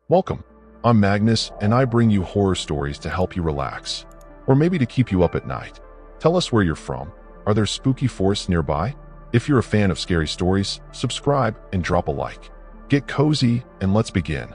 Welcome. I'm Magnus, and I bring you horror stories to help you relax, or maybe to keep you up at night. Tell us where you're from. Are there spooky forests nearby? If you're a fan of scary stories, subscribe and drop a like. Get cozy, and let's begin.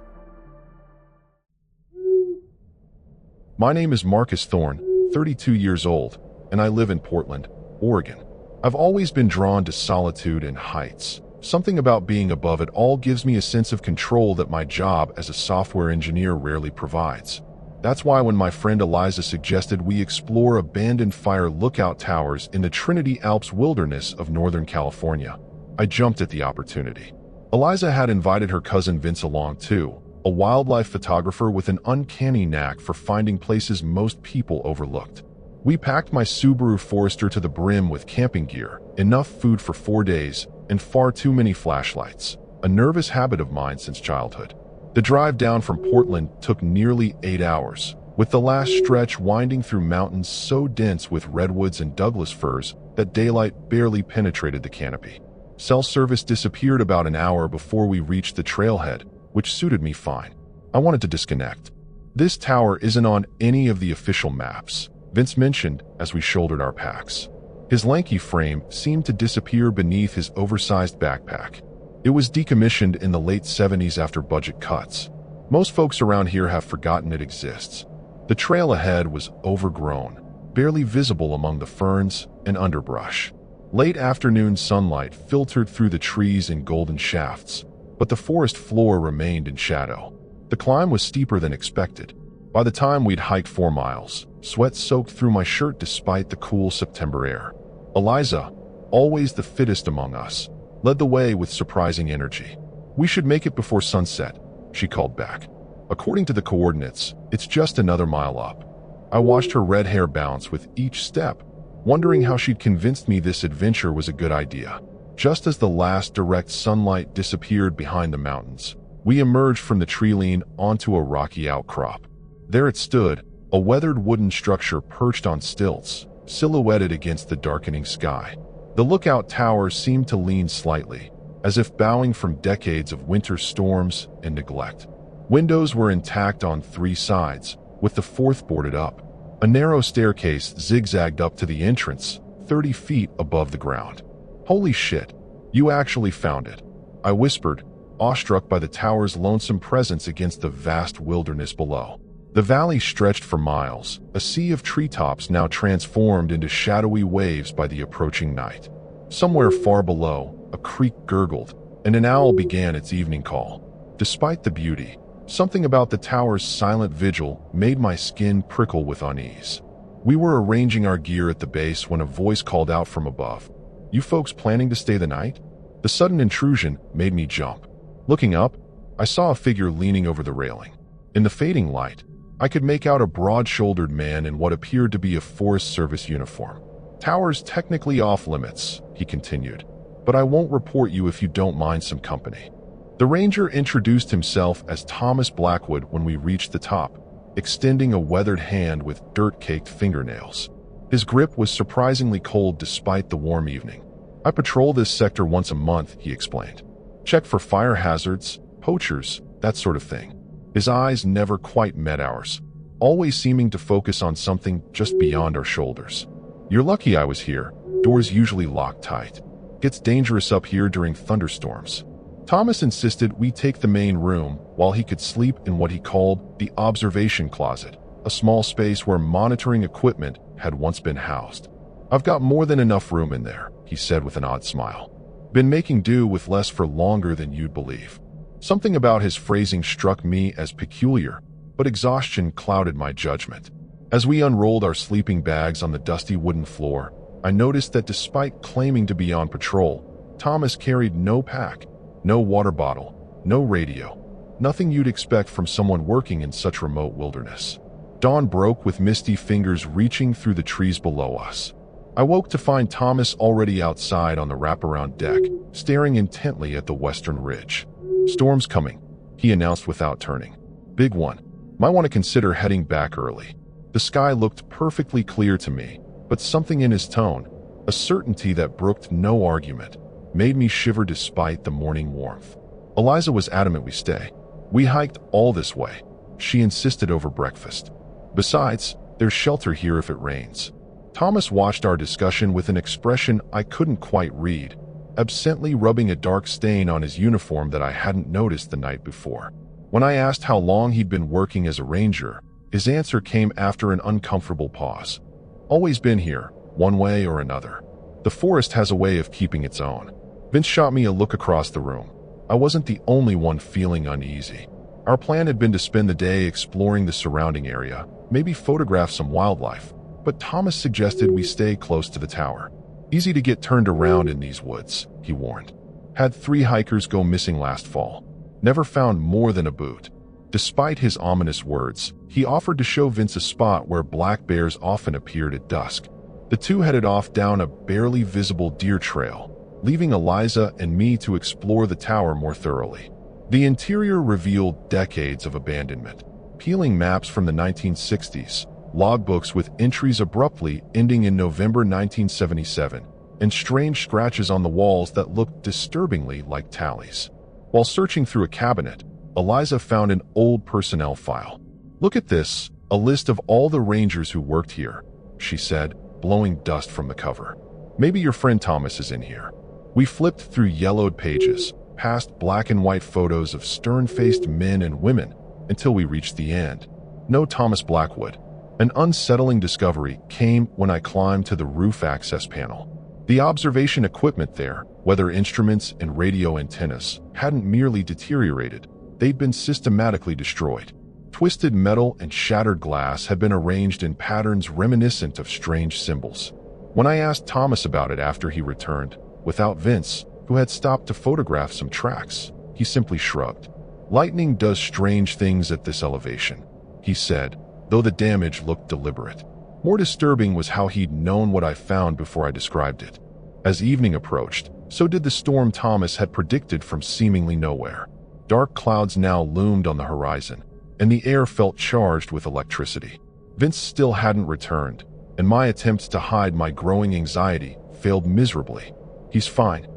My name is Marcus Thorne, 32 years old, and I live in Portland, Oregon. I've always been drawn to solitude and heights. Something about being above it all gives me a sense of control that my job as a software engineer rarely provides. That's why when my friend Eliza suggested we explore abandoned fire lookout towers in the Trinity Alps wilderness of Northern California, I jumped at the opportunity. Eliza had invited her cousin Vince along too, a wildlife photographer with an uncanny knack for finding places most people overlooked. We packed my Subaru Forester to the brim with camping gear, enough food for 4 days, and far too many flashlights, a nervous habit of mine since childhood. The drive down from Portland took nearly 8 hours, with the last stretch winding through mountains so dense with redwoods and Douglas firs that daylight barely penetrated the canopy. Cell service disappeared about an hour before we reached the trailhead, which suited me fine. I wanted to disconnect. "This tower isn't on any of the official maps," Vince mentioned as we shouldered our packs. His lanky frame seemed to disappear beneath his oversized backpack. It was decommissioned in the late 70s after budget cuts. Most folks around here have forgotten it exists. The trail ahead was overgrown, barely visible among the ferns and underbrush. Late afternoon sunlight filtered through the trees in golden shafts, but the forest floor remained in shadow. The climb was steeper than expected. By the time we'd hiked 4 miles, sweat soaked through my shirt despite the cool September air. Eliza, always the fittest among us, led the way with surprising energy. "We should make it before sunset," she called back. "According to the coordinates, it's just another mile up." I watched her red hair bounce with each step, wondering how she'd convinced me this adventure was a good idea. Just as the last direct sunlight disappeared behind the mountains, we emerged from the tree line onto a rocky outcrop. There it stood, a weathered wooden structure perched on stilts, silhouetted against the darkening sky. The lookout tower seemed to lean slightly, as if bowing from decades of winter storms and neglect. Windows were intact on 3 sides, with the 4th boarded up. A narrow staircase zigzagged up to the entrance, 30 feet above the ground. "Holy shit, you actually found it," I whispered, awestruck by the tower's lonesome presence against the vast wilderness below. The valley stretched for miles, a sea of treetops now transformed into shadowy waves by the approaching night. Somewhere far below, a creek gurgled, and an owl began its evening call. Despite the beauty, something about the tower's silent vigil made my skin prickle with unease. We were arranging our gear at the base when a voice called out from above. "You folks planning to stay the night?" The sudden intrusion made me jump. Looking up, I saw a figure leaning over the railing. In the fading light, I could make out a broad-shouldered man in what appeared to be a Forest Service uniform. "Tower's technically off limits," he continued, "but I won't report you if you don't mind some company." The ranger introduced himself as Thomas Blackwood when we reached the top, extending a weathered hand with dirt-caked fingernails. His grip was surprisingly cold despite the warm evening. "I patrol this sector once a month," he explained. "Check for fire hazards, poachers, that sort of thing." His eyes never quite met ours, always seeming to focus on something just beyond our shoulders. "You're lucky I was here. Doors usually lock tight. Gets dangerous up here during thunderstorms." Thomas insisted we take the main room while he could sleep in what he called the observation closet, a small space where monitoring equipment had once been housed. "I've got more than enough room in there," he said with an odd smile. "Been making do with less for longer than you'd believe." Something about his phrasing struck me as peculiar, but exhaustion clouded my judgment. As we unrolled our sleeping bags on the dusty wooden floor, I noticed that despite claiming to be on patrol, Thomas carried no pack, no water bottle, no radio, nothing you'd expect from someone working in such remote wilderness. Dawn broke with misty fingers reaching through the trees below us. I woke to find Thomas already outside on the wraparound deck, staring intently at the western ridge. "Storm's coming," he announced without turning. "Big one. Might want to consider heading back early." The sky looked perfectly clear to me, but something in his tone, a certainty that brooked no argument, made me shiver despite the morning warmth. Eliza was adamant we stay. We hiked all this way, she insisted over breakfast. Besides, there's shelter here if it rains. Thomas watched our discussion with an expression I couldn't quite read, absently rubbing a dark stain on his uniform that I hadn't noticed the night before. When I asked how long he'd been working as a ranger, his answer came after an uncomfortable pause. Always been here, one way or another. The forest has a way of keeping its own. Vince shot me a look across the room. I wasn't the only one feeling uneasy. Our plan had been to spend the day exploring the surrounding area, maybe photograph some wildlife, but Thomas suggested we stay close to the tower. Easy to get turned around in these woods, he warned. Had 3 hikers go missing last fall. Never found more than a boot. Despite his ominous words, he offered to show Vince a spot where black bears often appeared at dusk. The two headed off down a barely visible deer trail, leaving Eliza and me to explore the tower more thoroughly. The interior revealed decades of abandonment. Peeling maps from the 1960s, logbooks with entries abruptly ending in November 1977, and strange scratches on the walls that looked disturbingly like tallies. While searching through a cabinet, Eliza found an old personnel file. "Look at this, a list of all the rangers who worked here," she said, blowing dust from the cover. "Maybe your friend Thomas is in here." We flipped through yellowed pages, past black and white photos of stern-faced men and women, until we reached the end. No Thomas Blackwood. An unsettling discovery came when I climbed to the roof access panel. The observation equipment there, weather instruments and radio antennas, hadn't merely deteriorated, they'd been systematically destroyed. Twisted metal and shattered glass had been arranged in patterns reminiscent of strange symbols. When I asked Thomas about it after he returned, without Vince, who had stopped to photograph some tracks, he simply shrugged. "Lightning does strange things at this elevation," he said, though the damage looked deliberate. More disturbing was how he'd known what I found before I described it. As evening approached, so did the storm Thomas had predicted from seemingly nowhere. Dark clouds now loomed on the horizon, and the air felt charged with electricity. Vince still hadn't returned, and my attempts to hide my growing anxiety failed miserably. "He's fine,"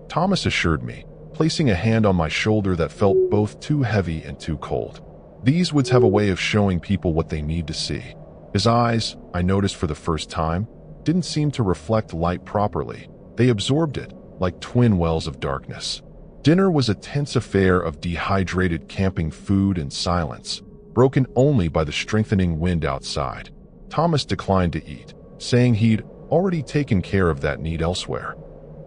Thomas assured me, placing a hand on my shoulder that felt both too heavy and too cold. These woods have a way of showing people what they need to see. His eyes, I noticed for the first time, didn't seem to reflect light properly. They absorbed it, like twin wells of darkness. Dinner was a tense affair of dehydrated camping food and silence, broken only by the strengthening wind outside. Thomas declined to eat, saying he'd already taken care of that need elsewhere.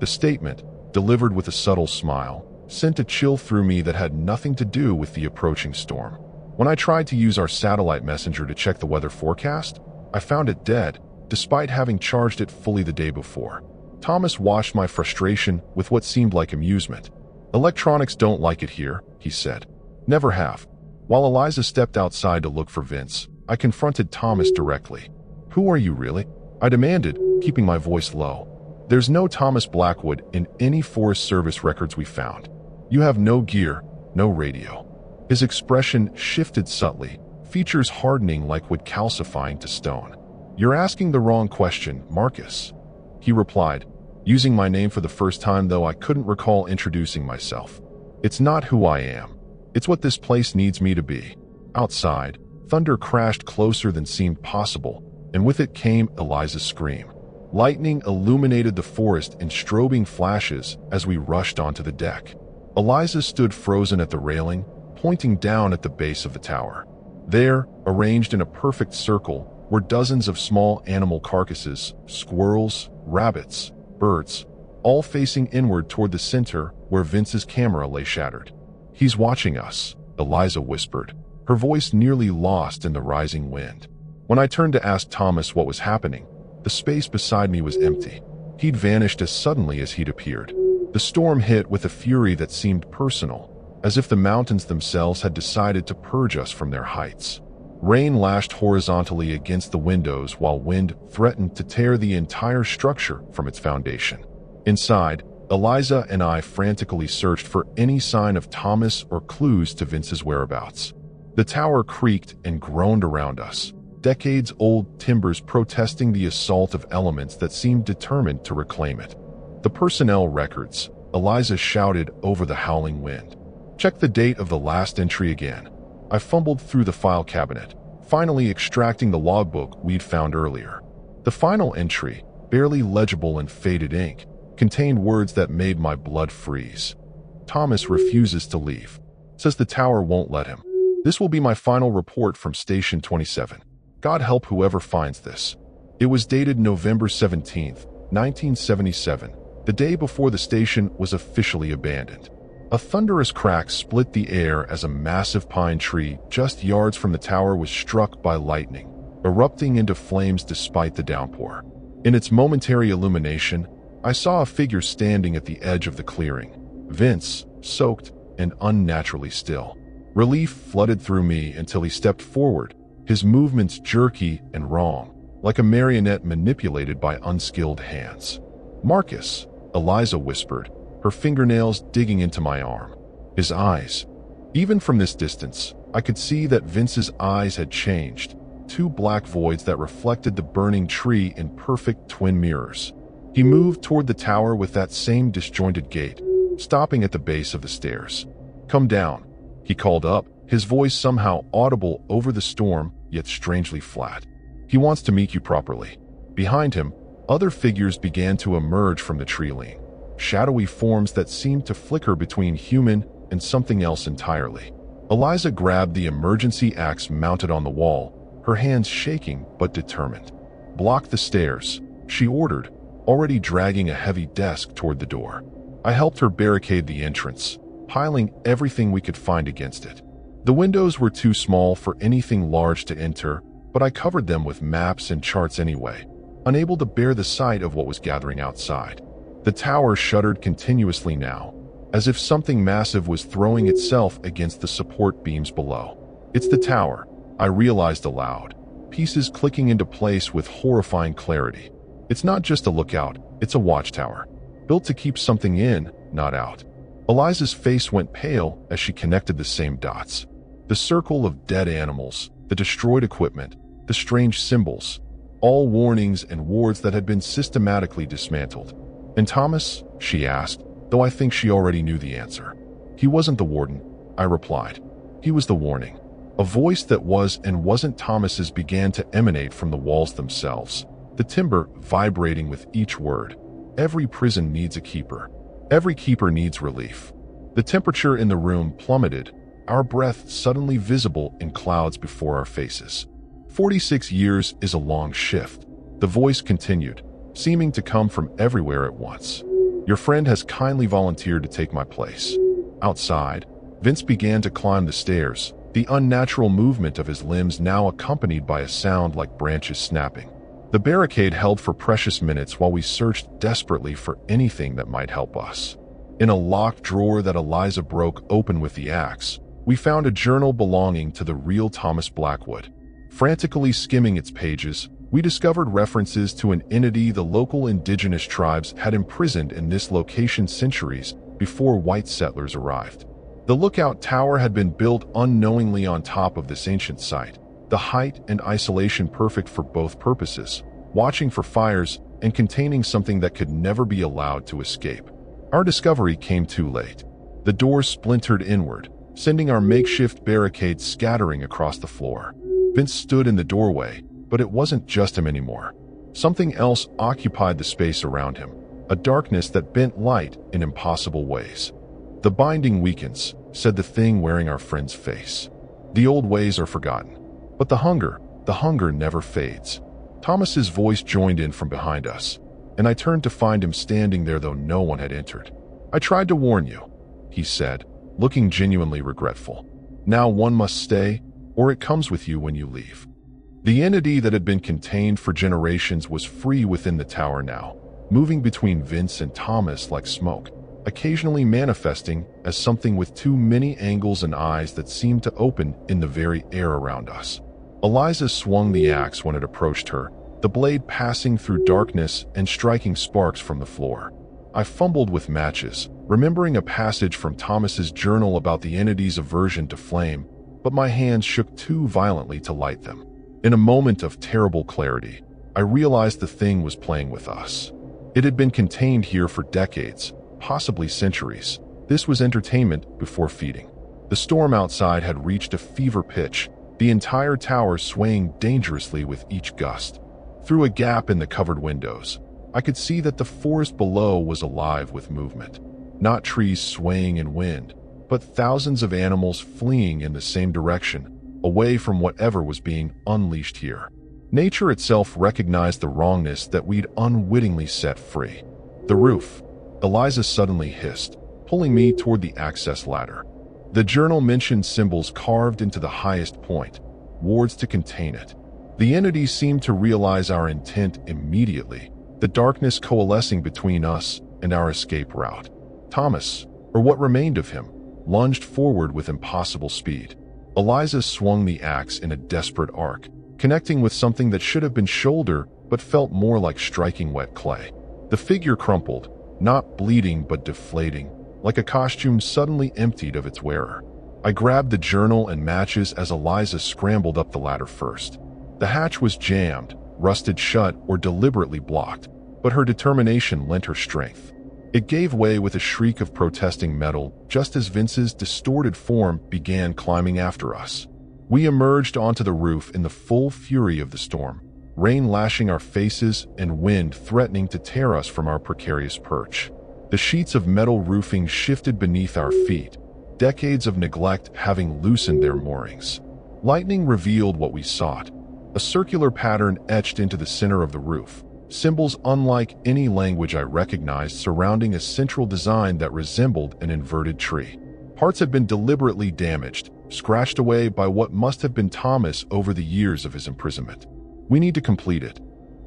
The statement, delivered with a subtle smile, sent a chill through me that had nothing to do with the approaching storm. When I tried to use our satellite messenger to check the weather forecast, I found it dead, despite having charged it fully the day before. Thomas watched my frustration with what seemed like amusement. "Electronics don't like it here," he said. "Never have." While Eliza stepped outside to look for Vince, I confronted Thomas directly. "Who are you really?" I demanded, keeping my voice low. "There's no Thomas Blackwood in any Forest Service records we found. You have no gear, no radio." His expression shifted subtly, features hardening like wood calcifying to stone. "You're asking the wrong question, Marcus," he replied, using my name for the first time, though I couldn't recall introducing myself. "It's not who I am. It's what this place needs me to be." Outside, thunder crashed closer than seemed possible, and with it came Eliza's scream. Lightning illuminated the forest in strobing flashes as we rushed onto the deck. Eliza stood frozen at the railing, pointing down at the base of the tower. There, arranged in a perfect circle, were dozens of small animal carcasses, squirrels, rabbits, birds, all facing inward toward the center where Vince's camera lay shattered. "He's watching us," Eliza whispered, her voice nearly lost in the rising wind. When I turned to ask Thomas what was happening, the space beside me was empty. He'd vanished as suddenly as he'd appeared. The storm hit with a fury that seemed personal, as if the mountains themselves had decided to purge us from their heights. Rain lashed horizontally against the windows while wind threatened to tear the entire structure from its foundation. Inside, Eliza and I frantically searched for any sign of Thomas or clues to Vince's whereabouts. The tower creaked and groaned around us, decades-old timbers protesting the assault of elements that seemed determined to reclaim it. "The personnel records," Eliza shouted over the howling wind. Check the date of the last entry again. I fumbled through the file cabinet, finally extracting the logbook we'd found earlier. The final entry, barely legible in faded ink, contained words that made my blood freeze. Thomas refuses to leave. Says the tower won't let him. This will be my final report from Station 27. God help whoever finds this. It was dated November 17th, 1977, the day before the station was officially abandoned. A thunderous crack split the air as a massive pine tree just yards from the tower was struck by lightning, erupting into flames despite the downpour. In its momentary illumination, I saw a figure standing at the edge of the clearing. Vince, soaked and unnaturally still. Relief flooded through me until he stepped forward, his movements jerky and wrong, like a marionette manipulated by unskilled hands. "Marcus," Eliza whispered, her fingernails digging into my arm. His eyes. Even from this distance, I could see that Vince's eyes had changed, two black voids that reflected the burning tree in perfect twin mirrors. He moved toward the tower with that same disjointed gait, stopping at the base of the stairs. "Come down," he called up, his voice somehow audible over the storm, yet strangely flat. "He wants to meet you properly." Behind him, other figures began to emerge from the tree-line, shadowy forms that seemed to flicker between human and something else entirely. Eliza grabbed the emergency axe mounted on the wall, her hands shaking but determined. "Block the stairs," she ordered, already dragging a heavy desk toward the door. I helped her barricade the entrance, piling everything we could find against it. The windows were too small for anything large to enter, but I covered them with maps and charts anyway, unable to bear the sight of what was gathering outside. The tower shuddered continuously now, as if something massive was throwing itself against the support beams below. "It's the tower," I realized aloud, pieces clicking into place with horrifying clarity. "It's not just a lookout, it's a watchtower, built to keep something in, not out." Eliza's face went pale as she connected the same dots. The circle of dead animals, the destroyed equipment, the strange symbols, all warnings and wards that had been systematically dismantled. "And Thomas?" she asked, though I think she already knew the answer. "He wasn't the warden," I replied. "He was the warning." A voice that was and wasn't Thomas's began to emanate from the walls themselves, the timber vibrating with each word. "Every prison needs a keeper. Every keeper needs relief." The temperature in the room plummeted, our breath suddenly visible in clouds before our faces. 46 years is a long shift, the voice continued, seeming to come from everywhere at once. "Your friend has kindly volunteered to take my place." Outside, Vince began to climb the stairs, the unnatural movement of his limbs now accompanied by a sound like branches snapping. The barricade held for precious minutes while we searched desperately for anything that might help us. In a locked drawer that Eliza broke open with the axe, we found a journal belonging to the real Thomas Blackwood. Frantically skimming its pages, we discovered references to an entity the local indigenous tribes had imprisoned in this location centuries before white settlers arrived. The lookout tower had been built unknowingly on top of this ancient site, the height and isolation perfect for both purposes, watching for fires and containing something that could never be allowed to escape. Our discovery came too late. The doors splintered inward, sending our makeshift barricade scattering across the floor. Vince stood in the doorway, but it wasn't just him anymore. Something else occupied the space around him, a darkness that bent light in impossible ways. "The binding weakens," said the thing wearing our friend's face. "The old ways are forgotten. But the hunger never fades." Thomas's voice joined in from behind us, and I turned to find him standing there though no one had entered. "I tried to warn you," he said, looking genuinely regretful. "Now one must stay, or it comes with you when you leave." The entity that had been contained for generations was free within the tower now, moving between Vince and Thomas like smoke, occasionally manifesting as something with too many angles and eyes that seemed to open in the very air around us. Eliza swung the axe when it approached her, the blade passing through darkness and striking sparks from the floor. I fumbled with matches, remembering a passage from Thomas's journal about the entity's aversion to flame, but my hands shook too violently to light them. In a moment of terrible clarity, I realized the thing was playing with us. It had been contained here for decades, possibly centuries, This was entertainment before feeding. The storm outside had reached a fever pitch, the entire tower swaying dangerously with each gust. Through a gap in the covered windows, I could see that the forest below was alive with movement. Not trees swaying in wind, but thousands of animals fleeing in the same direction, away from whatever was being unleashed here. Nature itself recognized the wrongness that we'd unwittingly set free. The roof, Eliza suddenly hissed, pulling me toward the access ladder. The journal mentioned symbols carved into the highest point, wards to contain it. The entity seemed to realize our intent immediately, the darkness coalescing between us and our escape route. Thomas, or what remained of him, lunged forward with impossible speed. Eliza swung the axe in a desperate arc, connecting with something that should have been shoulder but felt more like striking wet clay. The figure crumpled, not bleeding but deflating, like a costume suddenly emptied of its wearer. I grabbed the journal and matches as Eliza scrambled up the ladder first. The hatch was jammed, rusted shut, or deliberately blocked, but her determination lent her strength. It gave way with a shriek of protesting metal just as Vince's distorted form began climbing after us. We emerged onto the roof in the full fury of the storm, rain lashing our faces and wind threatening to tear us from our precarious perch. The sheets of metal roofing shifted beneath our feet, decades of neglect having loosened their moorings. Lightning revealed what we sought, a circular pattern etched into the center of the roof, symbols unlike any language I recognized surrounding a central design that resembled an inverted tree. Parts had been deliberately damaged, scratched away by what must have been Thomas over the years of his imprisonment. "We need to complete it,"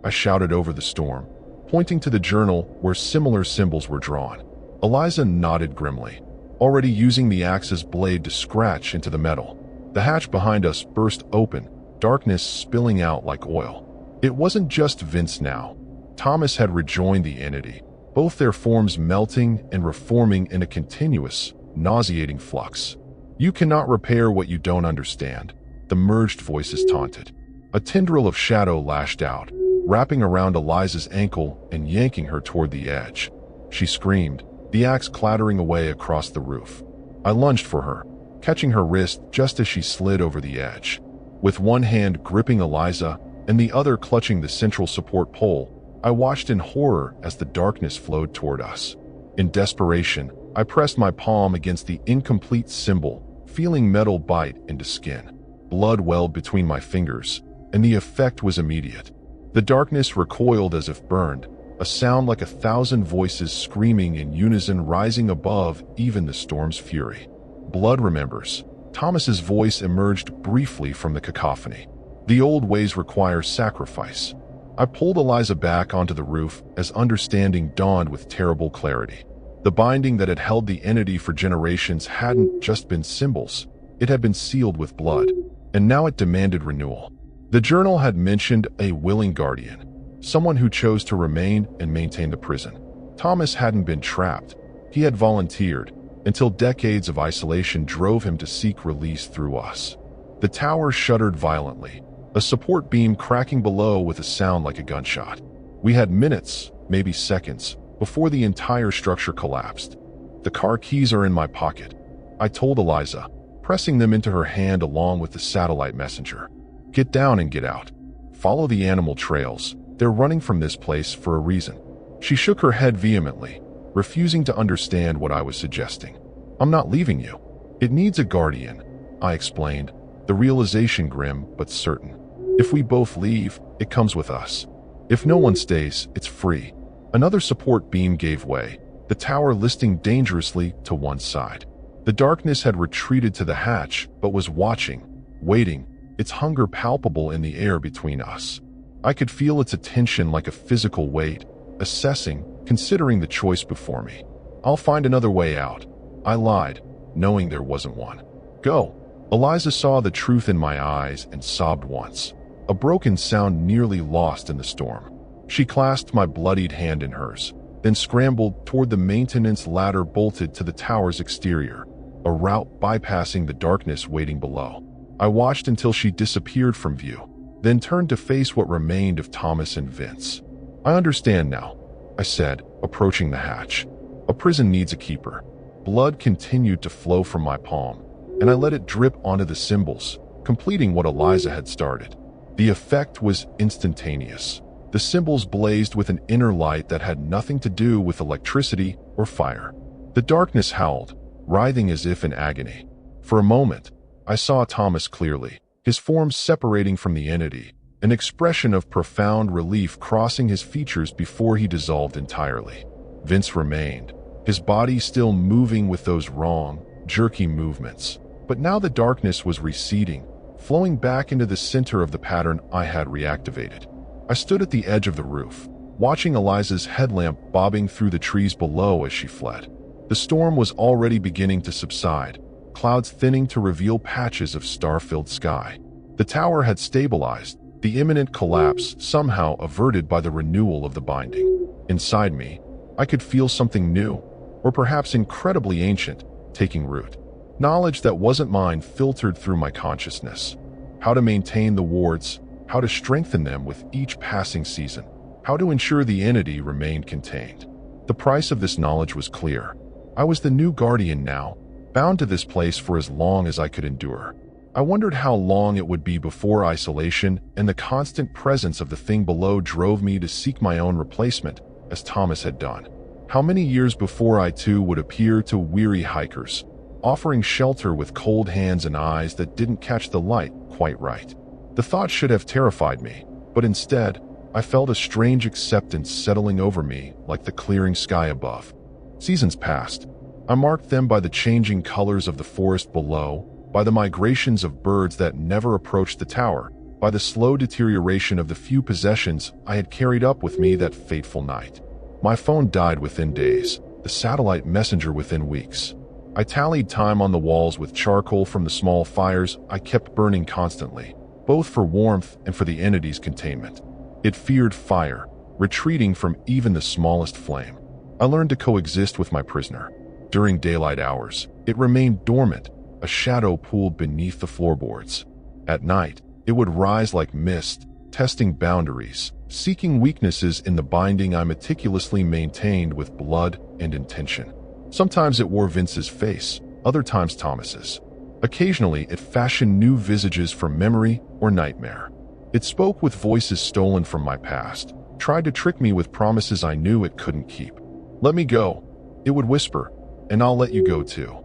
I shouted over the storm, pointing to the journal where similar symbols were drawn. Eliza nodded grimly, already using the axe's blade to scratch into the metal. The hatch behind us burst open, darkness spilling out like oil. It wasn't just Vince now. Thomas had rejoined the entity, both their forms melting and reforming in a continuous, nauseating flux. "You cannot repair what you don't understand," the merged voices taunted. A tendril of shadow lashed out, wrapping around Eliza's ankle and yanking her toward the edge. She screamed, the axe clattering away across the roof. I lunged for her, catching her wrist just as she slid over the edge. With one hand gripping Eliza and the other clutching the central support pole, I watched in horror as the darkness flowed toward us. In desperation, I pressed my palm against the incomplete symbol, feeling metal bite into skin. Blood welled between my fingers, and the effect was immediate. The darkness recoiled as if burned, a sound like 1,000 voices screaming in unison rising above even the storm's fury. "Blood remembers." Thomas's voice emerged briefly from the cacophony. "The old ways require sacrifice." I pulled Eliza back onto the roof as understanding dawned with terrible clarity. The binding that had held the entity for generations hadn't just been symbols, it had been sealed with blood, and now it demanded renewal. The journal had mentioned a willing guardian, someone who chose to remain and maintain the prison. Thomas hadn't been trapped, he had volunteered, until decades of isolation drove him to seek release through us. The tower shuddered violently, a support beam cracking below with a sound like a gunshot. We had minutes, maybe seconds, before the entire structure collapsed. "The car keys are in my pocket," I told Eliza, pressing them into her hand along with the satellite messenger. "Get down and get out. Follow the animal trails. They're running from this place for a reason." She shook her head vehemently, refusing to understand what I was suggesting. "I'm not leaving you. It needs a guardian," I explained, the realization grim but certain. "If we both leave, it comes with us. If no one stays, it's free." Another support beam gave way, the tower listing dangerously to one side. The darkness had retreated to the hatch, but was watching, waiting, its hunger palpable in the air between us. I could feel its attention like a physical weight, assessing, considering the choice before me. "I'll find another way out," I lied, knowing there wasn't one. "Go." Eliza saw the truth in my eyes and sobbed once, a broken sound nearly lost in the storm. She clasped my bloodied hand in hers, then scrambled toward the maintenance ladder bolted to the tower's exterior, a route bypassing the darkness waiting below. I watched until she disappeared from view, then turned to face what remained of Thomas and Vince. "I understand now," I said, approaching the hatch. "A prison needs a keeper. blood continued to flow from my palm, and I let it drip onto the symbols, completing what Eliza had started. The effect was instantaneous. The symbols blazed with an inner light that had nothing to do with electricity or fire. The darkness howled, writhing as if in agony. For a moment, I saw Thomas clearly, his form separating from the entity, an expression of profound relief crossing his features before he dissolved entirely. Vince remained, his body still moving with those wrong, jerky movements. But now the darkness was receding, flowing back into the center of the pattern I had reactivated. I stood at the edge of the roof, watching Eliza's headlamp bobbing through the trees below as she fled. The storm was already beginning to subside, clouds thinning to reveal patches of star-filled sky. The tower had stabilized, the imminent collapse somehow averted by the renewal of the binding. Inside me, I could feel something new, or perhaps incredibly ancient, taking root. Knowledge that wasn't mine filtered through my consciousness. How to maintain the wards, how to strengthen them with each passing season, how to ensure the entity remained contained. The price of this knowledge was clear. I was the new guardian now, bound to this place for as long as I could endure. I wondered how long it would be before isolation and the constant presence of the thing below drove me to seek my own replacement, as Thomas had done. How many years before I too would appear to weary hikers, offering shelter with cold hands and eyes that didn't catch the light quite right. The thought should have terrified me, but instead, I felt a strange acceptance settling over me like the clearing sky above. Seasons passed. I marked them by the changing colors of the forest below, by the migrations of birds that never approached the tower, by the slow deterioration of the few possessions I had carried up with me that fateful night. My phone died within days, the satellite messenger within weeks. I tallied time on the walls with charcoal from the small fires I kept burning constantly, both for warmth and for the entity's containment. It feared fire, retreating from even the smallest flame. I learned to coexist with my prisoner. During daylight hours, it remained dormant, a shadow pooled beneath the floorboards. At night, it would rise like mist, testing boundaries, seeking weaknesses in the binding I meticulously maintained with blood and intention. Sometimes it wore Vince's face, other times Thomas's. Occasionally, it fashioned new visages from memory or nightmare. It spoke with voices stolen from my past, tried to trick me with promises I knew it couldn't keep. "Let me go," it would whisper, "and I'll let you go too."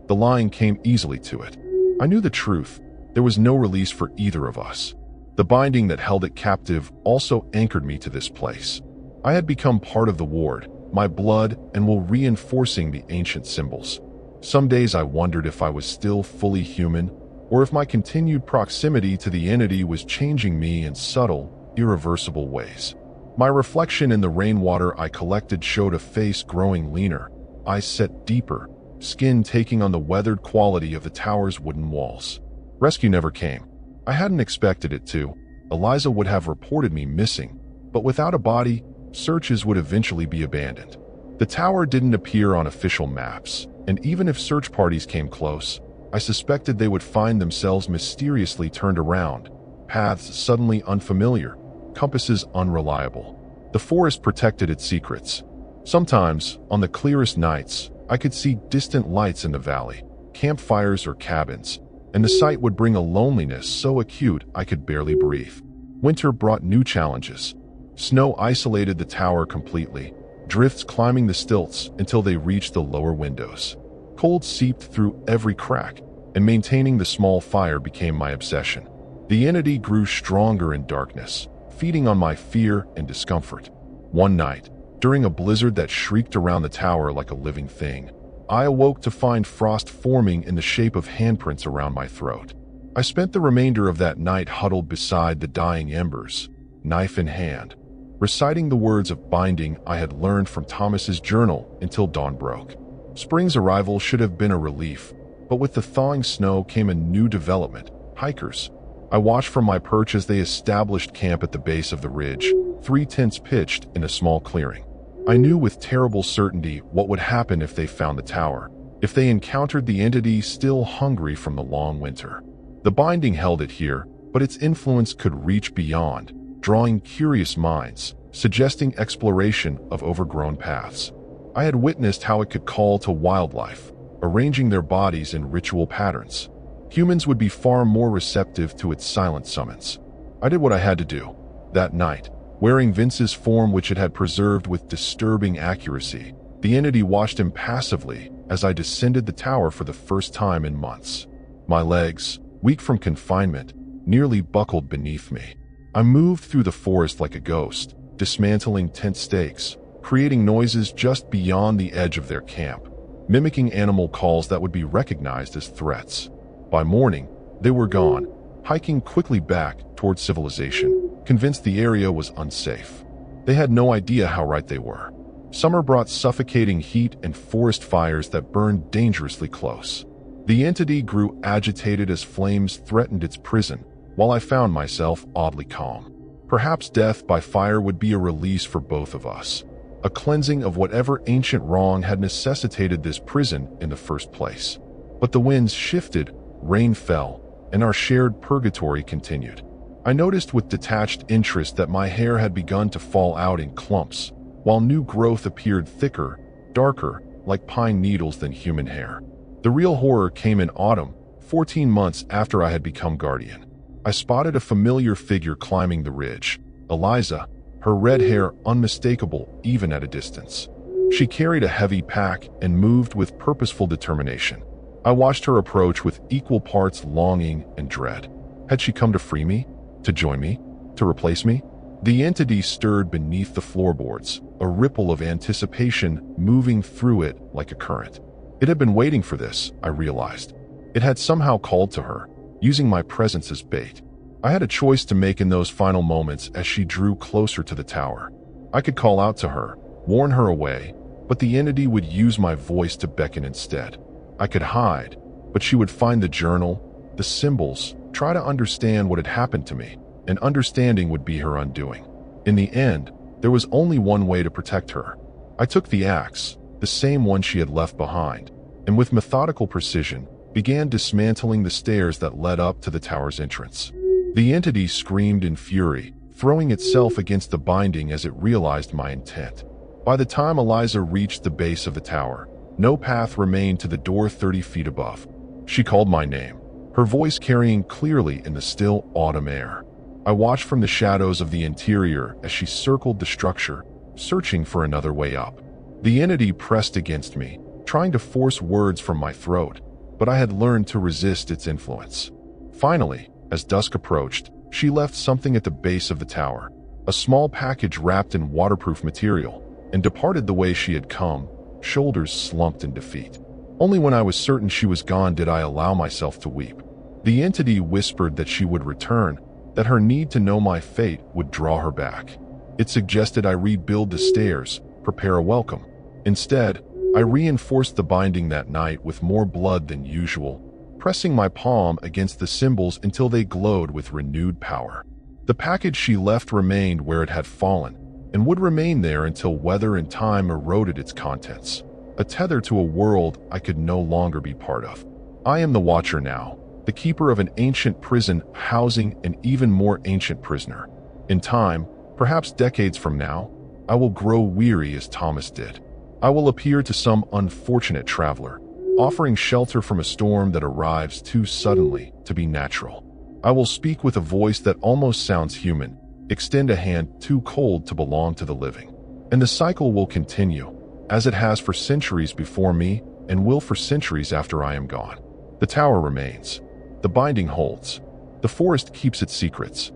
The lying came easily to it. I knew the truth. There was no release for either of us. The binding that held it captive also anchored me to this place. I had become part of the ward, my blood, and were reinforcing the ancient symbols. Some days I wondered if I was still fully human, or if my continued proximity to the entity was changing me in subtle, irreversible ways. My reflection in the rainwater I collected showed a face growing leaner, eyes set deeper, skin taking on the weathered quality of the tower's wooden walls. Rescue never came. I hadn't expected it to. Eliza would have reported me missing, but without a body, searches would eventually be abandoned. The tower didn't appear on official maps, and even if search parties came close, I suspected they would find themselves mysteriously turned around, paths suddenly unfamiliar, compasses unreliable. The forest protected its secrets. Sometimes, on the clearest nights, I could see distant lights in the valley, campfires or cabins, and the sight would bring a loneliness so acute I could barely breathe. Winter brought new challenges. Snow isolated the tower completely, drifts climbing the stilts until they reached the lower windows. Cold seeped through every crack, and maintaining the small fire became my obsession. The entity grew stronger in darkness, feeding on my fear and discomfort. One night, during a blizzard that shrieked around the tower like a living thing, I awoke to find frost forming in the shape of handprints around my throat. I spent the remainder of that night huddled beside the dying embers, knife in hand, reciting the words of binding I had learned from Thomas's journal until dawn broke. Spring's arrival should have been a relief, but with the thawing snow came a new development: hikers. I watched from my perch as they established camp at the base of the ridge, 3 tents pitched in a small clearing. I knew with terrible certainty what would happen if they found the tower, if they encountered the entity still hungry from the long winter. The binding held it here, but its influence could reach beyond, drawing curious minds, suggesting exploration of overgrown paths. I had witnessed how it could call to wildlife, arranging their bodies in ritual patterns. Humans would be far more receptive to its silent summons. I did what I had to do. That night, wearing Vince's form which it had preserved with disturbing accuracy, the entity watched impassively as I descended the tower for the first time in months. My legs, weak from confinement, nearly buckled beneath me. I moved through the forest like a ghost, dismantling tent stakes, creating noises just beyond the edge of their camp, mimicking animal calls that would be recognized as threats. By morning, they were gone, hiking quickly back toward civilization, convinced the area was unsafe. They had no idea how right they were. Summer brought suffocating heat and forest fires that burned dangerously close. The entity grew agitated as flames threatened its prison, while I found myself oddly calm. Perhaps death by fire would be a release for both of us, a cleansing of whatever ancient wrong had necessitated this prison in the first place. But the winds shifted, rain fell, and our shared purgatory continued. I noticed with detached interest that my hair had begun to fall out in clumps, while new growth appeared thicker, darker, like pine needles than human hair. The real horror came in autumn, 14 months after I had become guardian. I spotted a familiar figure climbing the ridge, Eliza, her red hair unmistakable even at a distance. She carried a heavy pack and moved with purposeful determination. I watched her approach with equal parts longing and dread. Had she come to free me? To join me? To replace me? The entity stirred beneath the floorboards, a ripple of anticipation moving through it like a current. It had been waiting for this, I realized. It had somehow called to her, using my presence as bait. I had a choice to make in those final moments as she drew closer to the tower. I could call out to her, warn her away, but the entity would use my voice to beckon instead. I could hide, but she would find the journal, the symbols, try to understand what had happened to me, and understanding would be her undoing. In the end, there was only one way to protect her. I took the axe, the same one she had left behind, and with methodical precision, began dismantling the stairs that led up to the tower's entrance. The entity screamed in fury, throwing itself against the binding as it realized my intent. By the time Eliza reached the base of the tower, no path remained to the door 30 feet above. She called my name, her voice carrying clearly in the still autumn air. I watched from the shadows of the interior as she circled the structure, searching for another way up. The entity pressed against me, trying to force words from my throat, but I had learned to resist its influence. Finally, as dusk approached, she left something at the base of the tower, a small package wrapped in waterproof material, and departed the way she had come, shoulders slumped in defeat. Only when I was certain she was gone did I allow myself to weep. The entity whispered that she would return, that her need to know my fate would draw her back. It suggested I rebuild the stairs, prepare a welcome. Instead, I reinforced the binding that night with more blood than usual, pressing my palm against the symbols until they glowed with renewed power. The package she left remained where it had fallen, and would remain there until weather and time eroded its contents, a tether to a world I could no longer be part of. I am the Watcher now, the keeper of an ancient prison housing an even more ancient prisoner. In time, perhaps decades from now, I will grow weary as Thomas did. I will appear to some unfortunate traveler, offering shelter from a storm that arrives too suddenly to be natural. I will speak with a voice that almost sounds human, extend a hand too cold to belong to the living. And the cycle will continue, as it has for centuries before me and will for centuries after I am gone. The tower remains. The binding holds. The forest keeps its secrets.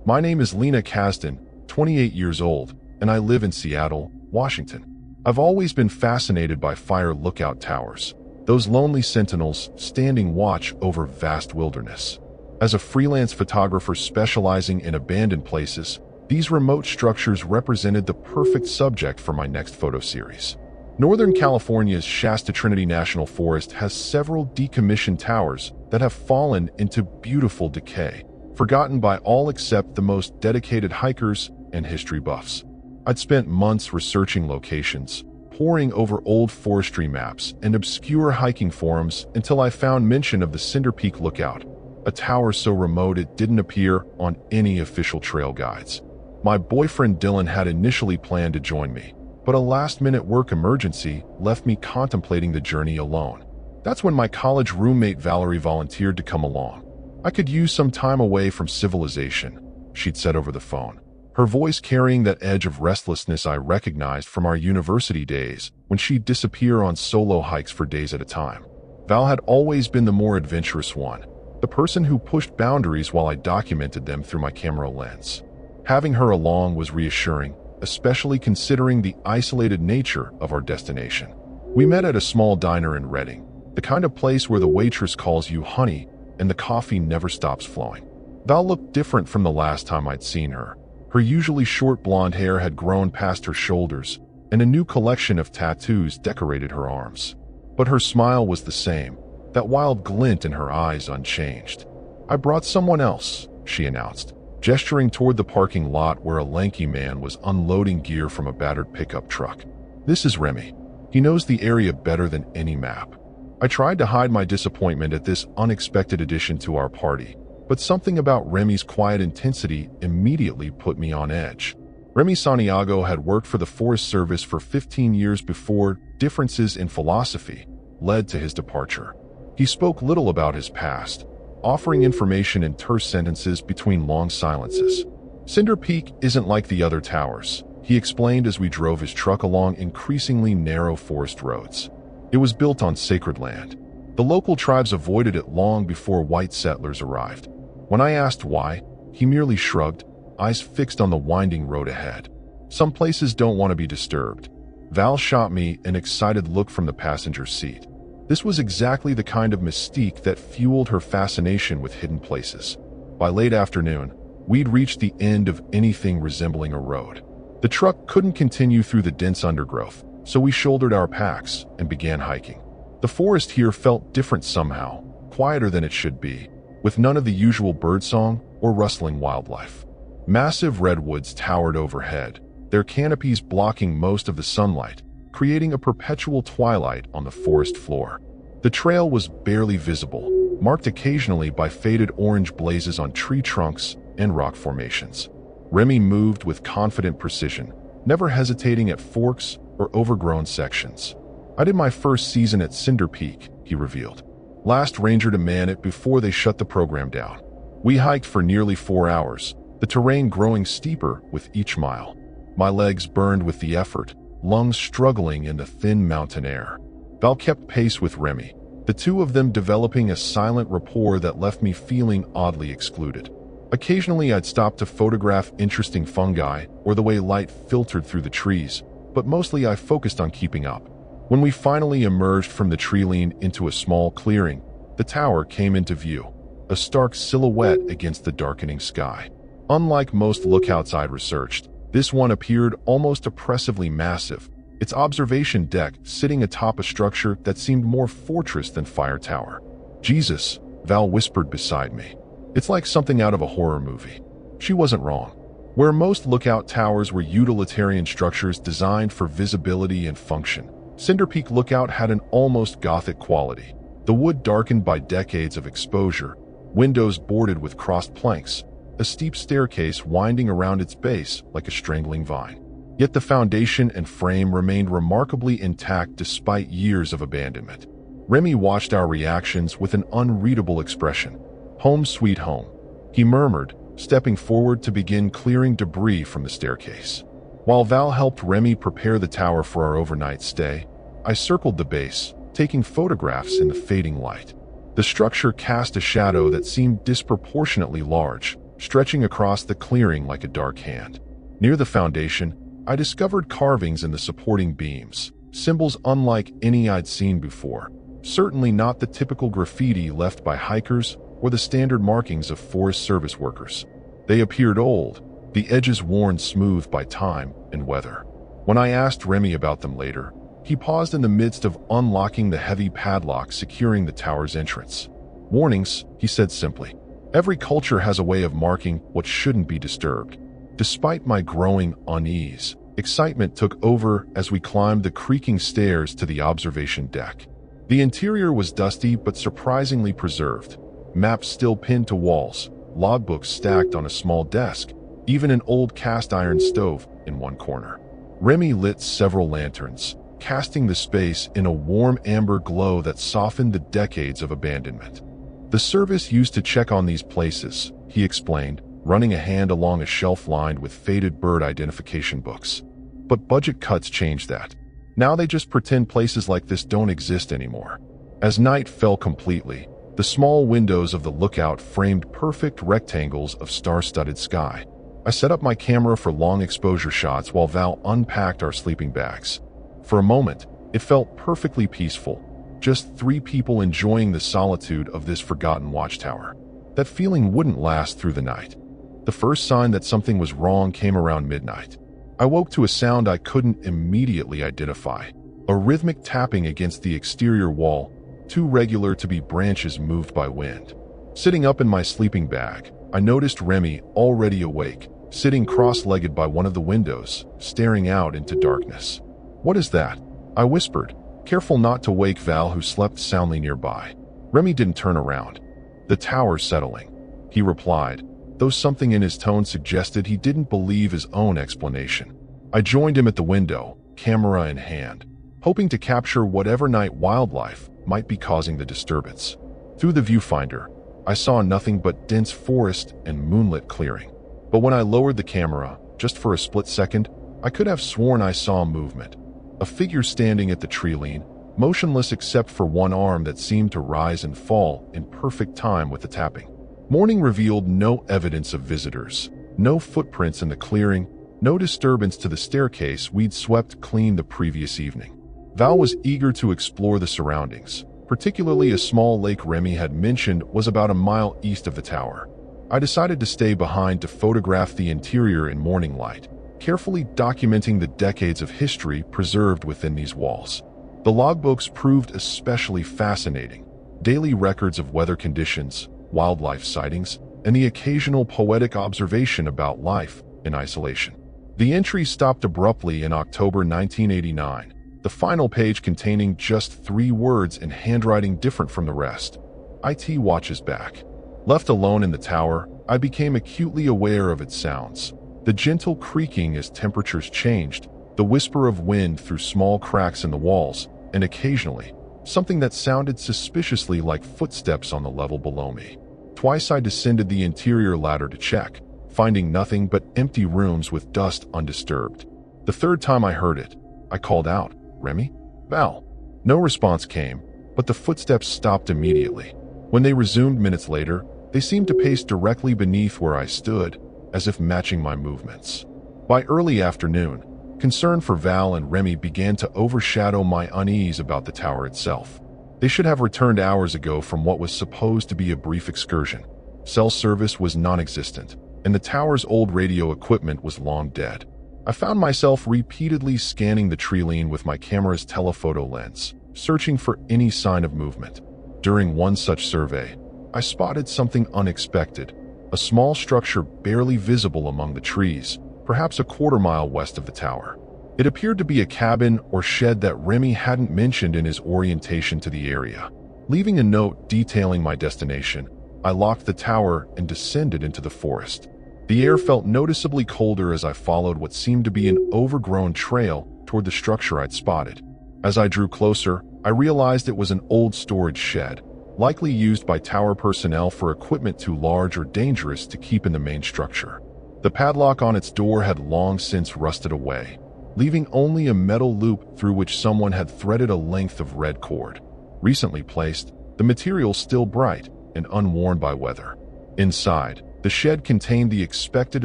My name is Lena Kasdan, 28 years old, and I live in Seattle, Washington. I've always been fascinated by fire lookout towers, those lonely sentinels standing watch over vast wilderness. As a freelance photographer specializing in abandoned places, these remote structures represented the perfect subject for my next photo series. Northern California's Shasta Trinity National Forest has several decommissioned towers that have fallen into beautiful decay, forgotten by all except the most dedicated hikers and history buffs. I'd spent months researching locations, poring over old forestry maps and obscure hiking forums until I found mention of the Cinder Peak Lookout, a tower so remote it didn't appear on any official trail guides. My boyfriend Dylan had initially planned to join me, but a last-minute work emergency left me contemplating the journey alone. That's when my college roommate Valerie volunteered to come along. I could use some time away from civilization, she'd said over the phone, her voice carrying that edge of restlessness I recognized from our university days when she'd disappear on solo hikes for days at a time. Val had always been the more adventurous one, the person who pushed boundaries while I documented them through my camera lens. Having her along was reassuring, especially considering the isolated nature of our destination. We met at a small diner in Reading, the kind of place where the waitress calls you honey and the coffee never stops flowing. Val looked different from the last time I'd seen her. Her usually short blonde hair had grown past her shoulders, and a new collection of tattoos decorated her arms. But her smile was the same, that wild glint in her eyes unchanged. "I brought someone else," she announced, gesturing toward the parking lot where a lanky man was unloading gear from a battered pickup truck. "This is Remy. He knows the area better than any map." I tried to hide my disappointment at this unexpected addition to our party, but something about Remy's quiet intensity immediately put me on edge. Remy Santiago had worked for the Forest Service for 15 years before differences in philosophy led to his departure. He spoke little about his past, offering information in terse sentences between long silences. "Cinder Peak isn't like the other towers," he explained as we drove his truck along increasingly narrow forest roads. "It was built on sacred land. The local tribes avoided it long before white settlers arrived." When I asked why, he merely shrugged, eyes fixed on the winding road ahead. "Some places don't want to be disturbed." Val shot me an excited look from the passenger seat. This was exactly the kind of mystique that fueled her fascination with hidden places. By late afternoon, we'd reached the end of anything resembling a road. The truck couldn't continue through the dense undergrowth, so we shouldered our packs and began hiking. The forest here felt different somehow, quieter than it should be, with none of the usual birdsong or rustling wildlife. Massive redwoods towered overhead, their canopies blocking most of the sunlight, creating a perpetual twilight on the forest floor. The trail was barely visible, marked occasionally by faded orange blazes on tree trunks and rock formations. Remy moved with confident precision, never hesitating at forks or overgrown sections. "I did my first season at Cinder Peak," he revealed. "Last ranger to man it before they shut the program down. We hiked for nearly 4 hours, the terrain growing steeper with each mile. My legs burned with the effort, lungs struggling in the thin mountain air." Val kept pace with Remy, the two of them developing a silent rapport that left me feeling oddly excluded. Occasionally I'd stop to photograph interesting fungi or the way light filtered through the trees, but mostly I focused on keeping up. When we finally emerged from the tree line into a small clearing, the tower came into view, a stark silhouette against the darkening sky. Unlike most lookouts I'd researched, this one appeared almost oppressively massive, its observation deck sitting atop a structure that seemed more fortress than fire tower. "Jesus," Val whispered beside me. "It's like something out of a horror movie." She wasn't wrong. Where most lookout towers were utilitarian structures designed for visibility and function, Cinder Peak Lookout had an almost Gothic quality. The wood darkened by decades of exposure, windows boarded with crossed planks, a steep staircase winding around its base like a strangling vine. Yet the foundation and frame remained remarkably intact despite years of abandonment. Remy watched our reactions with an unreadable expression. "Home sweet home," he murmured, stepping forward to begin clearing debris from the staircase. While Val helped Remy prepare the tower for our overnight stay, I circled the base, taking photographs in the fading light. The structure cast a shadow that seemed disproportionately large, stretching across the clearing like a dark hand. Near the foundation, I discovered carvings in the supporting beams, symbols unlike any I'd seen before, certainly not the typical graffiti left by hikers or the standard markings of Forest Service workers. They appeared old, the edges worn smooth by time and weather. When I asked Remy about them later, he paused in the midst of unlocking the heavy padlock securing the tower's entrance. "Warnings," he said simply. "Every culture has a way of marking what shouldn't be disturbed." Despite my growing unease, excitement took over as we climbed the creaking stairs to the observation deck. The interior was dusty but surprisingly preserved. maps still pinned to walls, logbooks stacked on a small desk, even an old cast iron stove in one corner. Remy lit several lanterns, casting the space in a warm amber glow that softened the decades of abandonment. The service used to check on these places, he explained, running a hand along a shelf lined with faded bird identification books. But budget cuts changed that. Now they just pretend places like this don't exist anymore. As night fell completely, the small windows of the lookout framed perfect rectangles of star-studded sky. I set up my camera for long exposure shots while Val unpacked our sleeping bags. For a moment, it felt perfectly peaceful, just three people enjoying the solitude of this forgotten watchtower. That feeling wouldn't last through the night. The first sign that something was wrong came around midnight. I woke to a sound I couldn't immediately identify, a rhythmic tapping against the exterior wall, too regular to be branches moved by wind. Sitting up in my sleeping bag, I noticed Remy, already awake, sitting cross-legged by one of the windows, staring out into darkness. "What is that?" I whispered, careful not to wake Val, who slept soundly nearby. Remy didn't turn around. "The tower's settling," he replied, though something in his tone suggested he didn't believe his own explanation. I joined him at the window, camera in hand, hoping to capture whatever night wildlife might be causing the disturbance. Through the viewfinder, I saw nothing but dense forest and moonlit clearing. But when I lowered the camera, just for a split second, I could have sworn I saw movement. A figure standing at the tree line, motionless except for one arm that seemed to rise and fall in perfect time with the tapping. Morning revealed no evidence of visitors, no footprints in the clearing, no disturbance to the staircase we'd swept clean the previous evening. Val was eager to explore the surroundings, particularly a small lake Remy had mentioned was about a mile east of the tower. I decided to stay behind to photograph the interior in morning light, carefully documenting the decades of history preserved within these walls. The logbooks proved especially fascinating. Daily records of weather conditions, wildlife sightings, and the occasional poetic observation about life in isolation. The entry stopped abruptly in October 1989, the final page containing just 3 words in handwriting different from the rest. "IT watches back." Left alone in the tower, I became acutely aware of its sounds. The gentle creaking as temperatures changed, the whisper of wind through small cracks in the walls, and occasionally, something that sounded suspiciously like footsteps on the level below me. Twice I descended the interior ladder to check, finding nothing but empty rooms with dust undisturbed. The third time I heard it, I called out, "Remy? Val?" No response came, but the footsteps stopped immediately. When they resumed minutes later, they seemed to pace directly beneath where I stood, as if matching my movements. By early afternoon, concern for Val and Remy began to overshadow my unease about the tower itself. They should have returned hours ago from what was supposed to be a brief excursion. Cell service was non-existent, and the tower's old radio equipment was long dead. I found myself repeatedly scanning the tree line with my camera's telephoto lens, searching for any sign of movement. During one such survey, I spotted something unexpected, a small structure barely visible among the trees, perhaps a quarter-mile west of the tower. It appeared to be a cabin or shed that Remy hadn't mentioned in his orientation to the area. Leaving a note detailing my destination, I locked the tower and descended into the forest. The air felt noticeably colder as I followed what seemed to be an overgrown trail toward the structure I'd spotted. As I drew closer, I realized it was an old storage shed, likely used by tower personnel for equipment too large or dangerous to keep in the main structure. The padlock on its door had long since rusted away, leaving only a metal loop through which someone had threaded a length of red cord. Recently placed, the material still bright and unworn by weather. Inside, the shed contained the expected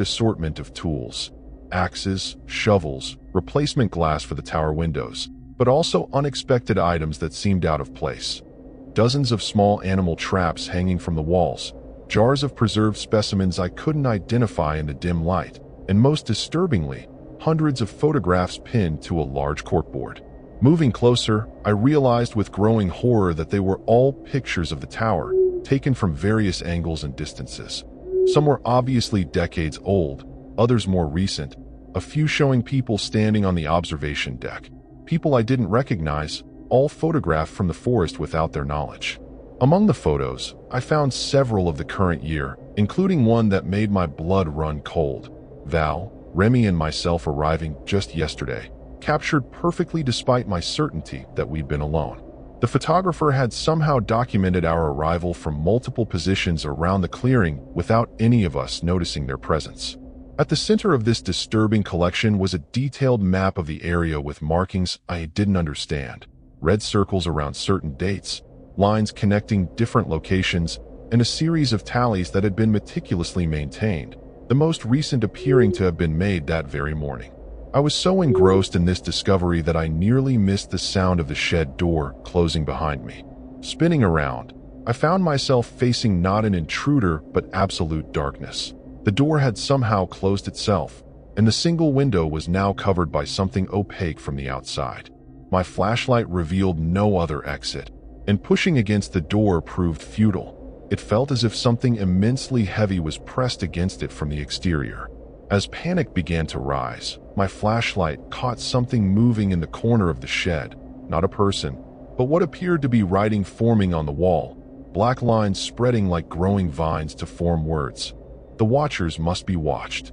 assortment of tools: axes, shovels, replacement glass for the tower windows, but also unexpected items that seemed out of place. Dozens of small animal traps hanging from the walls, jars of preserved specimens I couldn't identify in the dim light, and most disturbingly, hundreds of photographs pinned to a large corkboard. Moving closer, I realized with growing horror that they were all pictures of the tower, taken from various angles and distances. Some were obviously decades old, others more recent, a few showing people standing on the observation deck. People I didn't recognize, all photographed from the forest without their knowledge. Among the photos, I found several of the current year, including one that made my blood run cold. Val, Remy, and myself arriving just yesterday, captured perfectly despite my certainty that we'd been alone. The photographer had somehow documented our arrival from multiple positions around the clearing without any of us noticing their presence. At the center of this disturbing collection was a detailed map of the area with markings I didn't understand, red circles around certain dates, lines connecting different locations, and a series of tallies that had been meticulously maintained, the most recent appearing to have been made that very morning. I was so engrossed in this discovery that I nearly missed the sound of the shed door closing behind me. Spinning around, I found myself facing not an intruder but absolute darkness. The door had somehow closed itself, and the single window was now covered by something opaque from the outside. My flashlight revealed no other exit, and pushing against the door proved futile. It felt as if something immensely heavy was pressed against it from the exterior. As panic began to rise, my flashlight caught something moving in the corner of the shed. Not a person, but what appeared to be writing forming on the wall, black lines spreading like growing vines to form words. The watchers must be watched.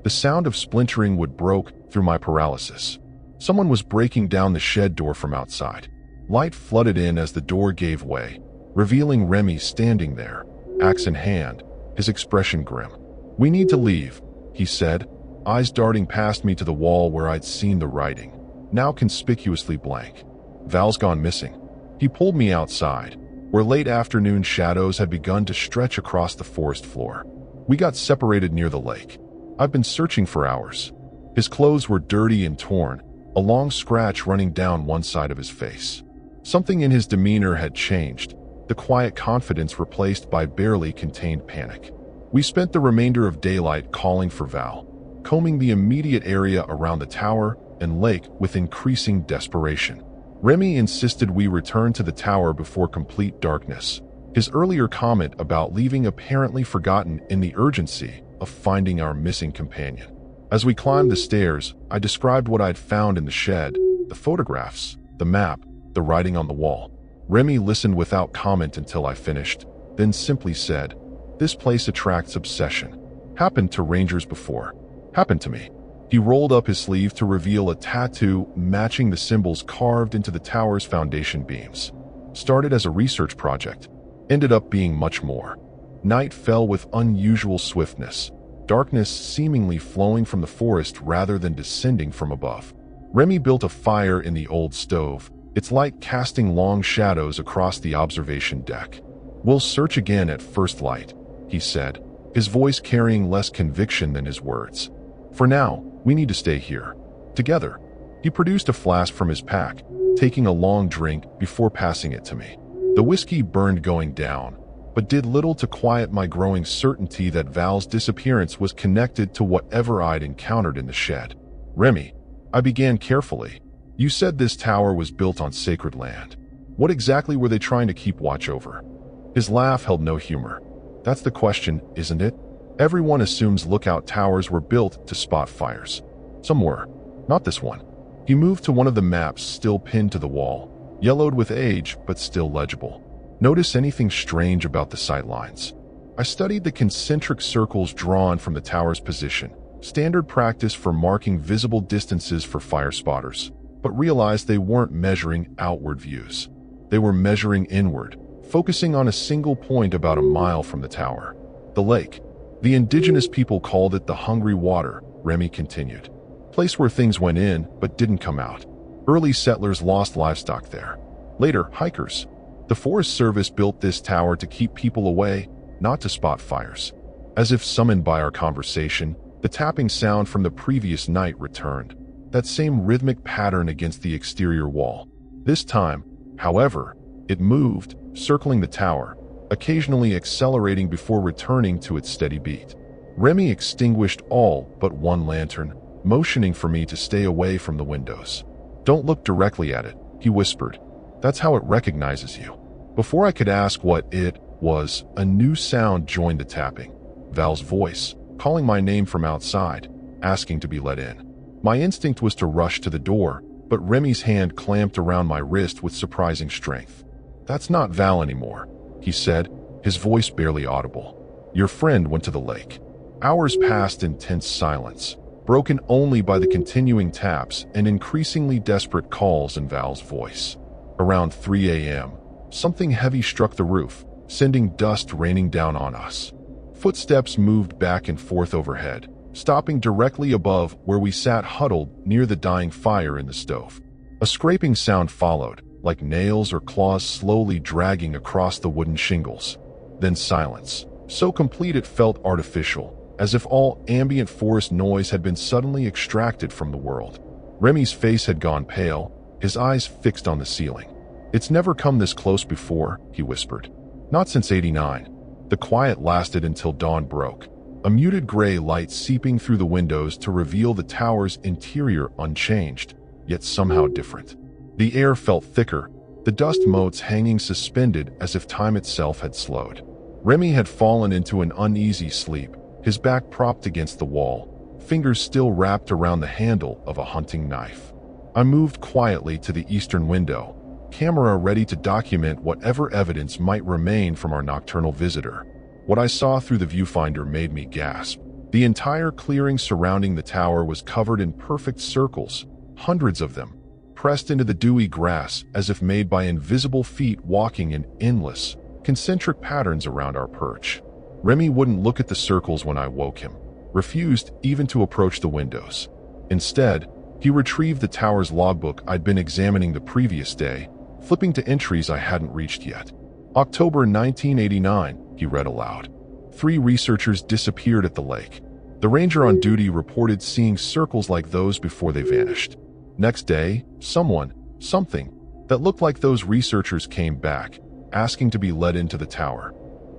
The sound of splintering wood broke through my paralysis. Someone was breaking down the shed door from outside. Light flooded in as the door gave way, revealing Remy standing there, axe in hand, his expression grim. "We need to leave," he said, eyes darting past me to the wall where I'd seen the writing, now conspicuously blank. "Val's gone missing." He pulled me outside, where late afternoon shadows had begun to stretch across the forest floor. We got separated near the lake. I've been searching for hours. His clothes were dirty and torn, a long scratch running down one side of his face. Something in his demeanor had changed, the quiet confidence replaced by barely contained panic. We spent the remainder of daylight calling for Val, combing the immediate area around the tower and lake with increasing desperation. Remy insisted we return to the tower before complete darkness, his earlier comment about leaving apparently forgotten in the urgency of finding our missing companion. As we climbed the stairs, I described what I'd found in the shed, the photographs, the map, the writing on the wall. Remy listened without comment until I finished, then simply said, "This place attracts obsession. Happened to rangers before. Happened to me." He rolled up his sleeve to reveal a tattoo matching the symbols carved into the tower's foundation beams. Started as a research project, ended up being much more. Night fell with unusual swiftness, darkness seemingly flowing from the forest rather than descending from above. Remy built a fire in the old stove, its light casting long shadows across the observation deck. "We'll search again at first light," he said, his voice carrying less conviction than his words. "For now, we need to stay here. Together." He produced a flask from his pack, taking a long drink before passing it to me. The whiskey burned going down, but did little to quiet my growing certainty that Val's disappearance was connected to whatever I'd encountered in the shed. "Remy," I began carefully, "you said this tower was built on sacred land. What exactly were they trying to keep watch over?" His laugh held no humor. "That's the question, isn't it? Everyone assumes lookout towers were built to spot fires. Some were. Not this one." He moved to one of the maps still pinned to the wall, yellowed with age but still legible. "Notice anything strange about the sight lines?" I studied the concentric circles drawn from the tower's position, standard practice for marking visible distances for fire spotters, but realized they weren't measuring outward views. They were measuring inward, focusing on a single point about a mile from the tower. "The lake. The indigenous people called it the hungry water," Remy continued. "Place where things went in but didn't come out. Early settlers lost livestock there. Later, hikers. The Forest Service built this tower to keep people away, not to spot fires." As if summoned by our conversation, the tapping sound from the previous night returned, that same rhythmic pattern against the exterior wall. This time, however, it moved, circling the tower, occasionally accelerating before returning to its steady beat. Remy extinguished all but one lantern, motioning for me to stay away from the windows. "Don't look directly at it," he whispered. "That's how it recognizes you." Before I could ask what it was, a new sound joined the tapping. Val's voice, calling my name from outside, asking to be let in. My instinct was to rush to the door, but Remy's hand clamped around my wrist with surprising strength. "That's not Val anymore," he said, his voice barely audible. Your friend went to the lake. Hours passed in tense silence, broken only by the continuing taps and increasingly desperate calls in Val's voice. Around 3 a.m., something heavy struck the roof, sending dust raining down on us. Footsteps moved back and forth overhead, stopping directly above where we sat huddled near the dying fire in the stove. A scraping sound followed, like nails or claws slowly dragging across the wooden shingles. Then silence, so complete it felt artificial, as if all ambient forest noise had been suddenly extracted from the world. Remy's face had gone pale, his eyes fixed on the ceiling. It's never come this close before, he whispered. Not since '89. The quiet lasted until dawn broke, a muted gray light seeping through the windows to reveal the tower's interior unchanged, yet somehow different. The air felt thicker, the dust motes hanging suspended as if time itself had slowed. Remy had fallen into an uneasy sleep, his back propped against the wall, fingers still wrapped around the handle of a hunting knife. I moved quietly to the eastern window, camera ready to document whatever evidence might remain from our nocturnal visitor. What I saw through the viewfinder made me gasp. The entire clearing surrounding the tower was covered in perfect circles, hundreds of them, pressed into the dewy grass as if made by invisible feet walking in endless, concentric patterns around our perch. Remy wouldn't look at the circles when I woke him, refused even to approach the windows. Instead, he retrieved the tower's logbook I'd been examining the previous day, flipping to entries I hadn't reached yet. October 1989, he read aloud. 3 researchers disappeared at the lake. The ranger on duty reported seeing circles like those before they vanished. Next day, something that looked like those researchers came back, asking to be let into the tower.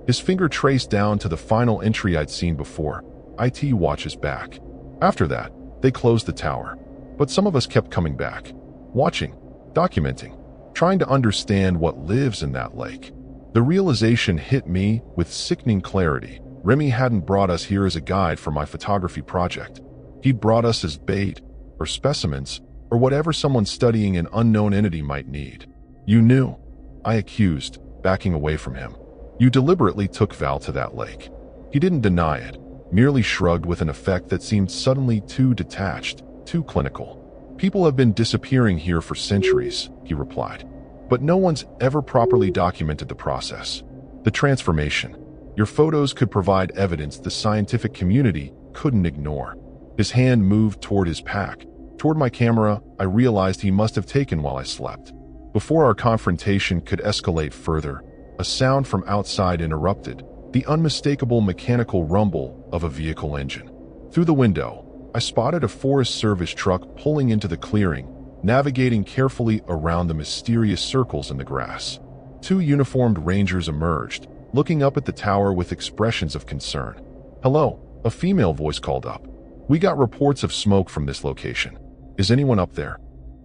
His finger traced down to the final entry I'd seen before. IT watches back. After that, they closed the tower. But some of us kept coming back, watching, documenting, trying to understand what lives in that lake. The realization hit me with sickening clarity. Remy hadn't brought us here as a guide for my photography project. He'd brought us as bait, or specimens, or whatever someone studying an unknown entity might need. You knew, I accused, backing away from him. You deliberately took Val to that lake. He didn't deny it, merely shrugged with an effect that seemed suddenly too detached, too clinical. People have been disappearing here for centuries, he replied. But no one's ever properly documented the process. The transformation. Your photos could provide evidence the scientific community couldn't ignore. His hand moved toward his pack, toward my camera I realized he must have taken while I slept. Before our confrontation could escalate further, a sound from outside interrupted, the unmistakable mechanical rumble of a vehicle engine. Through the window, I spotted a Forest Service truck pulling into the clearing, navigating carefully around the mysterious circles in the grass. 2 uniformed rangers emerged, looking up at the tower with expressions of concern. Hello, a female voice called up. We got reports of smoke from this location. Is anyone up there?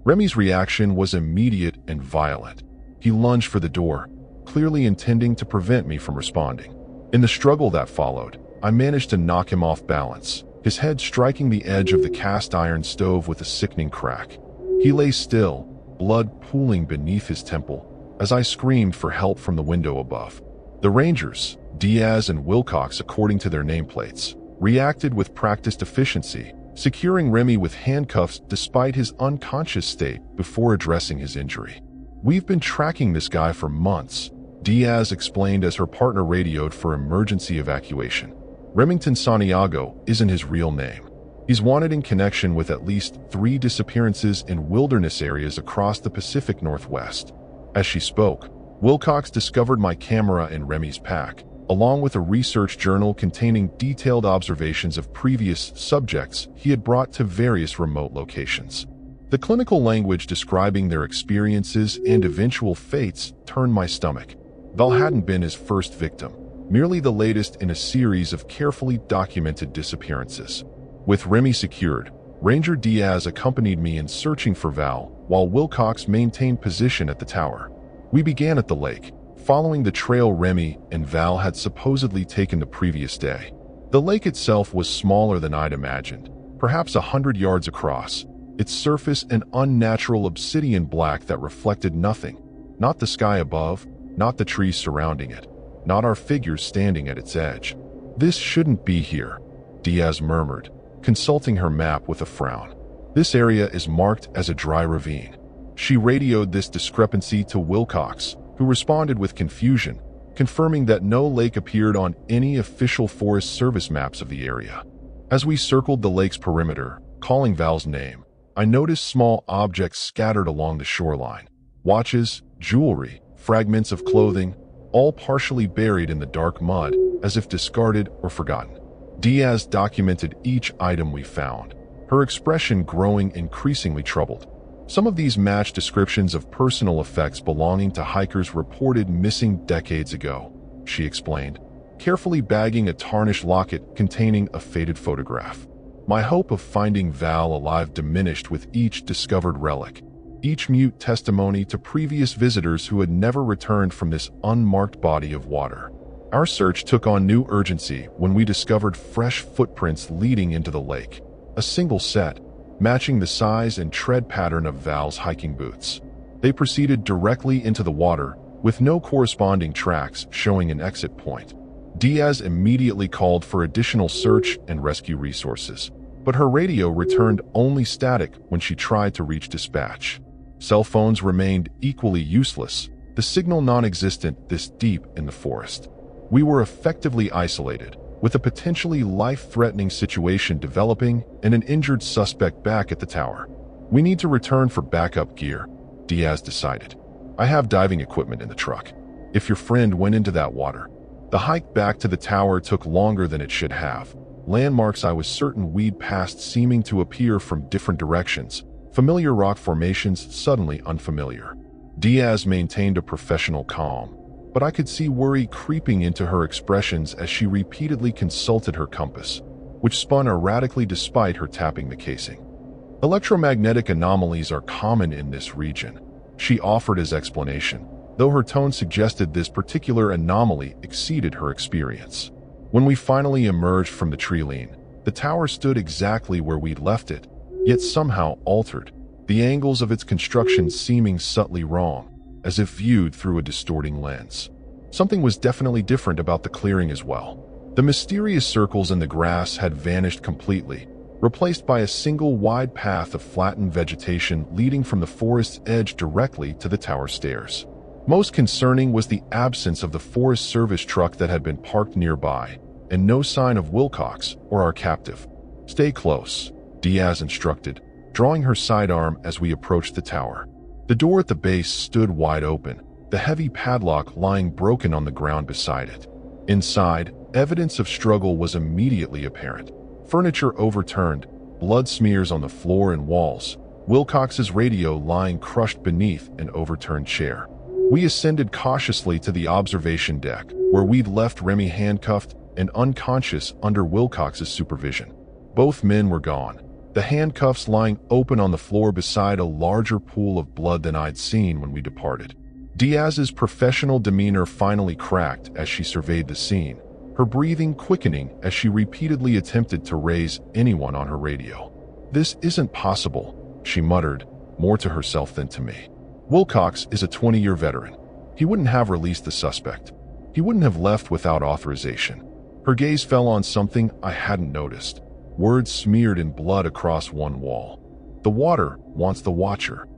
Remy's reaction was immediate and violent. He lunged for the door, clearly intending to prevent me from responding. In the struggle that followed, I managed to knock him off balance, his head striking the edge of the cast iron stove with a sickening crack. He lay still, blood pooling beneath his temple, as I screamed for help from the window above. The Rangers, Diaz and Wilcox according to their nameplates, reacted with practiced efficiency, securing Remy with handcuffs despite his unconscious state before addressing his injury. We've been tracking this guy for months, Diaz explained as her partner radioed for emergency evacuation. Remington Santiago isn't his real name. He's wanted in connection with at least 3 disappearances in wilderness areas across the Pacific Northwest. As she spoke, Wilcox discovered my camera in Remy's pack, along with a research journal containing detailed observations of previous subjects he had brought to various remote locations. The clinical language describing their experiences and eventual fates turned my stomach. Val hadn't been his first victim, merely the latest in a series of carefully documented disappearances. With Remy secured, Ranger Diaz accompanied me in searching for Val, while Wilcox maintained position at the tower. We began at the lake, following the trail Remy and Val had supposedly taken the previous day. The lake itself was smaller than I'd imagined, perhaps 100 yards across, its surface an unnatural obsidian black that reflected nothing, not the sky above, not the trees surrounding it, not our figures standing at its edge. "This shouldn't be here," Diaz murmured, consulting her map with a frown. "This area is marked as a dry ravine." She radioed this discrepancy to Wilcox, who responded with confusion, confirming that no lake appeared on any official Forest Service maps of the area. As we circled the lake's perimeter, calling Val's name, I noticed small objects scattered along the shoreline. Watches, jewelry, fragments of clothing, all partially buried in the dark mud, as if discarded or forgotten. Diaz documented each item we found, her expression growing increasingly troubled. Some of these match descriptions of personal effects belonging to hikers reported missing decades ago, she explained, carefully bagging a tarnished locket containing a faded photograph. My hope of finding Val alive diminished with each discovered relic, each mute testimony to previous visitors who had never returned from this unmarked body of water. Our search took on new urgency when we discovered fresh footprints leading into the lake, a single set, matching the size and tread pattern of Val's hiking boots. They proceeded directly into the water, with no corresponding tracks showing an exit point. Diaz immediately called for additional search and rescue resources, but her radio returned only static when she tried to reach dispatch. Cell phones remained equally useless, the signal non-existent this deep in the forest. We were effectively isolated, with a potentially life-threatening situation developing and an injured suspect back at the tower. "We need to return for backup gear," Diaz decided. "I have diving equipment in the truck. If your friend went into that water." The hike back to the tower took longer than it should have. Landmarks I was certain we'd passed seeming to appear from different directions, familiar rock formations suddenly unfamiliar. Diaz maintained a professional calm, but I could see worry creeping into her expressions as she repeatedly consulted her compass, which spun erratically despite her tapping the casing. "Electromagnetic anomalies are common in this region," she offered as explanation, though her tone suggested this particular anomaly exceeded her experience. When we finally emerged from the tree-line, the tower stood exactly where we'd left it, yet somehow altered, the angles of its construction seeming subtly wrong, as if viewed through a distorting lens. Something was definitely different about the clearing as well. The mysterious circles in the grass had vanished completely, replaced by a single wide path of flattened vegetation leading from the forest's edge directly to the tower stairs. Most concerning was the absence of the Forest Service truck that had been parked nearby, and no sign of Wilcox or our captive. "Stay close," Diaz instructed, drawing her sidearm as we approached the tower. The door at the base stood wide open, the heavy padlock lying broken on the ground beside it. Inside, evidence of struggle was immediately apparent. Furniture overturned, blood smears on the floor and walls, Wilcox's radio lying crushed beneath an overturned chair. We ascended cautiously to the observation deck, where we'd left Remy handcuffed and unconscious under Wilcox's supervision. Both men were gone, the handcuffs lying open on the floor beside a larger pool of blood than I'd seen when we departed. Diaz's professional demeanor finally cracked as she surveyed the scene, her breathing quickening as she repeatedly attempted to raise anyone on her radio. "This isn't possible," she muttered, more to herself than to me. "Wilcox is a 20-year veteran. He wouldn't have released the suspect. He wouldn't have left without authorization." Her gaze fell on something I hadn't noticed. Words smeared in blood across one wall. "The water wants the watcher."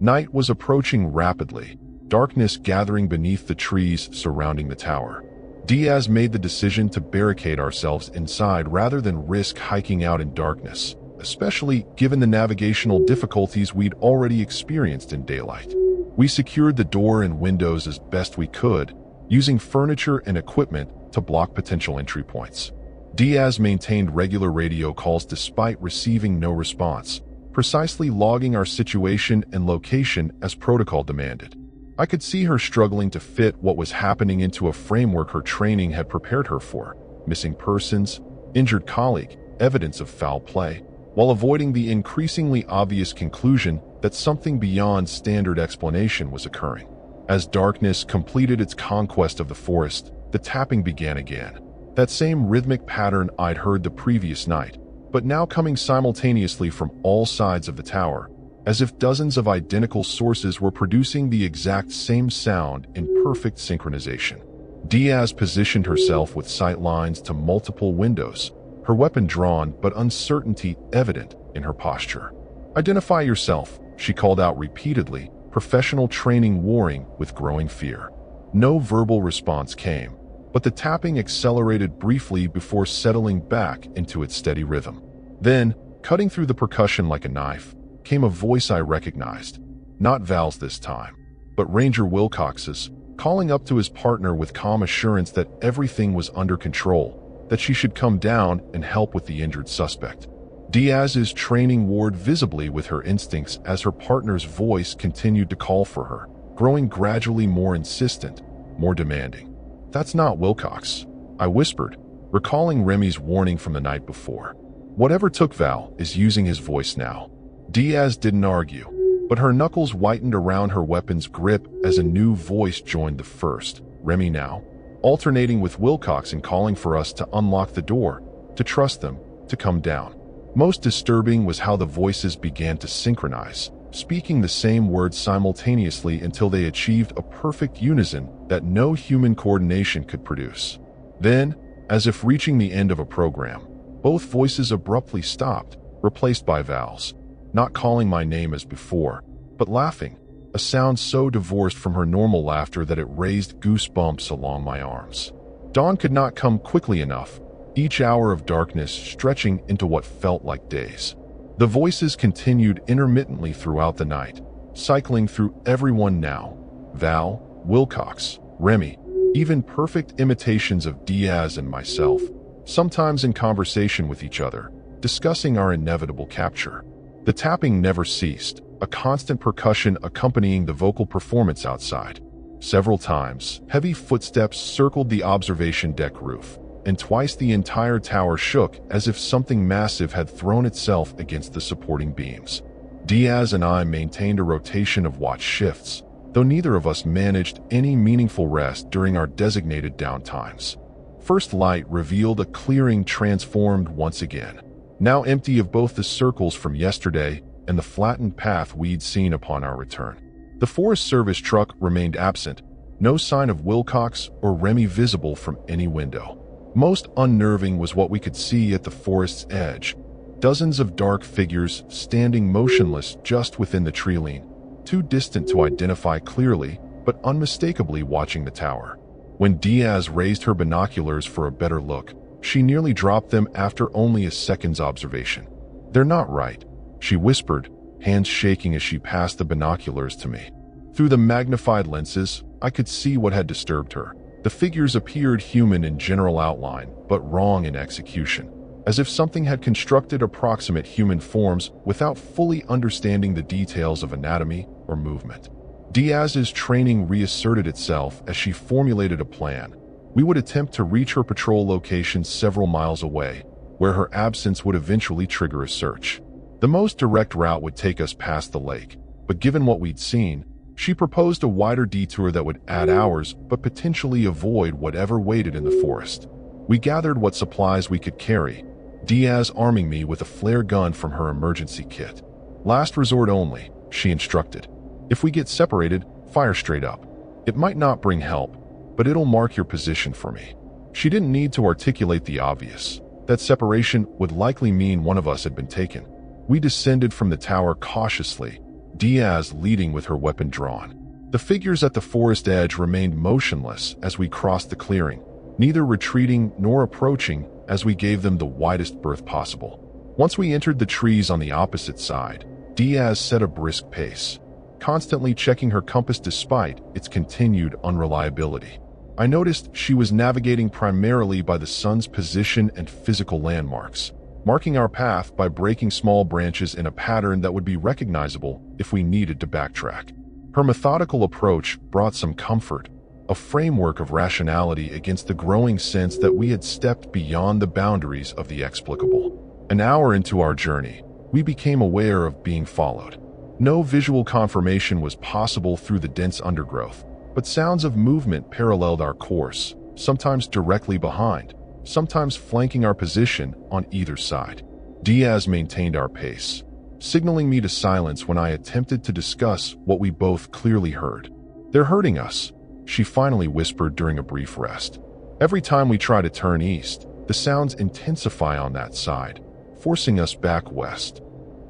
Night was approaching rapidly, darkness gathering beneath the trees surrounding the tower. Diaz made the decision to barricade ourselves inside rather than risk hiking out in darkness, especially given the navigational difficulties we'd already experienced in daylight. We secured the door and windows as best we could, using furniture and equipment to block potential entry points. Diaz maintained regular radio calls despite receiving no response, precisely logging our situation and location as protocol demanded. I could see her struggling to fit what was happening into a framework her training had prepared her for: missing persons, injured colleague, evidence of foul play, while avoiding the increasingly obvious conclusion that something beyond standard explanation was occurring. As darkness completed its conquest of the forest, the tapping began again. That same rhythmic pattern I'd heard the previous night, but now coming simultaneously from all sides of the tower, as if dozens of identical sources were producing the exact same sound in perfect synchronization. Diaz positioned herself with sight lines to multiple windows, her weapon drawn but uncertainty evident in her posture. "Identify yourself," she called out repeatedly, professional training warring with growing fear. No verbal response came, but the tapping accelerated briefly before settling back into its steady rhythm. Then, cutting through the percussion like a knife, came a voice I recognized. Not Val's this time, but Ranger Wilcox's, calling up to his partner with calm assurance that everything was under control, that she should come down and help with the injured suspect. Diaz's training warred visibly with her instincts as her partner's voice continued to call for her, growing gradually more insistent, more demanding. "That's not Wilcox," I whispered, recalling Remy's warning from the night before. "Whatever took Val is using his voice now." Diaz didn't argue, but her knuckles whitened around her weapon's grip as a new voice joined the first, Remy now, alternating with Wilcox and calling for us to unlock the door, to trust them, to come down. Most disturbing was how the voices began to synchronize, speaking the same words simultaneously until they achieved a perfect unison that no human coordination could produce. Then, as if reaching the end of a program, both voices abruptly stopped, replaced by Val's, not calling my name as before, but laughing, a sound so divorced from her normal laughter that it raised goosebumps along my arms. Dawn could not come quickly enough, each hour of darkness stretching into what felt like days. The voices continued intermittently throughout the night, cycling through everyone now. Val, Wilcox, Remy, even perfect imitations of Diaz and myself, sometimes in conversation with each other, discussing our inevitable capture. The tapping never ceased, a constant percussion accompanying the vocal performance outside. Several times, heavy footsteps circled the observation deck roof, and twice the entire tower shook as if something massive had thrown itself against the supporting beams. Diaz and I maintained a rotation of watch shifts, though neither of us managed any meaningful rest during our designated downtimes. First light revealed a clearing transformed once again, now empty of both the circles from yesterday and the flattened path we'd seen upon our return. The Forest Service truck remained absent, no sign of Wilcox or Remy visible from any window. Most unnerving was what we could see at the forest's edge. Dozens of dark figures standing motionless just within the tree line, too distant to identify clearly, but unmistakably watching the tower. When Diaz raised her binoculars for a better look, she nearly dropped them after only a second's observation. "They're not right," she whispered, hands shaking as she passed the binoculars to me. Through the magnified lenses, I could see what had disturbed her. The figures appeared human in general outline, but wrong in execution, as if something had constructed approximate human forms without fully understanding the details of anatomy or movement. Diaz's training reasserted itself as she formulated a plan. We would attempt to reach her patrol location several miles away, where her absence would eventually trigger a search. The most direct route would take us past the lake, but given what we'd seen, she proposed a wider detour that would add hours but potentially avoid whatever waited in the forest. We gathered what supplies we could carry, Diaz arming me with a flare gun from her emergency kit. "Last resort only," she instructed. "If we get separated, fire straight up. It might not bring help, but it'll mark your position for me." She didn't need to articulate the obvious. That separation would likely mean one of us had been taken. We descended from the tower cautiously, Diaz leading with her weapon drawn. The figures at the forest edge remained motionless as we crossed the clearing, neither retreating nor approaching as we gave them the widest berth possible. Once we entered the trees on the opposite side, Diaz set a brisk pace, constantly checking her compass despite its continued unreliability. I noticed she was navigating primarily by the sun's position and physical landmarks, marking our path by breaking small branches in a pattern that would be recognizable if we needed to backtrack. Her methodical approach brought some comfort, a framework of rationality against the growing sense that we had stepped beyond the boundaries of the explicable. An hour into our journey, we became aware of being followed. No visual confirmation was possible through the dense undergrowth, but sounds of movement paralleled our course, sometimes directly behind, sometimes flanking our position on either side. Diaz maintained our pace, signaling me to silence when I attempted to discuss what we both clearly heard. "They're hurting us," she finally whispered during a brief rest. "Every time we try to turn east, the sounds intensify on that side, forcing us back west."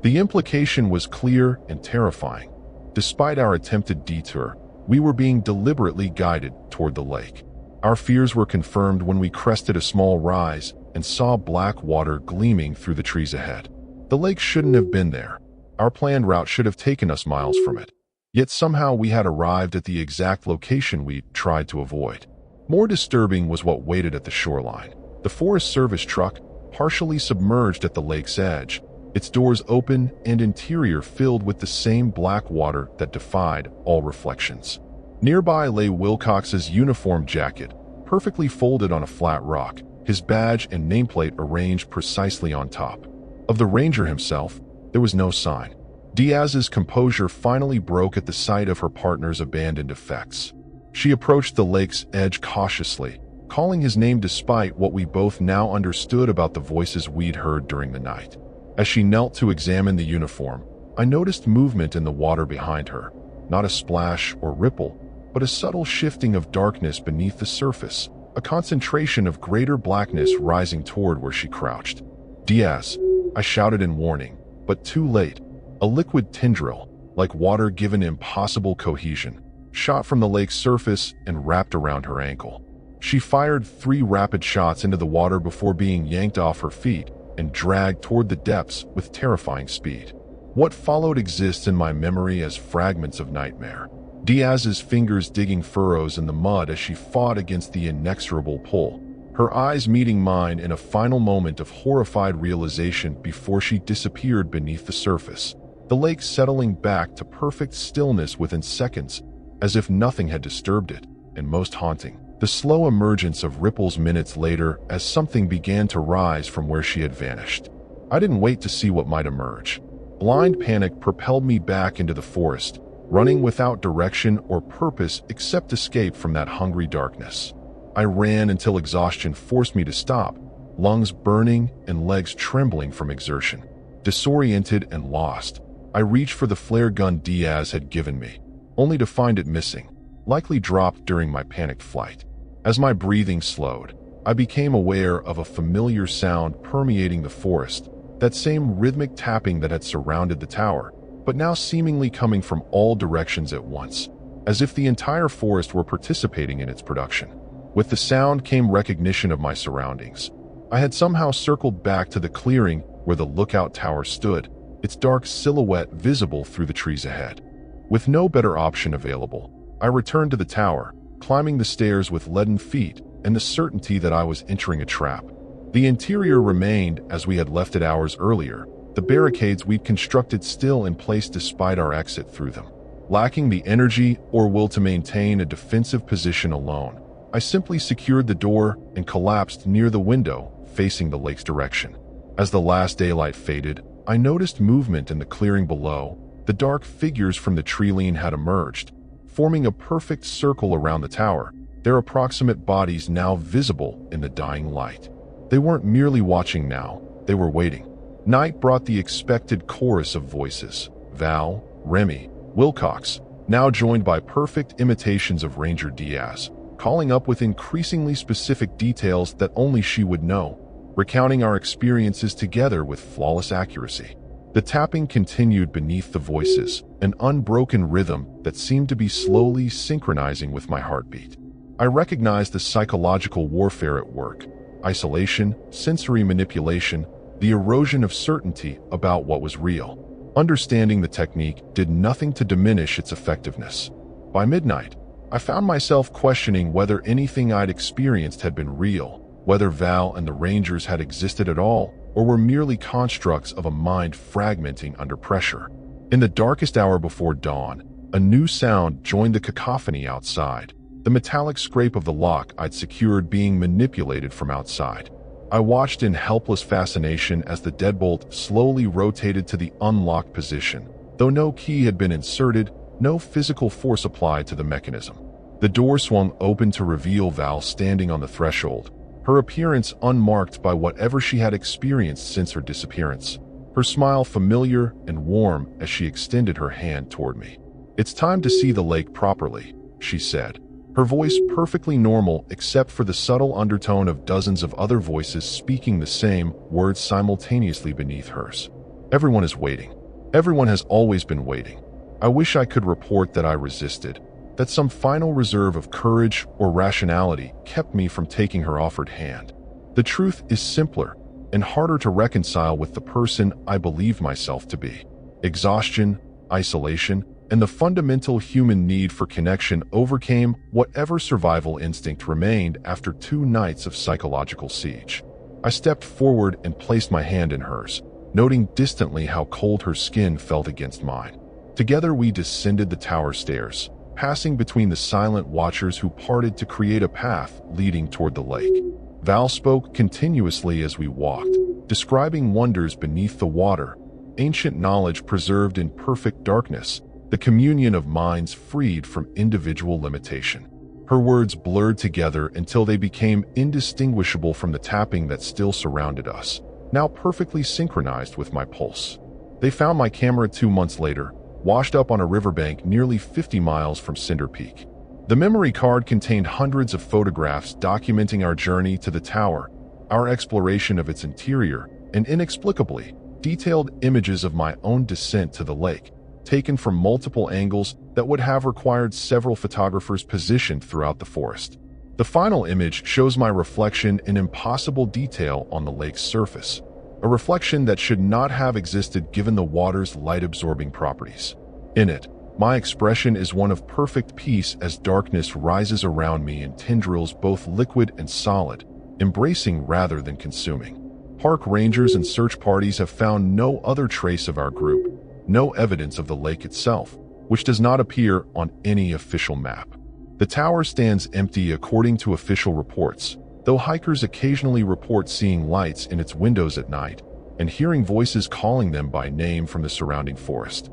The implication was clear and terrifying. Despite our attempted detour, we were being deliberately guided toward the lake. Our fears were confirmed when we crested a small rise and saw black water gleaming through the trees ahead. The lake shouldn't have been there. Our planned route should have taken us miles from it. Yet somehow we had arrived at the exact location we tried to avoid. More disturbing was what waited at the shoreline. The Forest Service truck, partially submerged at the lake's edge, its doors open and interior filled with the same black water that defied all reflections. Nearby lay Wilcox's uniform jacket, perfectly folded on a flat rock, his badge and nameplate arranged precisely on top. Of the ranger himself, there was no sign. Diaz's composure finally broke at the sight of her partner's abandoned effects. She approached the lake's edge cautiously, calling his name despite what we both now understood about the voices we'd heard during the night. As she knelt to examine the uniform, I noticed movement in the water behind her, not a splash or ripple, but a subtle shifting of darkness beneath the surface, a concentration of greater blackness rising toward where she crouched. "Diaz," I shouted in warning, but too late. A liquid tendril, like water given impossible cohesion, shot from the lake's surface and wrapped around her ankle. She fired 3 rapid shots into the water before being yanked off her feet and dragged toward the depths with terrifying speed. What followed exists in my memory as fragments of nightmare. Diaz's fingers digging furrows in the mud as she fought against the inexorable pull, her eyes meeting mine in a final moment of horrified realization before she disappeared beneath the surface. The lake settling back to perfect stillness within seconds, as if nothing had disturbed it, and most haunting, the slow emergence of ripples minutes later as something began to rise from where she had vanished. I didn't wait to see what might emerge. Blind panic propelled me back into the forest, running without direction or purpose except escape from that hungry darkness. I ran until exhaustion forced me to stop, lungs burning and legs trembling from exertion. Disoriented and lost, I reached for the flare gun Diaz had given me, only to find it missing, likely dropped during my panicked flight. As my breathing slowed, I became aware of a familiar sound permeating the forest, that same rhythmic tapping that had surrounded the tower, but now seemingly coming from all directions at once, as if the entire forest were participating in its production. With the sound came recognition of my surroundings. I had somehow circled back to the clearing where the lookout tower stood, its dark silhouette visible through the trees ahead. With no better option available, I returned to the tower, climbing the stairs with leaden feet and the certainty that I was entering a trap. The interior remained as we had left it hours earlier, the barricades we'd constructed still in place despite our exit through them. Lacking the energy or will to maintain a defensive position alone, I simply secured the door and collapsed near the window, facing the lake's direction. As the last daylight faded, I noticed movement in the clearing below. The dark figures from the tree line had emerged, forming a perfect circle around the tower, their approximate bodies now visible in the dying light. They weren't merely watching now, they were waiting. Night brought the expected chorus of voices: Val, Remy, Wilcox, now joined by perfect imitations of Ranger Diaz, calling up with increasingly specific details that only she would know, recounting our experiences together with flawless accuracy. The tapping continued beneath the voices, an unbroken rhythm that seemed to be slowly synchronizing with my heartbeat. I recognized the psychological warfare at work: isolation, sensory manipulation, the erosion of certainty about what was real. Understanding the technique did nothing to diminish its effectiveness. By midnight, I found myself questioning whether anything I'd experienced had been real, whether Val and the Rangers had existed at all, or were merely constructs of a mind fragmenting under pressure. In the darkest hour before dawn, a new sound joined the cacophony outside, the metallic scrape of the lock I'd secured being manipulated from outside. I watched in helpless fascination as the deadbolt slowly rotated to the unlocked position. Though no key had been inserted, no physical force applied to the mechanism. The door swung open to reveal Val standing on the threshold, her appearance unmarked by whatever she had experienced since her disappearance, her smile familiar and warm as she extended her hand toward me. "It's time to see the lake properly," she said, her voice perfectly normal except for the subtle undertone of dozens of other voices speaking the same words simultaneously beneath hers. Everyone is waiting. Everyone has always been waiting. I wish I could report that I resisted, that some final reserve of courage or rationality kept me from taking her offered hand. The truth is simpler and harder to reconcile with the person I believe myself to be. Exhaustion, isolation, and the fundamental human need for connection overcame whatever survival instinct remained after 2 nights of psychological siege. I stepped forward and placed my hand in hers, noting distantly how cold her skin felt against mine. Together we descended the tower stairs, passing between the silent watchers who parted to create a path leading toward the lake. Val spoke continuously as we walked, describing wonders beneath the water, ancient knowledge preserved in perfect darkness, the communion of minds freed from individual limitation. Her words blurred together until they became indistinguishable from the tapping that still surrounded us, now perfectly synchronized with my pulse. They found my camera 2 months later, washed up on a riverbank nearly 50 miles from Cinder Peak. The memory card contained hundreds of photographs documenting our journey to the tower, our exploration of its interior, and inexplicably, detailed images of my own descent to the lake, taken from multiple angles that would have required several photographers positioned throughout the forest. The final image shows my reflection in impossible detail on the lake's surface, a reflection that should not have existed given the water's light-absorbing properties. In it, my expression is one of perfect peace as darkness rises around me in tendrils both liquid and solid, embracing rather than consuming. Park rangers and search parties have found no other trace of our group, no evidence of the lake itself, which does not appear on any official map. The tower stands empty according to official reports, though hikers occasionally report seeing lights in its windows at night and hearing voices calling them by name from the surrounding forest.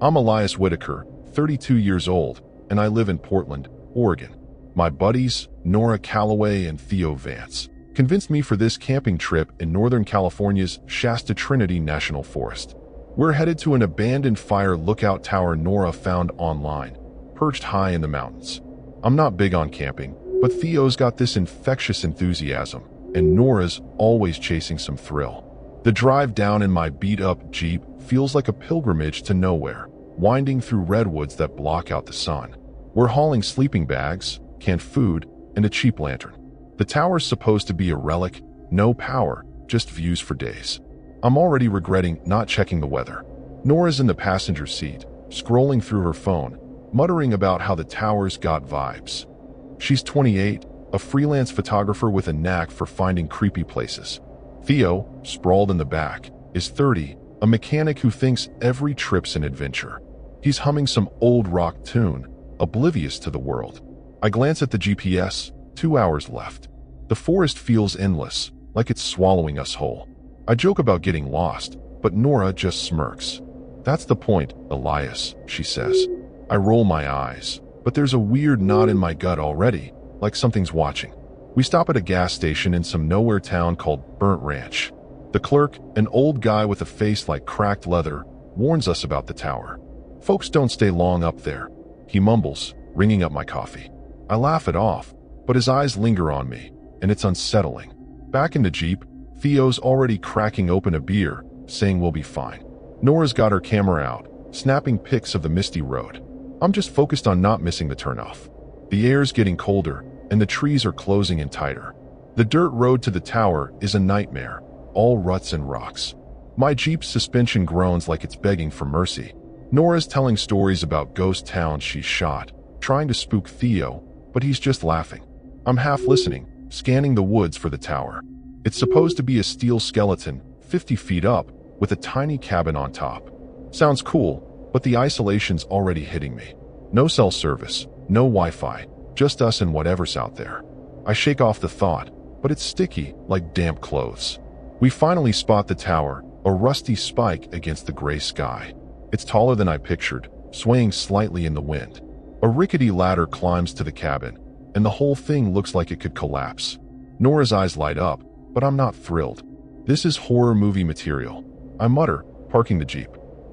I'm Elias Whitaker, 32 years old, and I live in Portland, Oregon. My buddies, Nora Calloway and Theo Vance, convinced me for this camping trip in Northern California's Shasta Trinity National Forest. We're headed to an abandoned fire lookout tower Nora found online, perched high in the mountains. I'm not big on camping, but Theo's got this infectious enthusiasm, and Nora's always chasing some thrill. The drive down in my beat-up Jeep feels like a pilgrimage to nowhere, winding through redwoods that block out the sun. We're hauling sleeping bags, canned food, and a cheap lantern. The tower's supposed to be a relic, no power, just views for days. I'm already regretting not checking the weather. Nora's in the passenger seat, scrolling through her phone, muttering about how the tower's got vibes. She's 28, a freelance photographer with a knack for finding creepy places. Theo, sprawled in the back, is 30, a mechanic who thinks every trip's an adventure. He's humming some old rock tune, oblivious to the world. I glance at the GPS, 2 hours left. The forest feels endless, like it's swallowing us whole. I joke about getting lost, but Nora just smirks. That's the point, Elias, she says. I roll my eyes, but there's a weird knot in my gut already, like something's watching. We stop at a gas station in some nowhere town called Burnt Ranch. The clerk, an old guy with a face like cracked leather, warns us about the tower. Folks don't stay long up there, he mumbles, ringing up my coffee. I laugh it off, but his eyes linger on me, and it's unsettling. Back in the Jeep, Theo's already cracking open a beer, saying we'll be fine. Nora's got her camera out, snapping pics of the misty road. I'm just focused on not missing the turnoff. The air's getting colder, and the trees are closing in tighter. The dirt road to the tower is a nightmare, all ruts and rocks. My Jeep's suspension groans like it's begging for mercy. Nora's telling stories about ghost towns she's shot, trying to spook Theo, but he's just laughing. I'm half listening, scanning the woods for the tower. It's supposed to be a steel skeleton, 50 feet up, with a tiny cabin on top. Sounds cool, but the isolation's already hitting me. No cell service, no Wi-Fi, just us and whatever's out there. I shake off the thought, but it's sticky, like damp clothes. We finally spot the tower, a rusty spike against the gray sky. It's taller than I pictured, swaying slightly in the wind. A rickety ladder climbs to the cabin, and the whole thing looks like it could collapse. Nora's eyes light up, but I'm not thrilled. This is horror movie material, I mutter, parking the Jeep.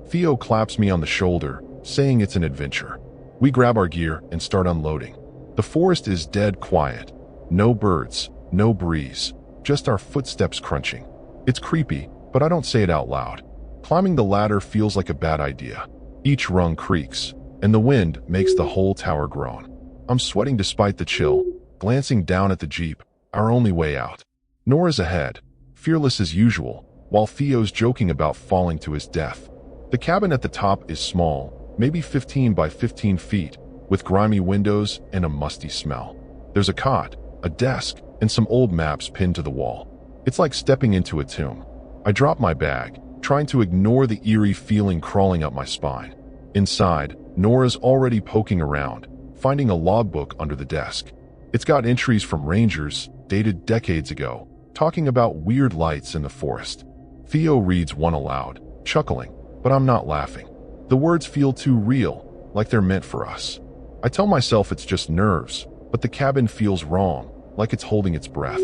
Theo claps me on the shoulder, saying it's an adventure. We grab our gear and start unloading. The forest is dead quiet. No birds, no breeze, just our footsteps crunching. It's creepy, but I don't say it out loud. Climbing the ladder feels like a bad idea. Each rung creaks, and the wind makes the whole tower groan. I'm sweating despite the chill, glancing down at the Jeep, our only way out. Nora's ahead, fearless as usual, while Theo's joking about falling to his death. The cabin at the top is small, maybe 15 by 15 feet, with grimy windows and a musty smell. There's a cot, a desk, and some old maps pinned to the wall. It's like stepping into a tomb. I drop my bag, trying to ignore the eerie feeling crawling up my spine. Inside, Nora's already poking around, finding a logbook under the desk. It's got entries from rangers, dated decades ago, talking about weird lights in the forest. Theo reads one aloud, chuckling, but I'm not laughing. The words feel too real, like they're meant for us. I tell myself it's just nerves, but the cabin feels wrong, like it's holding its breath.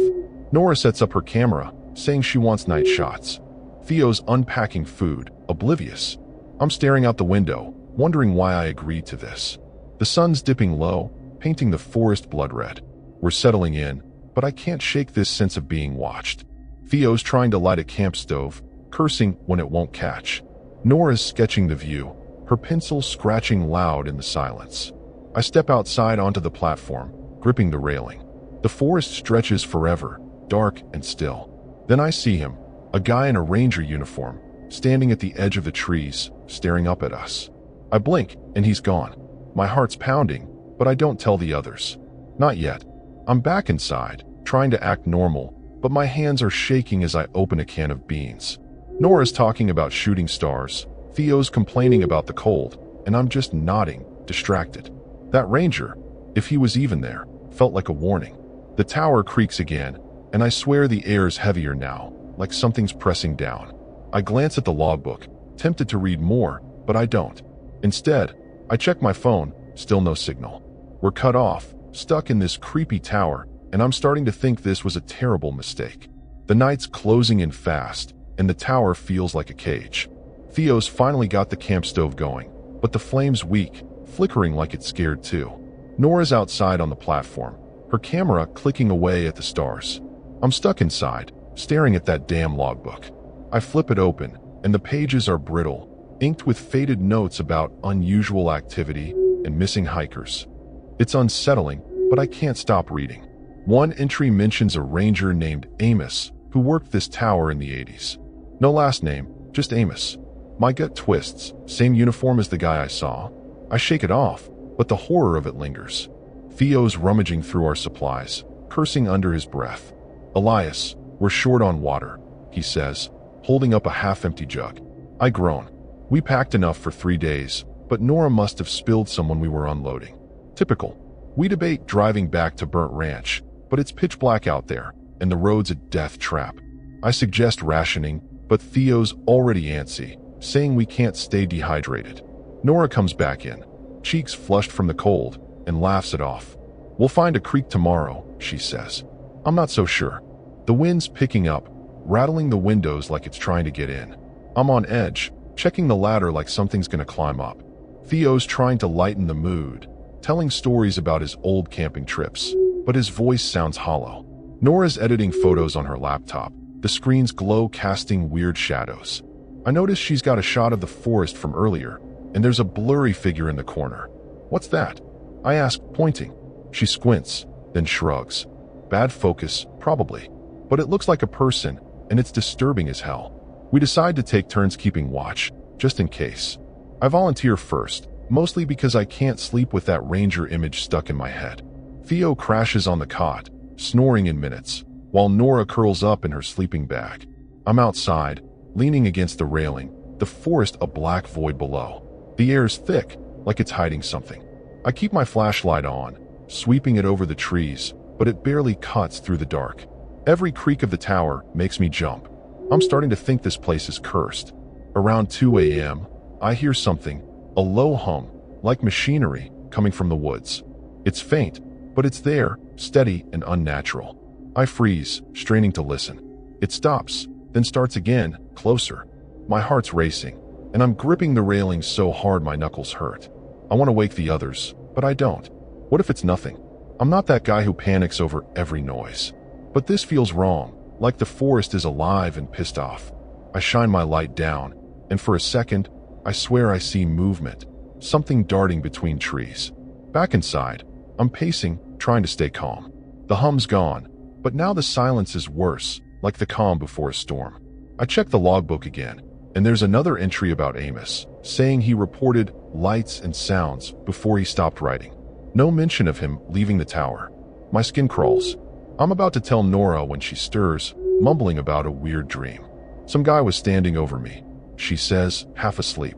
Nora sets up her camera, saying she wants night shots. Theo's unpacking food, oblivious. I'm staring out the window, wondering why I agreed to this. The sun's dipping low, painting the forest blood red. We're settling in, but I can't shake this sense of being watched. Theo's trying to light a camp stove, cursing when it won't catch. Nora's sketching the view, her pencil scratching loud in the silence. I step outside onto the platform, gripping the railing. The forest stretches forever, dark and still. Then I see him, a guy in a ranger uniform, standing at the edge of the trees, staring up at us. I blink, and he's gone. My heart's pounding, but I don't tell the others. Not yet. I'm back inside, trying to act normal, but my hands are shaking as I open a can of beans. Nora's talking about shooting stars, Theo's complaining about the cold, and I'm just nodding, distracted. That ranger, if he was even there, felt like a warning. The tower creaks again, and I swear the air's heavier now, like something's pressing down. I glance at the logbook, tempted to read more, but I don't. Instead, I check my phone, still no signal. We're cut off, stuck in this creepy tower, and I'm starting to think this was a terrible mistake. The night's closing in fast, and the tower feels like a cage. Theo's finally got the camp stove going, but the flame's weak, flickering like it's scared too. Nora's outside on the platform, her camera clicking away at the stars. I'm stuck inside, staring at that damn logbook. I flip it open, and the pages are brittle, inked with faded notes about unusual activity and missing hikers. It's unsettling, but I can't stop reading. One entry mentions a ranger named Amos, who worked this tower in the 80s. No last name, just Amos. My gut twists, same uniform as the guy I saw. I shake it off, but the horror of it lingers. Theo's rummaging through our supplies, cursing under his breath. "Elias, we're short on water," he says, holding up a half-empty jug. I groan. We packed enough for 3 days, but Nora must have spilled some when we were unloading. Typical. We debate driving back to Burnt Ranch, but it's pitch black out there, and the road's a death trap. I suggest rationing, but Theo's already antsy, saying we can't stay dehydrated. Nora comes back in, cheeks flushed from the cold, and laughs it off. "We'll find a creek tomorrow," she says. I'm not so sure. The wind's picking up, rattling the windows like it's trying to get in. I'm on edge, checking the ladder like something's gonna climb up. Theo's trying to lighten the mood, telling stories about his old camping trips, but his voice sounds hollow. Nora's editing photos on her laptop, the screen's glow casting weird shadows. I notice she's got a shot of the forest from earlier, and there's a blurry figure in the corner. "What's that?" I ask, pointing. She squints, then shrugs. Bad focus, probably, but it looks like a person, and it's disturbing as hell. We decide to take turns keeping watch, just in case. I volunteer first, mostly because I can't sleep with that ranger image stuck in my head. Theo crashes on the cot, snoring in minutes, while Nora curls up in her sleeping bag. I'm outside, leaning against the railing, the forest a black void below. The air's thick, like it's hiding something. I keep my flashlight on, sweeping it over the trees, but it barely cuts through the dark. Every creak of the tower makes me jump. I'm starting to think this place is cursed. Around 2 a.m., I hear something, a low hum, like machinery, coming from the woods. It's faint, but it's there, steady and unnatural. I freeze, straining to listen. It stops, then starts again, closer. My heart's racing, and I'm gripping the railings so hard my knuckles hurt. I want to wake the others, but I don't. What if it's nothing? I'm not that guy who panics over every noise. But this feels wrong, like the forest is alive and pissed off. I shine my light down, and for a second, I swear I see movement, something darting between trees. Back inside, I'm pacing, trying to stay calm. The hum's gone, but now the silence is worse, like the calm before a storm. I check the logbook again, and there's another entry about Amos, saying he reported lights and sounds before he stopped writing. No mention of him leaving the tower. My skin crawls. I'm about to tell Nora when she stirs, mumbling about a weird dream. Some guy was standing over me, she says, half asleep.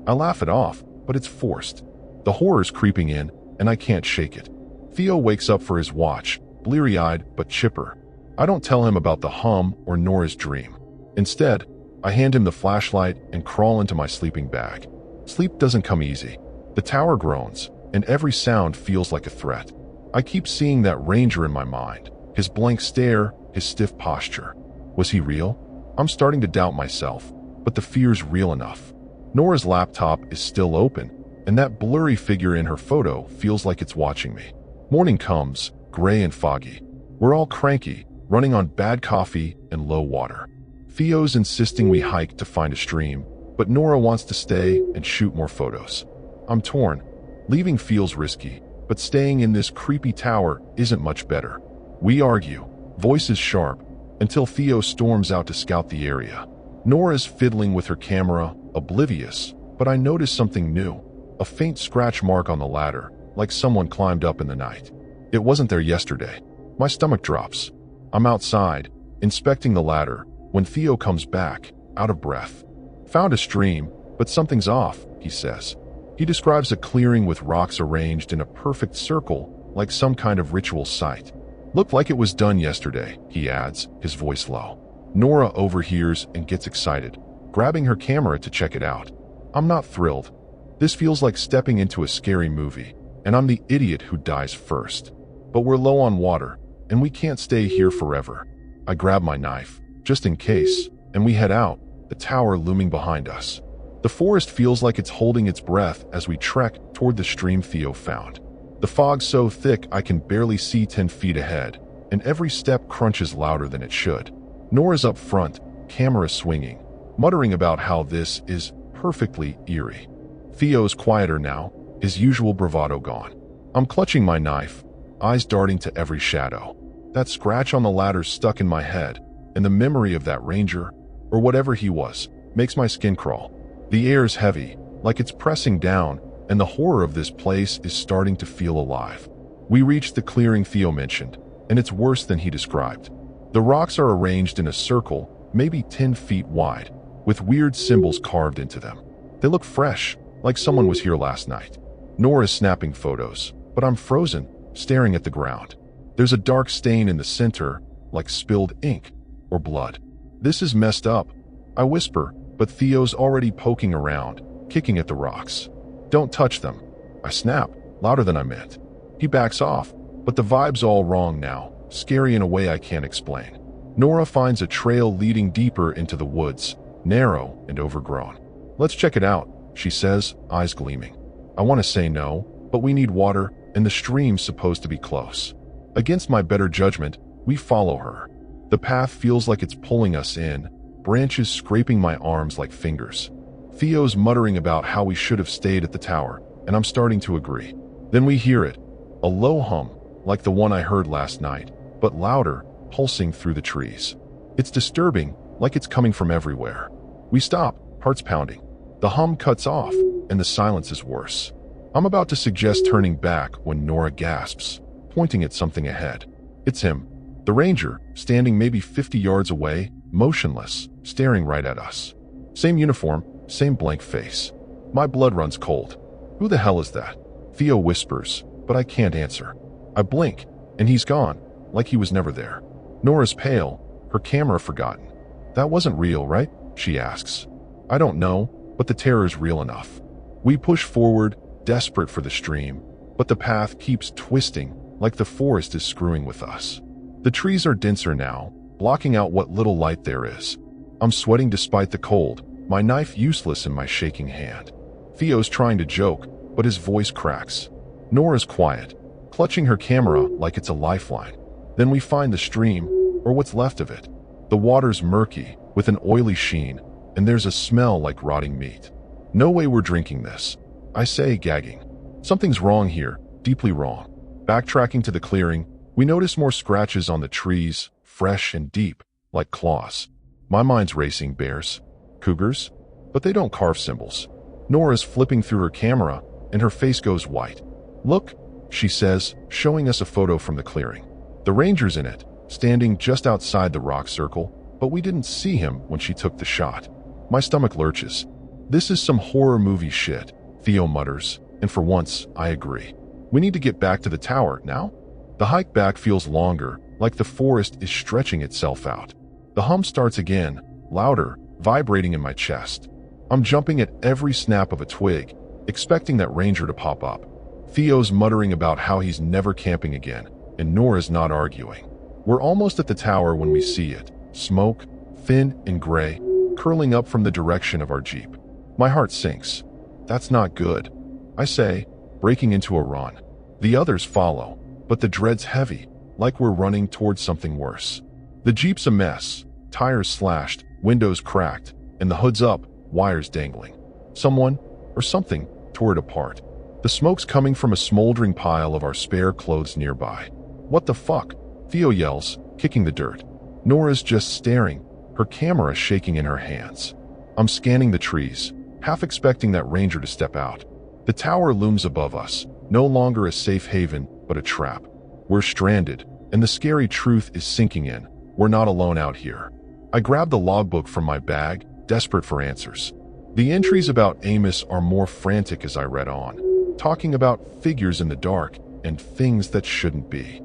I laugh it off, but it's forced. The horror's creeping in, and I can't shake it. Theo wakes up for his watch, bleary-eyed but chipper. I don't tell him about the hum or Nora's dream. Instead, I hand him the flashlight and crawl into my sleeping bag. Sleep doesn't come easy. The tower groans, and every sound feels like a threat. I keep seeing that ranger in my mind, his blank stare, his stiff posture. Was he real? I'm starting to doubt myself, but the fear's real enough. Nora's laptop is still open, and that blurry figure in her photo feels like it's watching me. Morning comes, gray and foggy. We're all cranky, running on bad coffee and low water. Theo's insisting we hike to find a stream, but Nora wants to stay and shoot more photos. I'm torn. Leaving feels risky, but staying in this creepy tower isn't much better. We argue, voices sharp, until Theo storms out to scout the area. Nora's fiddling with her camera, oblivious, but I notice something new. A faint scratch mark on the ladder, like someone climbed up in the night. It wasn't there yesterday. My stomach drops. I'm outside, inspecting the ladder, when Theo comes back, out of breath. Found a stream, but something's off, he says. He describes a clearing with rocks arranged in a perfect circle, like some kind of ritual site. Looked like it was done yesterday, he adds, his voice low. Nora overhears and gets excited, grabbing her camera to check it out. I'm not thrilled. This feels like stepping into a scary movie, and I'm the idiot who dies first. But we're low on water, and we can't stay here forever. I grab my knife, just in case, and we head out, the tower looming behind us. The forest feels like it's holding its breath as we trek toward the stream Theo found. The fog's so thick I can barely see 10 feet ahead, and every step crunches louder than it should. Nora's up front, camera swinging, muttering about how this is perfectly eerie. Theo's quieter now, his usual bravado gone. I'm clutching my knife, eyes darting to every shadow. That scratch on the ladder's stuck in my head, and the memory of that ranger, or whatever he was, makes my skin crawl. The air's heavy, like it's pressing down, and the horror of this place is starting to feel alive. We reach the clearing Theo mentioned, and it's worse than he described. The rocks are arranged in a circle, maybe 10 feet wide, with weird symbols carved into them. They look fresh, like someone was here last night. Nora's snapping photos, but I'm frozen, staring at the ground. There's a dark stain in the center, like spilled ink or blood. This is messed up, I whisper, but Theo's already poking around, kicking at the rocks. Don't touch them. I snap, louder than I meant. He backs off, but the vibe's all wrong now, scary in a way I can't explain. Nora finds a trail leading deeper into the woods, narrow and overgrown. Let's check it out, she says, eyes gleaming. I want to say no, but we need water, and the stream's supposed to be close. Against my better judgment, we follow her. The path feels like it's pulling us in, branches scraping my arms like fingers. Theo's muttering about how we should have stayed at the tower, and I'm starting to agree. Then we hear it, a low hum, like the one I heard last night, but louder, pulsing through the trees. It's disturbing, like it's coming from everywhere. We stop, hearts pounding. The hum cuts off, and the silence is worse. I'm about to suggest turning back when Nora gasps, pointing at something ahead. It's him, the ranger, standing maybe 50 yards away, motionless, staring right at us. Same uniform, same blank face. My blood runs cold. Who the hell is that? Theo whispers, but I can't answer. I blink, and he's gone, like he was never there. Nora's pale, her camera forgotten. That wasn't real, right? She asks. I don't know, but the terror's real enough. We push forward, desperate for the stream, but the path keeps twisting, like the forest is screwing with us. The trees are denser now, blocking out what little light there is. I'm sweating despite the cold, my knife useless in my shaking hand. Theo's trying to joke, but his voice cracks. Nora's quiet, clutching her camera like it's a lifeline. Then we find the stream, or what's left of it. The water's murky, with an oily sheen, and there's a smell like rotting meat. No way we're drinking this, I say, gagging. Something's wrong here, deeply wrong. Backtracking to the clearing, we notice more scratches on the trees, fresh and deep, like claws. My mind's racing. Bears? Cougars? But they don't carve symbols. Nora's flipping through her camera, and her face goes white. Look, she says, showing us a photo from the clearing. The ranger's in it, standing just outside the rock circle, but we didn't see him when she took the shot. My stomach lurches. This is some horror movie shit, Theo mutters, and for once, I agree. We need to get back to the tower, now? The hike back feels longer, like the forest is stretching itself out. The hum starts again, louder, vibrating in my chest. I'm jumping at every snap of a twig, expecting that ranger to pop up. Theo's muttering about how he's never camping again, and Nora's not arguing. We're almost at the tower when we see it, smoke, thin and gray, curling up from the direction of our jeep. My heart sinks. That's not good, I say, breaking into a run. The others follow, but the dread's heavy, like we're running towards something worse. The jeep's a mess, tires slashed, windows cracked, and the hood's up, wires dangling. Someone, or something, tore it apart. The smoke's coming from a smoldering pile of our spare clothes nearby. What the fuck? Theo yells, kicking the dirt. Nora's just staring, her camera shaking in her hands. I'm scanning the trees, half expecting that ranger to step out. The tower looms above us, no longer a safe haven, but a trap. We're stranded, and the scary truth is sinking in. We're not alone out here. I grab the logbook from my bag, desperate for answers. The entries about Amos are more frantic as I read on, talking about figures in the dark and things that shouldn't be.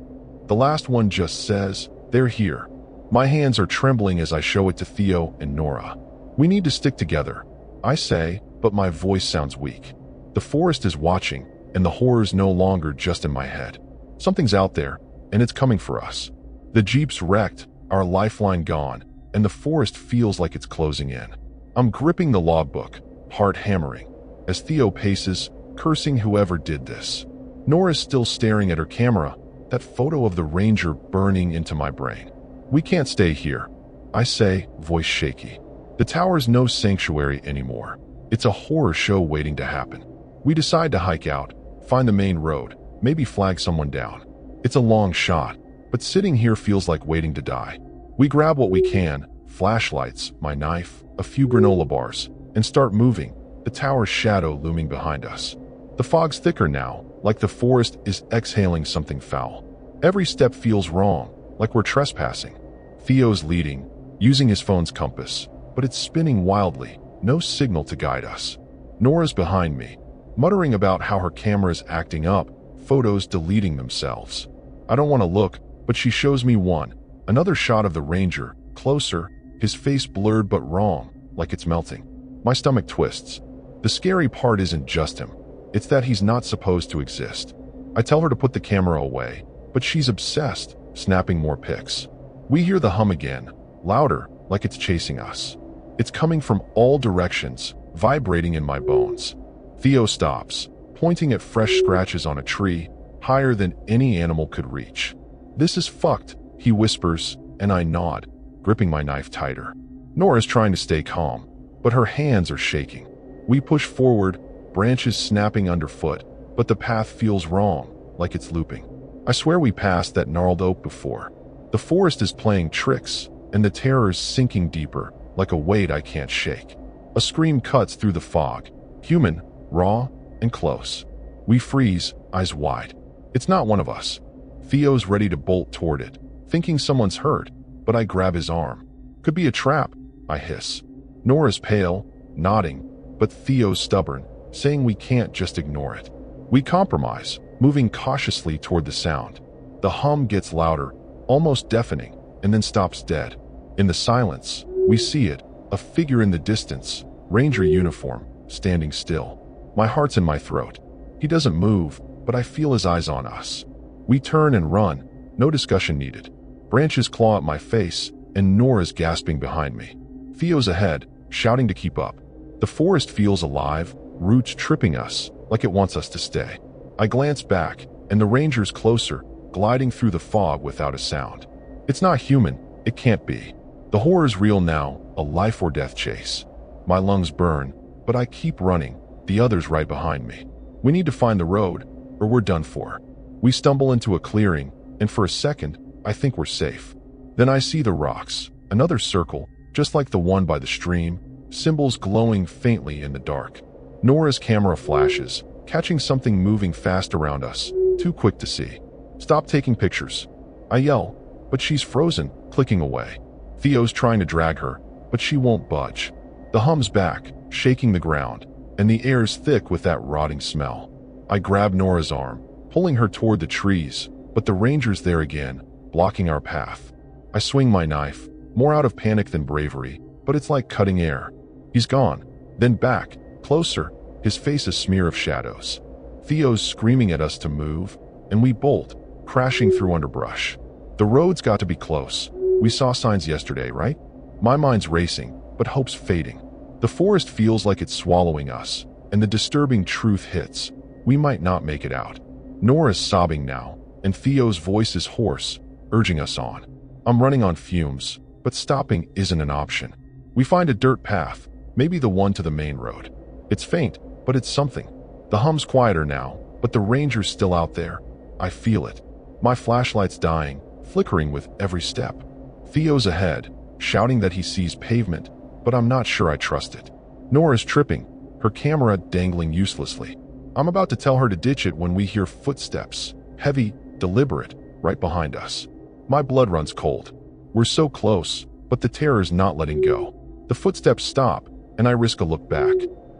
The last one just says, "They're here." My hands are trembling as I show it to Theo and Nora. We need to stick together, I say, but my voice sounds weak. The forest is watching, and the horror's no longer just in my head. Something's out there, and it's coming for us. The jeep's wrecked, our lifeline gone, and the forest feels like it's closing in. I'm gripping the logbook, heart hammering, as Theo paces, cursing whoever did this. Nora's still staring at her camera, that photo of the ranger burning into my brain. We can't stay here, I say, voice shaky. The tower's no sanctuary anymore. It's a horror show waiting to happen. We decide to hike out, find the main road, maybe flag someone down. It's a long shot, but sitting here feels like waiting to die. We grab what we can, flashlights, my knife, a few granola bars, and start moving, the tower's shadow looming behind us. The fog's thicker now, like the forest is exhaling something foul. Every step feels wrong, like we're trespassing. Theo's leading, using his phone's compass, but it's spinning wildly, no signal to guide us. Nora's behind me, muttering about how her camera's acting up, photos deleting themselves. I don't want to look, but she shows me one, another shot of the ranger, closer, his face blurred but wrong, like it's melting. My stomach twists. The scary part isn't just him, it's that he's not supposed to exist. I tell her to put the camera away, but she's obsessed, snapping more pics. We hear the hum again, louder, like it's chasing us. It's coming from all directions, vibrating in my bones. Theo stops, pointing at fresh scratches on a tree, higher than any animal could reach. "This is fucked," he whispers, and I nod, gripping my knife tighter. Nora's trying to stay calm, but her hands are shaking. We push forward, branches snapping underfoot, but the path feels wrong, like it's looping. I swear we passed that gnarled oak before. The forest is playing tricks, and the terror's sinking deeper, like a weight I can't shake. A scream cuts through the fog, human, raw, and close. We freeze, eyes wide. It's not one of us. Theo's ready to bolt toward it, thinking someone's hurt, but I grab his arm. "Could be a trap," I hiss. Nora's pale, nodding, but Theo's stubborn, saying we can't just ignore it. We compromise, moving cautiously toward the sound. The hum gets louder, almost deafening, and then stops dead. In the silence, we see it, a figure in the distance, ranger uniform, standing still. My heart's in my throat. He doesn't move, but I feel his eyes on us. We turn and run, no discussion needed. Branches claw at my face, and Nora's gasping behind me. Theo's ahead, shouting to keep up. The forest feels alive, roots tripping us, like it wants us to stay. I glance back, and the ranger's closer, gliding through the fog without a sound. It's not human, it can't be. The horror's real now, a life or death chase. My lungs burn, but I keep running, the others right behind me. We need to find the road, or we're done for. We stumble into a clearing, and for a second, I think we're safe. Then I see the rocks, another circle, just like the one by the stream, symbols glowing faintly in the dark. Nora's camera flashes, catching something moving fast around us, too quick to see. Stop taking pictures. I yell, but she's frozen, clicking away. Theo's trying to drag her, but she won't budge. The hum's back, shaking the ground, and the air's thick with that rotting smell. I grab Nora's arm, pulling her toward the trees, but the ranger's there again, blocking our path. I swing my knife, more out of panic than bravery, but it's like cutting air. He's gone, then back, closer, his face a smear of shadows. Theo's screaming at us to move, and we bolt, crashing through underbrush. The road's got to be close. We saw signs yesterday, right? My mind's racing, but hope's fading. The forest feels like it's swallowing us, and the disturbing truth hits. We might not make it out. Nora's sobbing now, and Theo's voice is hoarse, urging us on. I'm running on fumes, but stopping isn't an option. We find a dirt path, maybe the one to the main road. It's faint, but it's something. The hum's quieter now, but the ranger's still out there. I feel it. My flashlight's dying, flickering with every step. Theo's ahead, shouting that he sees pavement, but I'm not sure I trust it. Nora's tripping, her camera dangling uselessly. I'm about to tell her to ditch it when we hear footsteps, heavy, deliberate, right behind us. My blood runs cold. We're so close, but the terror's not letting go. The footsteps stop, and I risk a look back.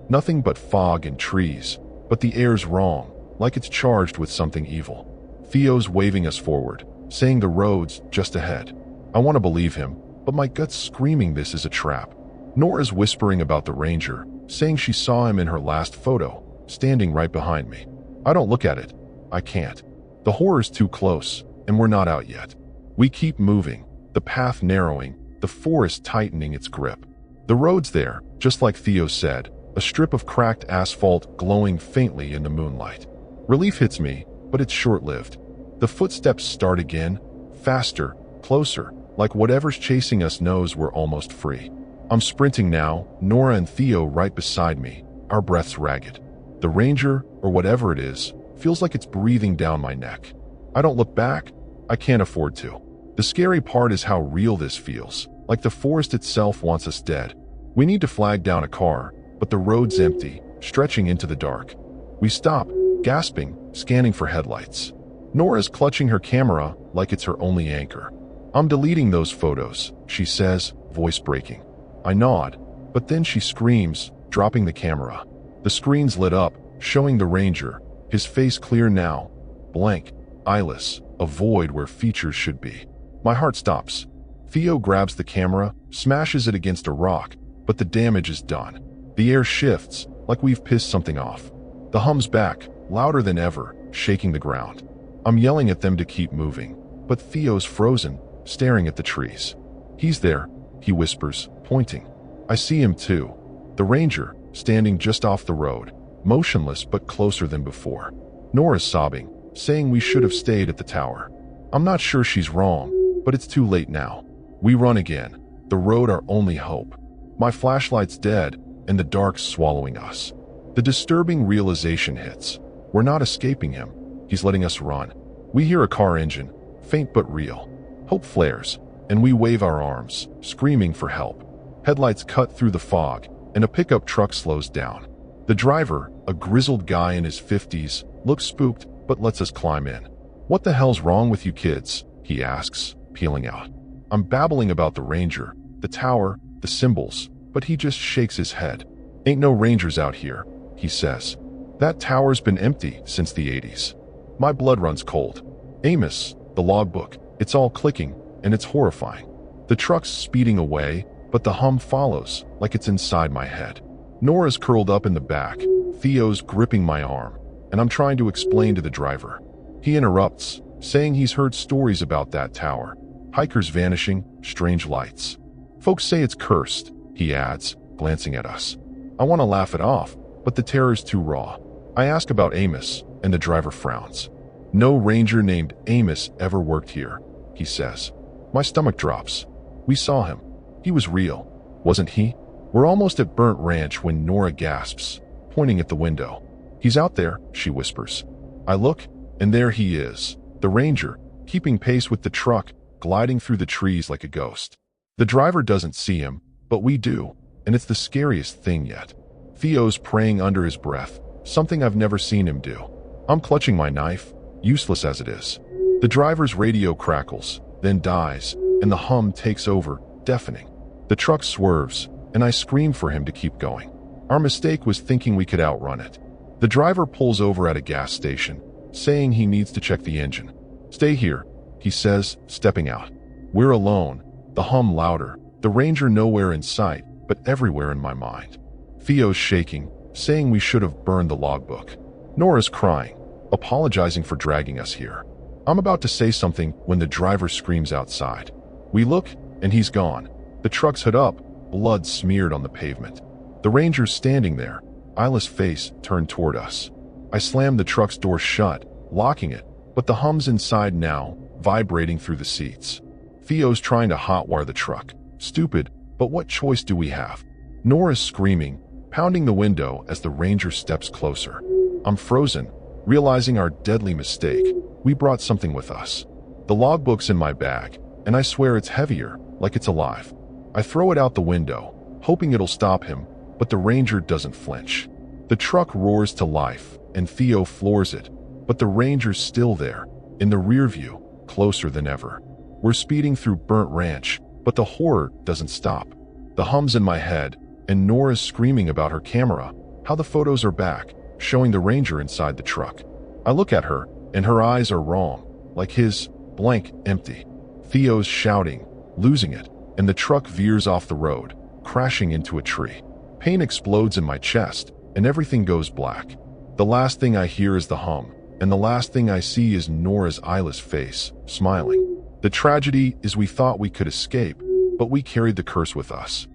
Nothing but fog and trees, but the air's wrong, like it's charged with something evil. Theo's waving us forward, saying the road's just ahead. I want to believe him, but my gut's screaming this is a trap. Nora's whispering about the ranger, saying she saw him in her last photo, standing right behind me. I don't look at it. I can't. The horror's too close, and we're not out yet. We keep moving, the path narrowing, the forest tightening its grip. The road's there, just like Theo said, a strip of cracked asphalt glowing faintly in the moonlight. Relief hits me, but it's short-lived. The footsteps start again, faster, closer, like whatever's chasing us knows we're almost free. I'm sprinting now, Nora and Theo right beside me, our breaths ragged. The ranger, or whatever it is, feels like it's breathing down my neck. I don't look back. I can't afford to. The scary part is how real this feels, like the forest itself wants us dead. We need to flag down a car, but the road's empty, stretching into the dark. We stop, gasping, scanning for headlights. Nora's clutching her camera like it's her only anchor. I'm deleting those photos, she says, voice breaking. I nod, but then she screams, dropping the camera. The screen's lit up, showing the ranger, his face clear now, blank, eyeless, a void where features should be. My heart stops. Theo grabs the camera, smashes it against a rock, but the damage is done. The air shifts, like we've pissed something off. The hum's back, louder than ever, shaking the ground. I'm yelling at them to keep moving, but Theo's frozen, staring at the trees. He's there, he whispers, pointing. I see him too. The ranger, standing just off the road, motionless but closer than before. Nora's sobbing, saying we should have stayed at the tower. I'm not sure she's wrong, but it's too late now. We run again, the road our only hope. My flashlight's dead, and the dark's swallowing us. The disturbing realization hits. We're not escaping him. He's letting us run. We hear a car engine, faint but real. Hope flares, and we wave our arms, screaming for help. Headlights cut through the fog, and a pickup truck slows down. The driver, a grizzled guy in his 50s, looks spooked but lets us climb in. What the hell's wrong with you kids? He asks, peeling out. I'm babbling about the ranger, the tower, the symbols, but he just shakes his head. Ain't no rangers out here, he says. That tower's been empty since the 80s. My blood runs cold. Amos, the logbook, it's all clicking, and it's horrifying. The truck's speeding away, but the hum follows, like it's inside my head. Nora's curled up in the back, Theo's gripping my arm, and I'm trying to explain to the driver. He interrupts, saying he's heard stories about that tower. Hikers vanishing, strange lights. Folks say it's cursed, he adds, glancing at us. I want to laugh it off, but the terror's too raw. I ask about Amos, and the driver frowns. No ranger named Amos ever worked here, he says. My stomach drops. We saw him. He was real, wasn't he? We're almost at Burnt Ranch when Nora gasps, pointing at the window. He's out there, she whispers. I look, and there he is, the ranger, keeping pace with the truck, gliding through the trees like a ghost. The driver doesn't see him, but we do, and it's the scariest thing yet. Theo's praying under his breath, something I've never seen him do. I'm clutching my knife, useless as it is. The driver's radio crackles, then dies, and the hum takes over, deafening. The truck swerves, and I scream for him to keep going. Our mistake was thinking we could outrun it. The driver pulls over at a gas station, saying he needs to check the engine. Stay here, he says, stepping out. We're alone, the hum louder, the ranger nowhere in sight, but everywhere in my mind. Theo's shaking, saying we should have burned the logbook. Nora's crying, apologizing for dragging us here. I'm about to say something when the driver screams outside. We look, and he's gone. The truck's hood up, blood smeared on the pavement. The ranger's standing there, eyeless face turned toward us. I slam the truck's door shut, locking it, but the hum's inside now, vibrating through the seats. Theo's trying to hotwire the truck. Stupid, but what choice do we have? Nora's screaming, pounding the window as the ranger steps closer. I'm frozen, realizing our deadly mistake. We brought something with us. The logbook's in my bag, and I swear it's heavier, like it's alive. I throw it out the window, hoping it'll stop him, but the ranger doesn't flinch. The truck roars to life, and Theo floors it, but the ranger's still there, in the rear view, closer than ever. We're speeding through Burnt Ranch, but the horror doesn't stop. The hum's in my head, and Nora's screaming about her camera, how the photos are back, showing the ranger inside the truck. I look at her, and her eyes are wrong, like his, blank, empty. Theo's shouting, losing it, and the truck veers off the road, crashing into a tree. Pain explodes in my chest, and everything goes black. The last thing I hear is the hum, and the last thing I see is Nora's eyeless face, smiling. The tragedy is we thought we could escape, but we carried the curse with us.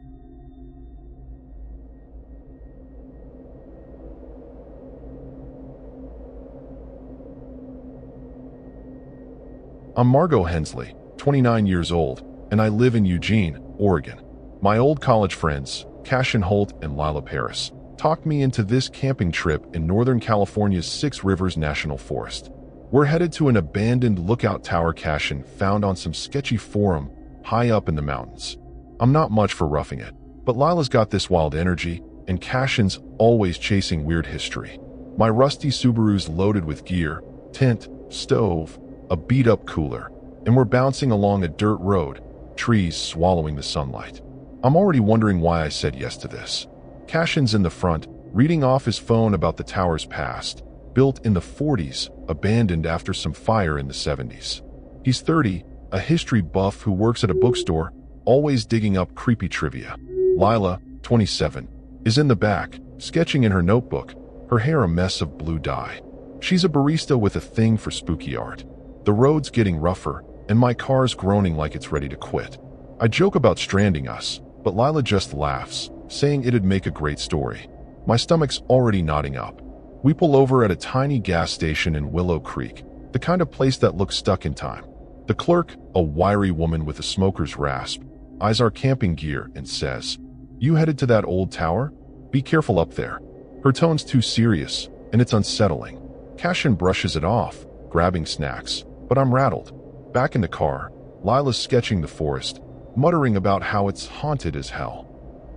I'm Margot Hensley, 29 years old, and I live in Eugene, Oregon. My old college friends, Cashin Holt and Lila Paris, talked me into this camping trip in Northern California's Six Rivers National Forest. We're headed to an abandoned lookout tower Cashin found on some sketchy forum high up in the mountains. I'm not much for roughing it, but Lila's got this wild energy, and Cashin's always chasing weird history. My rusty Subaru's loaded with gear, tent, stove, a beat-up cooler, and we're bouncing along a dirt road, trees swallowing the sunlight. I'm already wondering why I said yes to this. Cashin's in the front, reading off his phone about the tower's past, built in the 40s, abandoned after some fire in the 70s. He's 30, a history buff who works at a bookstore, always digging up creepy trivia. Lila, 27, is in the back, sketching in her notebook, her hair a mess of blue dye. She's a barista with a thing for spooky art. The road's getting rougher, and my car's groaning like it's ready to quit. I joke about stranding us, but Lila just laughs, saying it'd make a great story. My stomach's already knotting up. We pull over at a tiny gas station in Willow Creek, the kind of place that looks stuck in time. The clerk, a wiry woman with a smoker's rasp, eyes our camping gear and says, "You headed to that old tower? Be careful up there." Her tone's too serious, and it's unsettling. Cashin brushes it off, grabbing snacks, but I'm rattled. Back in the car, Lila's sketching the forest, muttering about how it's haunted as hell.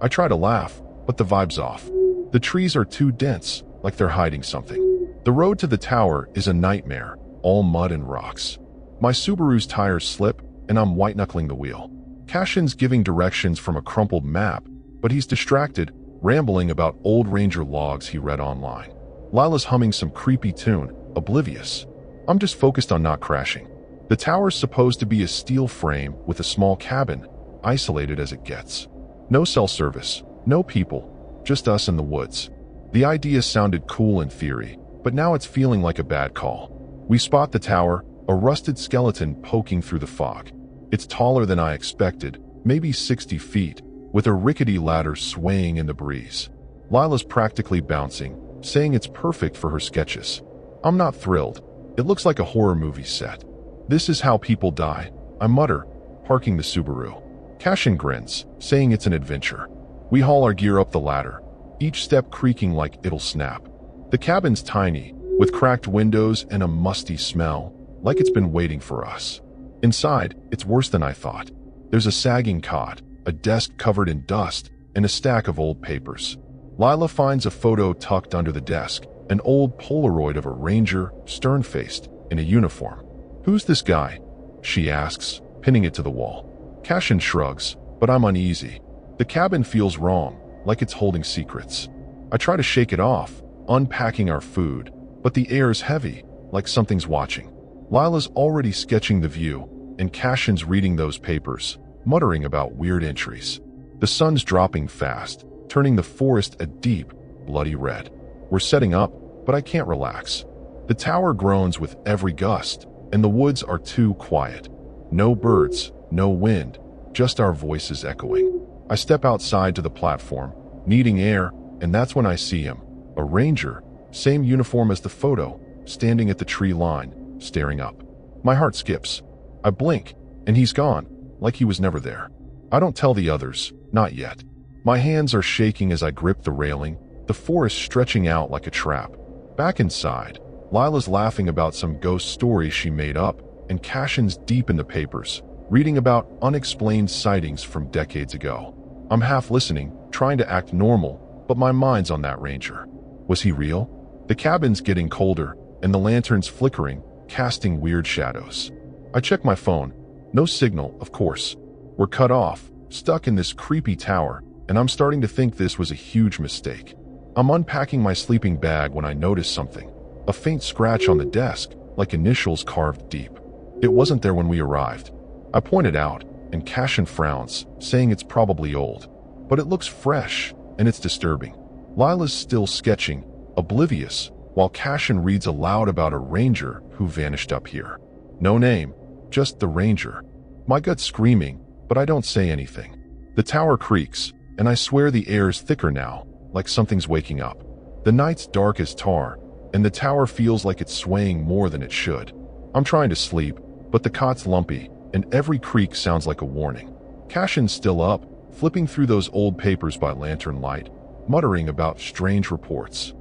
I try to laugh, but the vibe's off. The trees are too dense, like they're hiding something. The road to the tower is a nightmare, all mud and rocks. My Subaru's tires slip, and I'm white-knuckling the wheel. Cashin's giving directions from a crumpled map, but he's distracted, rambling about old ranger logs he read online. Lila's humming some creepy tune, oblivious. I'm just focused on not crashing. The tower's supposed to be a steel frame with a small cabin, isolated as it gets. No cell service, no people, just us in the woods. The idea sounded cool in theory, but now it's feeling like a bad call. We spot the tower, a rusted skeleton poking through the fog. It's taller than I expected, maybe 60 feet, with a rickety ladder swaying in the breeze. Lila's practically bouncing, saying it's perfect for her sketches. I'm not thrilled. It looks like a horror movie set. This is how people die, I mutter, parking the Subaru. Cashin grins, saying it's an adventure. We haul our gear up the ladder, each step creaking like it'll snap. The cabin's tiny, with cracked windows and a musty smell, like it's been waiting for us. Inside, it's worse than I thought. There's a sagging cot, a desk covered in dust, and a stack of old papers. Lila finds a photo tucked under the desk, an old Polaroid of a ranger, stern-faced, in a uniform. "Who's this guy?" she asks, pinning it to the wall. Cashin shrugs, but I'm uneasy. The cabin feels wrong, like it's holding secrets. I try to shake it off, unpacking our food, but the air's heavy, like something's watching. Lila's already sketching the view, and Cashin's reading those papers, muttering about weird entries. The sun's dropping fast, turning the forest a deep, bloody red. We're setting up, but I can't relax. The tower groans with every gust, and the woods are too quiet. No birds, no wind, just our voices echoing. I step outside to the platform, needing air, and that's when I see him. A ranger, same uniform as the photo, standing at the tree line, staring up. My heart skips. I blink, and he's gone, like he was never there. I don't tell the others, not yet. My hands are shaking as I grip the railing, the forest stretching out like a trap. Back inside, Lila's laughing about some ghost story she made up, and Cashin's deep in the papers, reading about unexplained sightings from decades ago. I'm half listening, trying to act normal, but my mind's on that ranger. Was he real? The cabin's getting colder, and the lantern's flickering, casting weird shadows. I check my phone. No signal, of course. We're cut off, stuck in this creepy tower, and I'm starting to think this was a huge mistake. I'm unpacking my sleeping bag when I notice something. A faint scratch on the desk, like initials carved deep. It wasn't there when we arrived. I point it out, and Cashin frowns, saying it's probably old. But it looks fresh, and it's disturbing. Lila's still sketching, oblivious, while Cashin reads aloud about a ranger who vanished up here. No name, just the ranger. My gut's screaming, but I don't say anything. The tower creaks, and I swear the air's thicker now, like something's waking up. The night's dark as tar, and the tower feels like it's swaying more than it should. I'm trying to sleep, but the cot's lumpy, and every creak sounds like a warning. Cashin's still up, flipping through those old papers by lantern light, muttering about strange reports.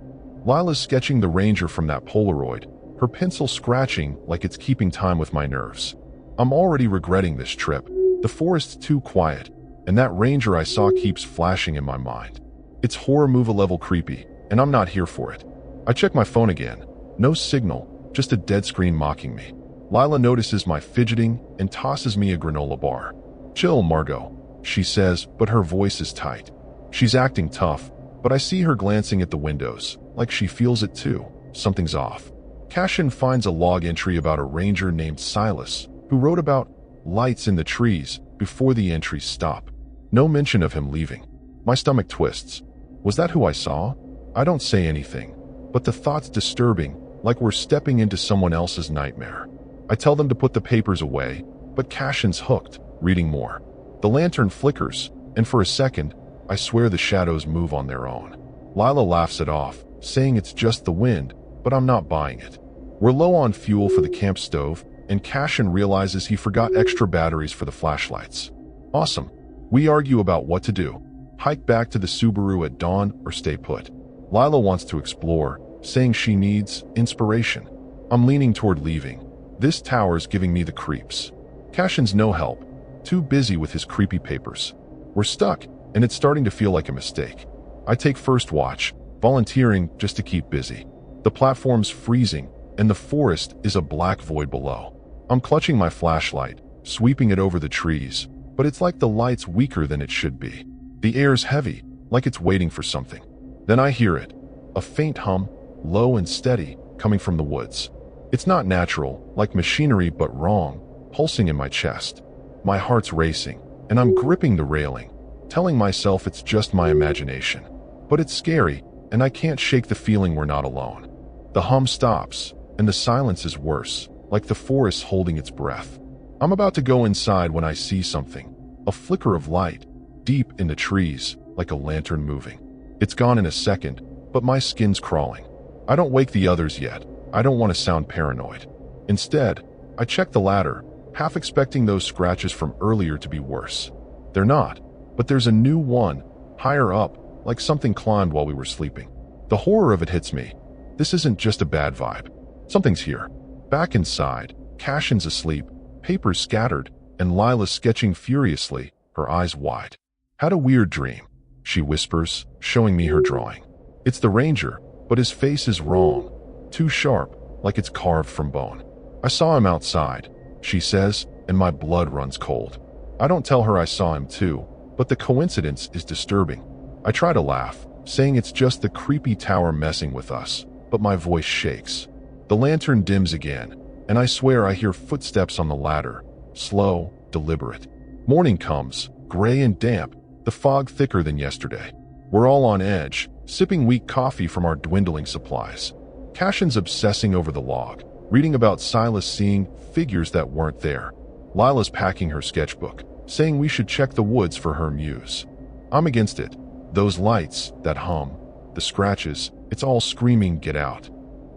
Lila's sketching the ranger from that Polaroid, her pencil scratching like it's keeping time with my nerves. I'm already regretting this trip. The forest's too quiet, and that ranger I saw keeps flashing in my mind. It's horror movie level creepy, and I'm not here for it. I check my phone again. No signal, just a dead screen mocking me. Lila notices my fidgeting and tosses me a granola bar. "Chill, Margot," she says, but her voice is tight. She's acting tough, but I see her glancing at the windows, like she feels it too. Something's off. Cashin finds a log entry about a ranger named Silas, who wrote about lights in the trees before the entries stop. No mention of him leaving. My stomach twists. Was that who I saw? I don't say anything, but the thought's disturbing, like we're stepping into someone else's nightmare. I tell them to put the papers away, but Cashin's hooked, reading more. The lantern flickers, and for a second, I swear the shadows move on their own. Lila laughs it off, saying it's just the wind, but I'm not buying it. We're low on fuel for the camp stove, and Cashin realizes he forgot extra batteries for the flashlights. Awesome. We argue about what to do. Hike back to the Subaru at dawn or stay put. Lila wants to explore, saying she needs inspiration. I'm leaning toward leaving. This tower's giving me the creeps. Cashin's no help, too busy with his creepy papers. We're stuck, and it's starting to feel like a mistake. I take first watch, volunteering just to keep busy. The platform's freezing, and the forest is a black void below. I'm clutching my flashlight, sweeping it over the trees, but it's like the light's weaker than it should be. The air's heavy, like it's waiting for something. Then I hear it, a faint hum, low and steady, coming from the woods. It's not natural, like machinery, but wrong, pulsing in my chest. My heart's racing, and I'm gripping the railing, telling myself it's just my imagination. But it's scary, and I can't shake the feeling we're not alone. The hum stops, and the silence is worse, like the forest holding its breath. I'm about to go inside when I see something. A flicker of light, deep in the trees, like a lantern moving. It's gone in a second, but my skin's crawling. I don't wake the others yet. I don't want to sound paranoid. Instead, I check the ladder, half expecting those scratches from earlier to be worse. They're not, but there's a new one, higher up, like something climbed while we were sleeping. The horror of it hits me. This isn't just a bad vibe. Something's here. Back inside, Cashin's asleep, papers scattered, and Lila's sketching furiously, her eyes wide. Had a weird dream, she whispers, showing me her drawing. It's the ranger, but his face is wrong. Too sharp, like it's carved from bone. I saw him outside, she says, and my blood runs cold. I don't tell her I saw him too, but the coincidence is disturbing. I try to laugh, saying it's just the creepy tower messing with us, but my voice shakes. The lantern dims again, and I swear I hear footsteps on the ladder, slow, deliberate. Morning comes, gray and damp, the fog thicker than yesterday. We're all on edge, sipping weak coffee from our dwindling supplies. Cashin's obsessing over the log, reading about Silas seeing figures that weren't there. Lila's packing her sketchbook, saying we should check the woods for her muse. I'm against it. Those lights, that hum, the scratches, it's all screaming get out.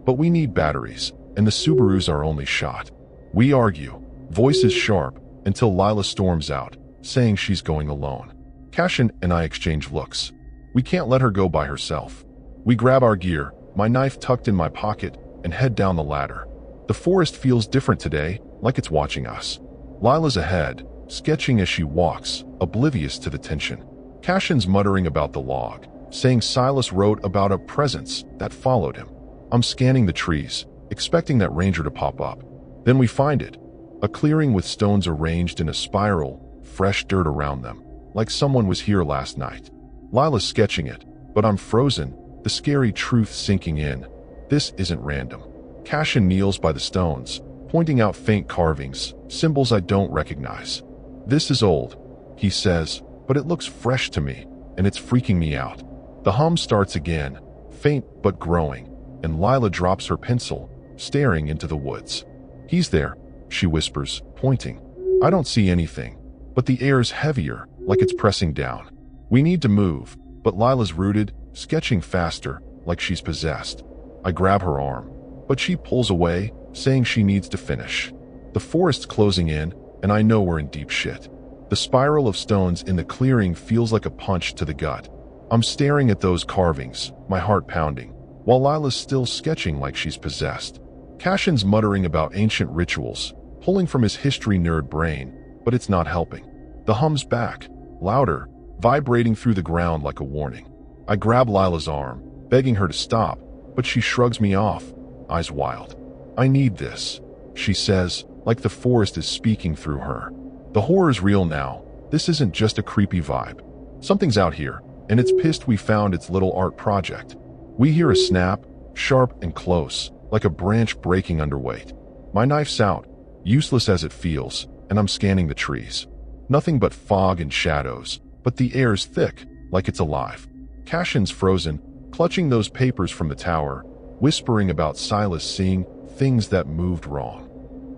But we need batteries, and the Subaru's our only shot. We argue, voices sharp, until Lila storms out, saying she's going alone. Cashin and I exchange looks. We can't let her go by herself. We grab our gear, my knife tucked in my pocket, and head down the ladder. The forest feels different today, like it's watching us. Lila's ahead, sketching as she walks, oblivious to the tension. Cashin's muttering about the log, saying Silas wrote about a presence that followed him. I'm scanning the trees, expecting that ranger to pop up. Then we find it, a clearing with stones arranged in a spiral, fresh dirt around them, like someone was here last night. Lila's sketching it, but I'm frozen, the scary truth sinking in. This isn't random. Cashin kneels by the stones, pointing out faint carvings, symbols I don't recognize. This is old, he says, but it looks fresh to me, and it's freaking me out. The hum starts again, faint but growing, and Lila drops her pencil, staring into the woods. He's there, she whispers, pointing. I don't see anything, but the air's heavier, like it's pressing down. We need to move, but Lila's rooted, sketching faster, like she's possessed. I grab her arm, but she pulls away, saying she needs to finish. The forest's closing in, and I know we're in deep shit. The spiral of stones in the clearing feels like a punch to the gut. I'm staring at those carvings, my heart pounding, while Lila's still sketching like she's possessed. Cashin's muttering about ancient rituals, pulling from his history nerd brain, but it's not helping. The hum's back, louder, vibrating through the ground like a warning. I grab Lila's arm, begging her to stop, but she shrugs me off, eyes wild. I need this, she says, like the forest is speaking through her. The horror's real now. This isn't just a creepy vibe. Something's out here, and it's pissed we found its little art project. We hear a snap, sharp and close, like a branch breaking underweight. My knife's out, useless as it feels, and I'm scanning the trees. Nothing but fog and shadows, but the air's thick, like it's alive. Cashin's frozen, clutching those papers from the tower, whispering about Silas seeing things that moved wrong.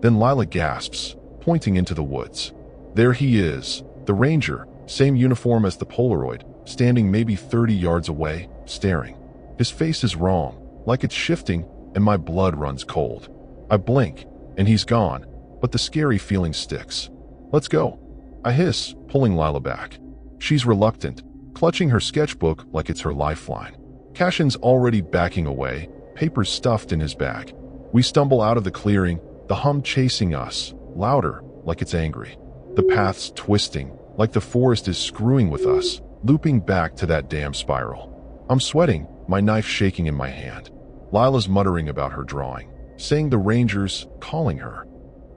Then Lila gasps, pointing into the woods. There he is, the ranger, same uniform as the Polaroid, standing maybe 30 yards away, staring. His face is wrong, like it's shifting, and my blood runs cold. I blink, and he's gone, but the scary feeling sticks. Let's go, I hiss, pulling Lila back. She's reluctant, clutching her sketchbook like it's her lifeline. Cashin's already backing away, papers stuffed in his bag. We stumble out of the clearing, the hum chasing us, louder, like it's angry. The path's twisting, like the forest is screwing with us, looping back to that damn spiral. I'm sweating, my knife shaking in my hand. Lila's muttering about her drawing, saying the ranger's calling her.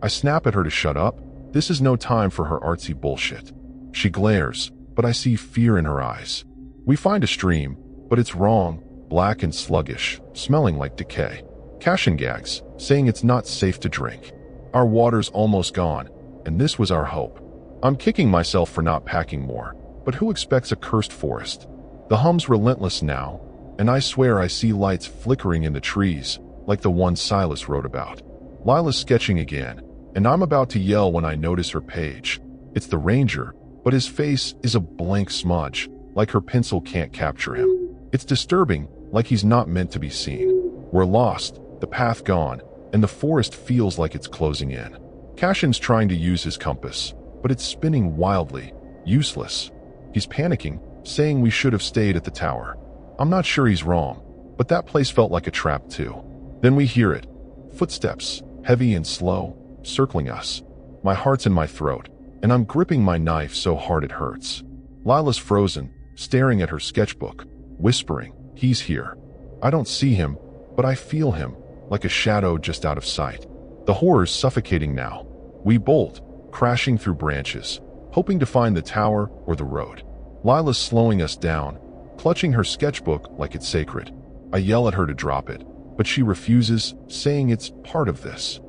I snap at her to shut up. This is no time for her artsy bullshit. She glares, but I see fear in her eyes. We find a stream, but it's wrong, black and sluggish, smelling like decay. Cashin gags, saying it's not safe to drink. Our water's almost gone, and this was our hope. I'm kicking myself for not packing more, but who expects a cursed forest? The hum's relentless now, and I swear I see lights flickering in the trees, like the one Silas wrote about. Lila's sketching again, and I'm about to yell when I notice her page. It's the ranger, but his face is a blank smudge, like her pencil can't capture him. It's disturbing, like he's not meant to be seen. We're lost, the path gone, and the forest feels like it's closing in. Cashin's trying to use his compass, but it's spinning wildly, useless. He's panicking, saying we should have stayed at the tower. I'm not sure he's wrong, but that place felt like a trap too. Then we hear it. Footsteps, heavy and slow, circling us. My heart's in my throat, and I'm gripping my knife so hard it hurts. Lila's frozen, staring at her sketchbook, whispering, "He's here." I don't see him, but I feel him, like a shadow just out of sight. The horror's suffocating now. We bolt, crashing through branches, hoping to find the tower or the road. Lila's slowing us down, clutching her sketchbook like it's sacred. I yell at her to drop it, but she refuses, saying it's part of this.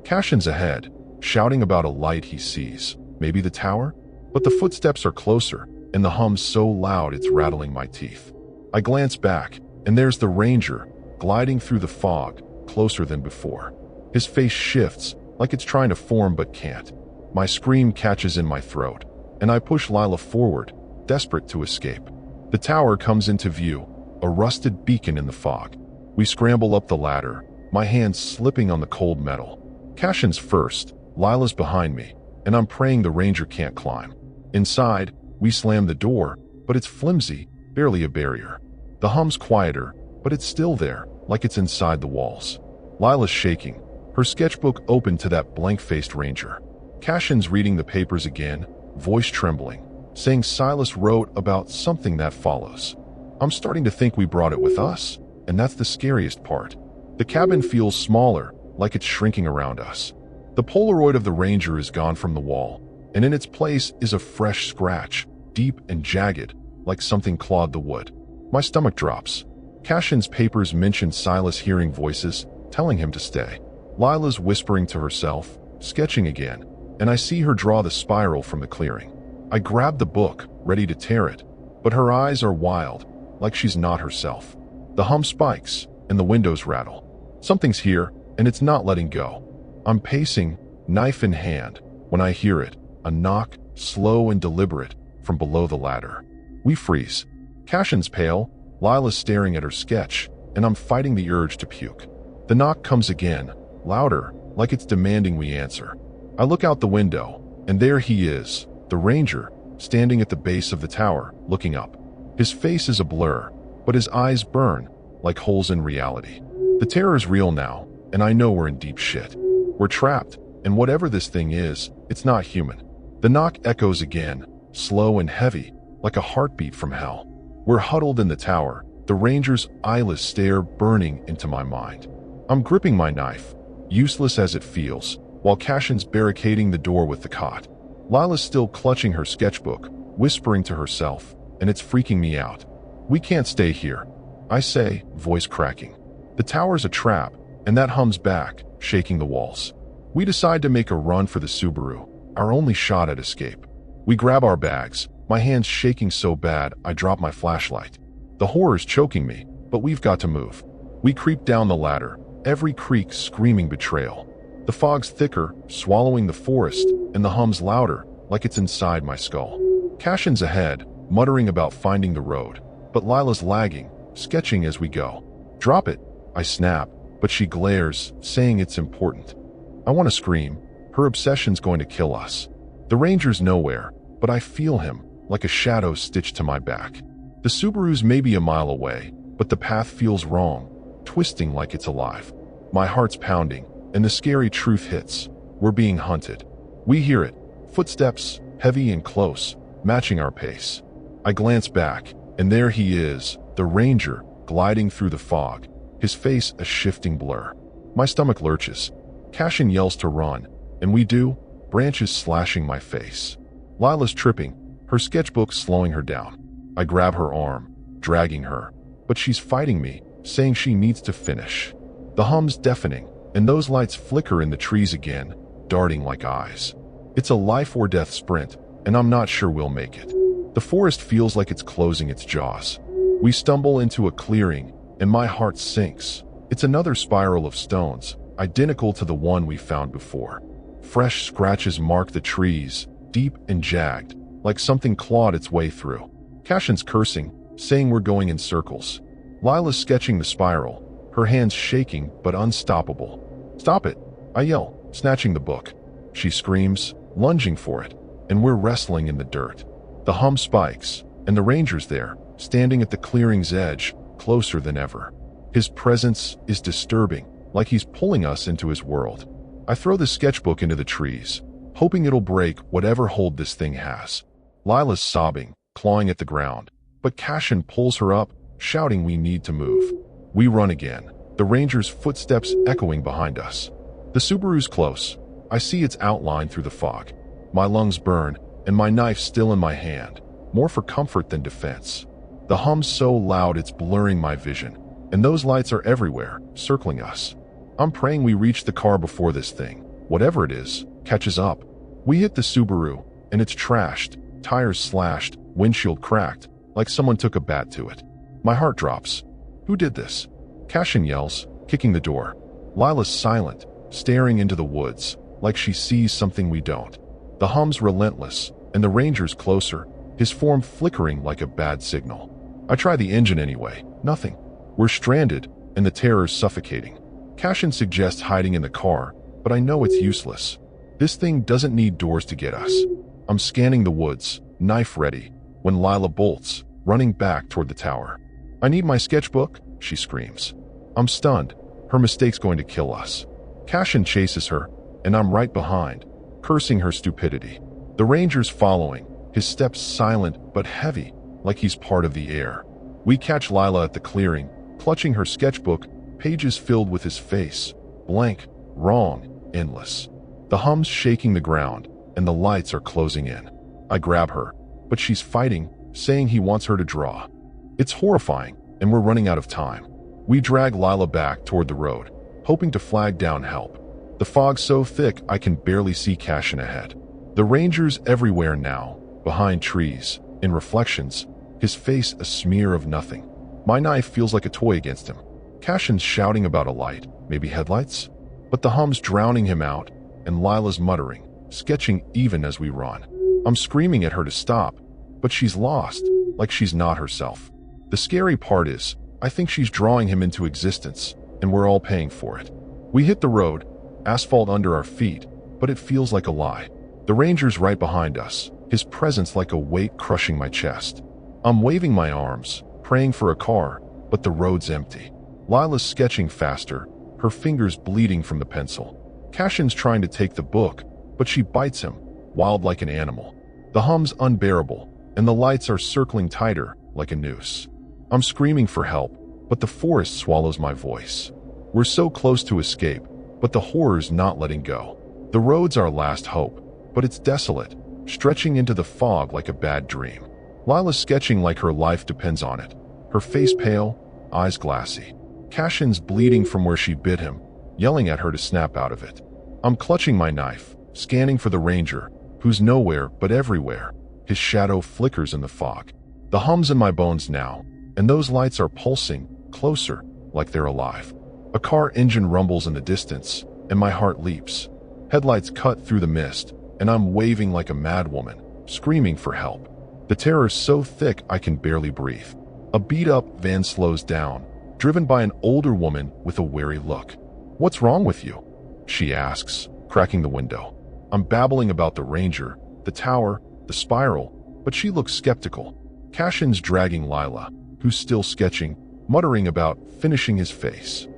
Cashin's ahead, shouting about a light he sees. Maybe the tower? But the footsteps are closer, and the hum's so loud it's rattling my teeth. I glance back, and there's the ranger, gliding through the fog, closer than before. His face shifts, like it's trying to form but can't. My scream catches in my throat, and I push Lila forward, desperate to escape. The tower comes into view, a rusted beacon in the fog. We scramble up the ladder, my hands slipping on the cold metal. Cashin's first, Lila's behind me, and I'm praying the ranger can't climb. Inside, we slam the door, but it's flimsy, barely a barrier. The hum's quieter, but it's still there, like it's inside the walls. Lila's shaking, her sketchbook open to that blank-faced ranger. Cashin's reading the papers again, voice trembling, saying Silas wrote about something that follows. I'm starting to think we brought it with us, and that's the scariest part. The cabin feels smaller, like it's shrinking around us. The Polaroid of the ranger is gone from the wall, and in its place is a fresh scratch, deep and jagged, like something clawed the wood. My stomach drops. Cashin's papers mention Silas hearing voices, telling him to stay. Lila's whispering to herself, sketching again, and I see her draw the spiral from the clearing. I grab the book, ready to tear it, but her eyes are wild, like she's not herself. The hum spikes, and the windows rattle. Something's here, and it's not letting go. I'm pacing, knife in hand, when I hear it, a knock, slow and deliberate, from below the ladder. We freeze. Cashin's pale, Lila's staring at her sketch, and I'm fighting the urge to puke. The knock comes again, louder, like it's demanding we answer. I look out the window, and there he is, the ranger, standing at the base of the tower, looking up. His face is a blur, but his eyes burn, like holes in reality. The terror's real now, and I know we're in deep shit. We're trapped, and whatever this thing is, it's not human. The knock echoes again, slow and heavy, like a heartbeat from hell. We're huddled in the tower, the ranger's eyeless stare burning into my mind. I'm gripping my knife, useless as it feels, while Cashin's barricading the door with the cot. Lila's still clutching her sketchbook, whispering to herself, and it's freaking me out. We can't stay here, I say, voice cracking. The tower's a trap, and that hum's back, shaking the walls. We decide to make a run for the Subaru, our only shot at escape. We grab our bags, my hands shaking so bad I drop my flashlight. The horror's choking me, but we've got to move. We creep down the ladder, every creak screaming betrayal. The fog's thicker, swallowing the forest, and the hum's louder, like it's inside my skull. Cashin's ahead, muttering about finding the road, but Lila's lagging, sketching as we go. Drop it, I snap, but she glares, saying it's important. I want to scream. Her obsession's going to kill us. The ranger's nowhere, but I feel him, like a shadow stitched to my back. The Subaru's maybe a mile away, but the path feels wrong, twisting like it's alive. My heart's pounding, and the scary truth hits. We're being hunted. We hear it, footsteps, heavy and close, matching our pace. I glance back, and there he is, the ranger, gliding through the fog, his face a shifting blur. My stomach lurches. Cashin yells to run, and we do, branches slashing my face. Lila's tripping, her sketchbook slowing her down. I grab her arm, dragging her, but she's fighting me, saying she needs to finish. The hum's deafening, and those lights flicker in the trees again, darting like eyes. It's a life or death sprint, and I'm not sure we'll make it. The forest feels like it's closing its jaws. We stumble into a clearing, and my heart sinks. It's another spiral of stones, identical to the one we found before. Fresh scratches mark the trees, deep and jagged, like something clawed its way through. Cashin's cursing, saying we're going in circles. Lila's sketching the spiral, her hands shaking but unstoppable. "Stop it," I yell, snatching the book. She screams, lunging for it, and we're wrestling in the dirt. The hum spikes, and the ranger's there, standing at the clearing's edge, closer than ever. His presence is disturbing, like he's pulling us into his world. I throw the sketchbook into the trees, hoping it'll break whatever hold this thing has. Lila's sobbing, clawing at the ground, but Cashin pulls her up, shouting we need to move. We run again, the ranger's footsteps echoing behind us. The Subaru's close. I see its outline through the fog. My lungs burn, and my knife still in my hand, more for comfort than defense. The hum's so loud it's blurring my vision, and those lights are everywhere, circling us. I'm praying we reach the car before this thing, whatever it is, catches up. We hit the Subaru, and it's trashed, tires slashed, windshield cracked, like someone took a bat to it. My heart drops. Who did this? Cashin yells, kicking the door. Lila's silent, staring into the woods, like she sees something we don't. The hum's relentless, and the ranger's closer, his form flickering like a bad signal. I try the engine anyway. Nothing. We're stranded, and the terror's suffocating. Cashin suggests hiding in the car, but I know it's useless. This thing doesn't need doors to get us. I'm scanning the woods, knife ready, when Lila bolts, running back toward the tower. "I need my sketchbook," she screams. I'm stunned. Her mistake's going to kill us. Cashin chases her, and I'm right behind, cursing her stupidity. The ranger's following, his steps silent but heavy, like he's part of the air. We catch Lila at the clearing, clutching her sketchbook, pages filled with his face, blank, wrong, endless. The hum's shaking the ground, and the lights are closing in. I grab her, but she's fighting, saying he wants her to draw. It's horrifying, and we're running out of time. We drag Lila back toward the road, hoping to flag down help. The fog's so thick I can barely see Cashin ahead. The ranger's everywhere now, behind trees, in reflections, his face a smear of nothing. My knife feels like a toy against him. Cashin's shouting about a light, maybe headlights? But the hum's drowning him out, and Lila's muttering, sketching even as we run. I'm screaming at her to stop, but she's lost, like she's not herself. The scary part is, I think she's drawing him into existence, and we're all paying for it. We hit the road, asphalt under our feet, but it feels like a lie. The ranger's right behind us, his presence like a weight crushing my chest. I'm waving my arms, praying for a car, but the road's empty. Lila's sketching faster, her fingers bleeding from the pencil. Cashin's trying to take the book, but she bites him, wild like an animal. The hum's unbearable, and the lights are circling tighter, like a noose. I'm screaming for help, but the forest swallows my voice. We're so close to escape, but the horror's not letting go. The road's our last hope, but it's desolate, stretching into the fog like a bad dream. Lila's sketching like her life depends on it, her face pale, eyes glassy. Cashin's bleeding from where she bit him, yelling at her to snap out of it. I'm clutching my knife, scanning for the ranger, who's nowhere but everywhere. His shadow flickers in the fog. The hum's in my bones now, and those lights are pulsing, closer, like they're alive. A car engine rumbles in the distance, and my heart leaps. Headlights cut through the mist, and I'm waving like a madwoman, screaming for help. The terror's so thick I can barely breathe. A beat-up van slows down, driven by an older woman with a wary look. "What's wrong with you?" she asks, cracking the window. I'm babbling about the ranger, the tower, the spiral, but she looks skeptical. Cashin's dragging Lila, who's still sketching, muttering about finishing his face.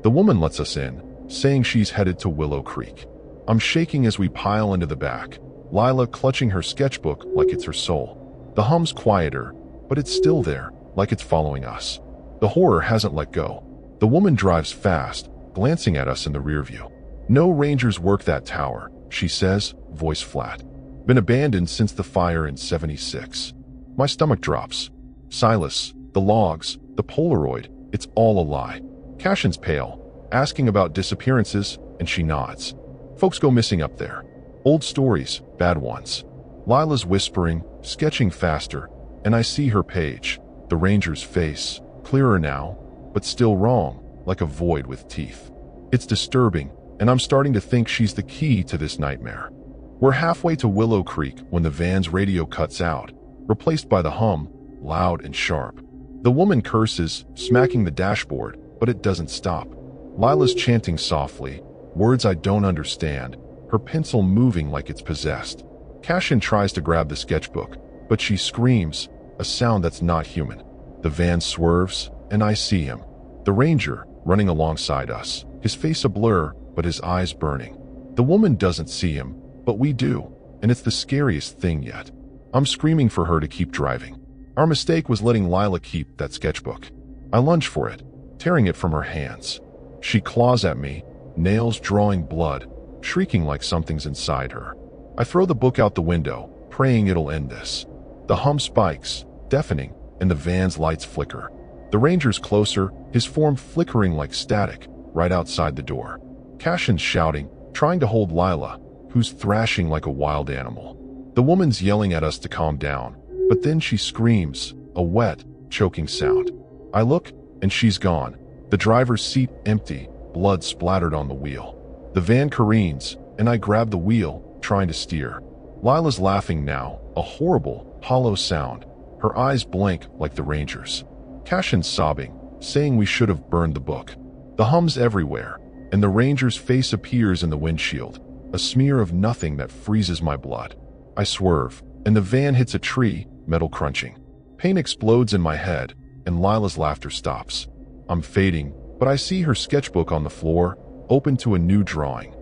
The woman lets us in, saying she's headed to Willow Creek. I'm shaking as we pile into the back, Lila clutching her sketchbook like it's her soul. The hum's quieter, but it's still there, like it's following us. The horror hasn't let go. The woman drives fast, glancing at us in the rearview. "No rangers work that tower," she says, voice flat. "Been abandoned since the fire in '76. My stomach drops. Silas, the logs, the Polaroid, it's all a lie. Cashin's pale, asking about disappearances, and she nods. Folks go missing up there. Old stories, bad ones. Lila's whispering, sketching faster, and I see her page, the ranger's face, clearer now, but still wrong, like a void with teeth. It's disturbing, and I'm starting to think she's the key to this nightmare. We're halfway to Willow Creek when the van's radio cuts out, replaced by the hum, loud and sharp. The woman curses, smacking the dashboard, but it doesn't stop. Lila's chanting softly, words I don't understand, her pencil moving like it's possessed. Cashin tries to grab the sketchbook, but she screams, a sound that's not human. The van swerves, and I see him. The ranger, running alongside us, his face a blur, but his eyes burning. The woman doesn't see him, but we do, and it's the scariest thing yet. I'm screaming for her to keep driving. Our mistake was letting Lila keep that sketchbook. I lunge for it, tearing it from her hands. She claws at me, nails drawing blood, shrieking like something's inside her. I throw the book out the window, praying it'll end this. The hum spikes, deafening, and the van's lights flicker. The ranger's closer, his form flickering like static, right outside the door. Cashin's shouting, trying to hold Lila, who's thrashing like a wild animal. The woman's yelling at us to calm down, but then she screams, a wet, choking sound. I look, and she's gone. The driver's seat empty, blood splattered on the wheel. The van careens, and I grab the wheel, trying to steer. Lila's laughing now, a horrible, hollow sound. Her eyes blink like the ranger's. Cashin's sobbing, saying we should have burned the book. The hum's everywhere, and the ranger's face appears in the windshield, a smear of nothing that freezes my blood. I swerve, and the van hits a tree, metal crunching. Pain explodes in my head, and Lila's laughter stops. I'm fading, but I see her sketchbook on the floor, open to a new drawing.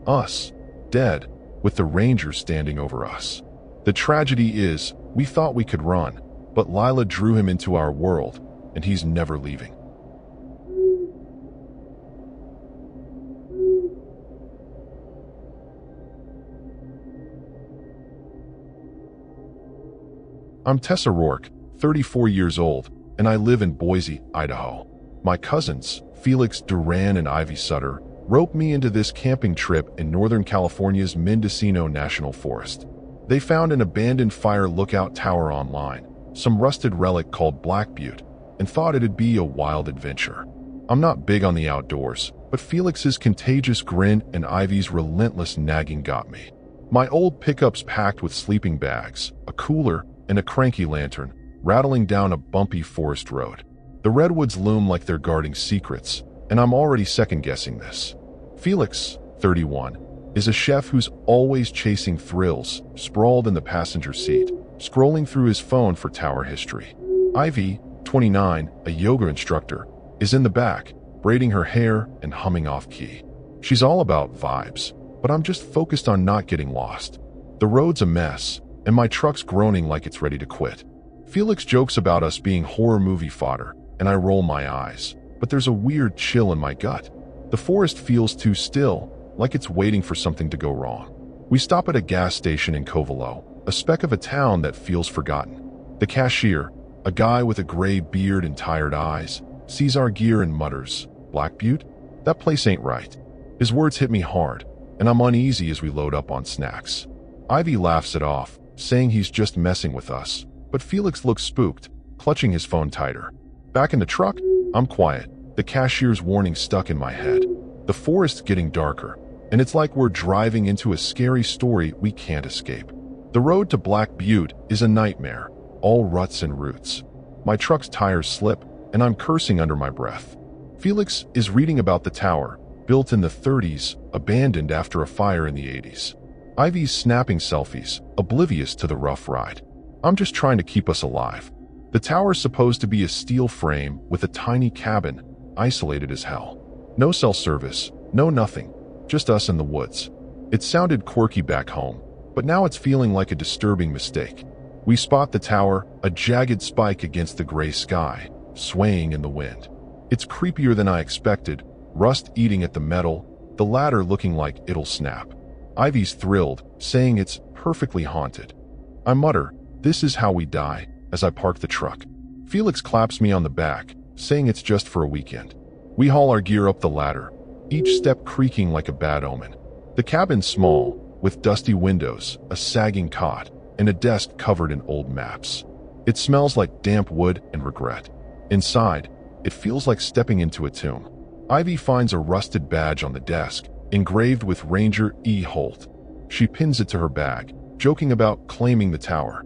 Us, dead, with the ranger standing over us. The tragedy is, we thought we could run, but Lila drew him into our world, and he's never leaving. I'm Tessa Rourke, 34 years old, and I live in Boise, Idaho. My cousins, Felix Duran and Ivy Sutter, roped me into this camping trip in Northern California's Mendocino National Forest. They found an abandoned fire lookout tower online, some rusted relic called Black Butte, and thought it'd be a wild adventure. I'm not big on the outdoors, but Felix's contagious grin and Ivy's relentless nagging got me. My old pickup's packed with sleeping bags, a cooler, and a cranky lantern, rattling down a bumpy forest road. The redwoods loom like they're guarding secrets, and I'm already second-guessing this. Felix, 31, is a chef who's always chasing thrills, sprawled in the passenger seat, scrolling through his phone for tower history. Ivy, 29, a yoga instructor, is in the back, braiding her hair and humming off-key. She's all about vibes, but I'm just focused on not getting lost. The road's a mess, and my truck's groaning like it's ready to quit. Felix jokes about us being horror movie fodder, and I roll my eyes, but there's a weird chill in my gut. The forest feels too still, like it's waiting for something to go wrong. We stop at a gas station in Covelo, a speck of a town that feels forgotten. The cashier, a guy with a gray beard and tired eyes, sees our gear and mutters, "Black Butte? That place ain't right." His words hit me hard, and I'm uneasy as we load up on snacks. Ivy laughs it off, saying he's just messing with us, but Felix looks spooked, clutching his phone tighter. Back in the truck, I'm quiet, the cashier's warning stuck in my head. The forest's getting darker, and it's like we're driving into a scary story we can't escape. The road to Black Butte is a nightmare, all ruts and roots. My truck's tires slip, and I'm cursing under my breath. Felix is reading about the tower, built in the 30s, abandoned after a fire in the 80s. Ivy's snapping selfies, oblivious to the rough ride. I'm just trying to keep us alive. The tower's supposed to be a steel frame with a tiny cabin, isolated as hell. No cell service, no nothing, just us in the woods. It sounded quirky back home, but now it's feeling like a disturbing mistake. We spot the tower, a jagged spike against the gray sky, swaying in the wind. It's creepier than I expected, rust eating at the metal, the ladder looking like it'll snap. Ivy's thrilled, saying it's perfectly haunted. I mutter, "This is how we die," as I park the truck. Felix claps me on the back, saying it's just for a weekend. We haul our gear up the ladder, each step creaking like a bad omen. The cabin's small, with dusty windows, a sagging cot, and a desk covered in old maps. It smells like damp wood and regret. Inside, it feels like stepping into a tomb. Ivy finds a rusted badge on the desk, engraved with Ranger E. Holt. She pins it to her bag, joking about claiming the tower.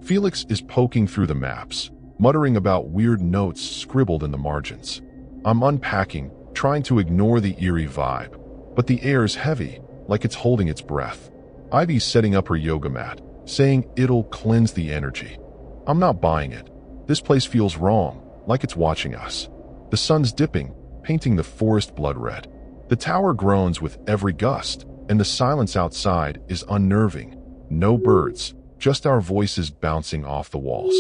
Felix is poking through the maps, muttering about weird notes scribbled in the margins. I'm unpacking, trying to ignore the eerie vibe, but the air's heavy, like it's holding its breath. Ivy's setting up her yoga mat, saying it'll cleanse the energy. I'm not buying it. This place feels wrong, like it's watching us. The sun's dipping, painting the forest blood red. The tower groans with every gust, and the silence outside is unnerving. No birds, just our voices bouncing off the walls.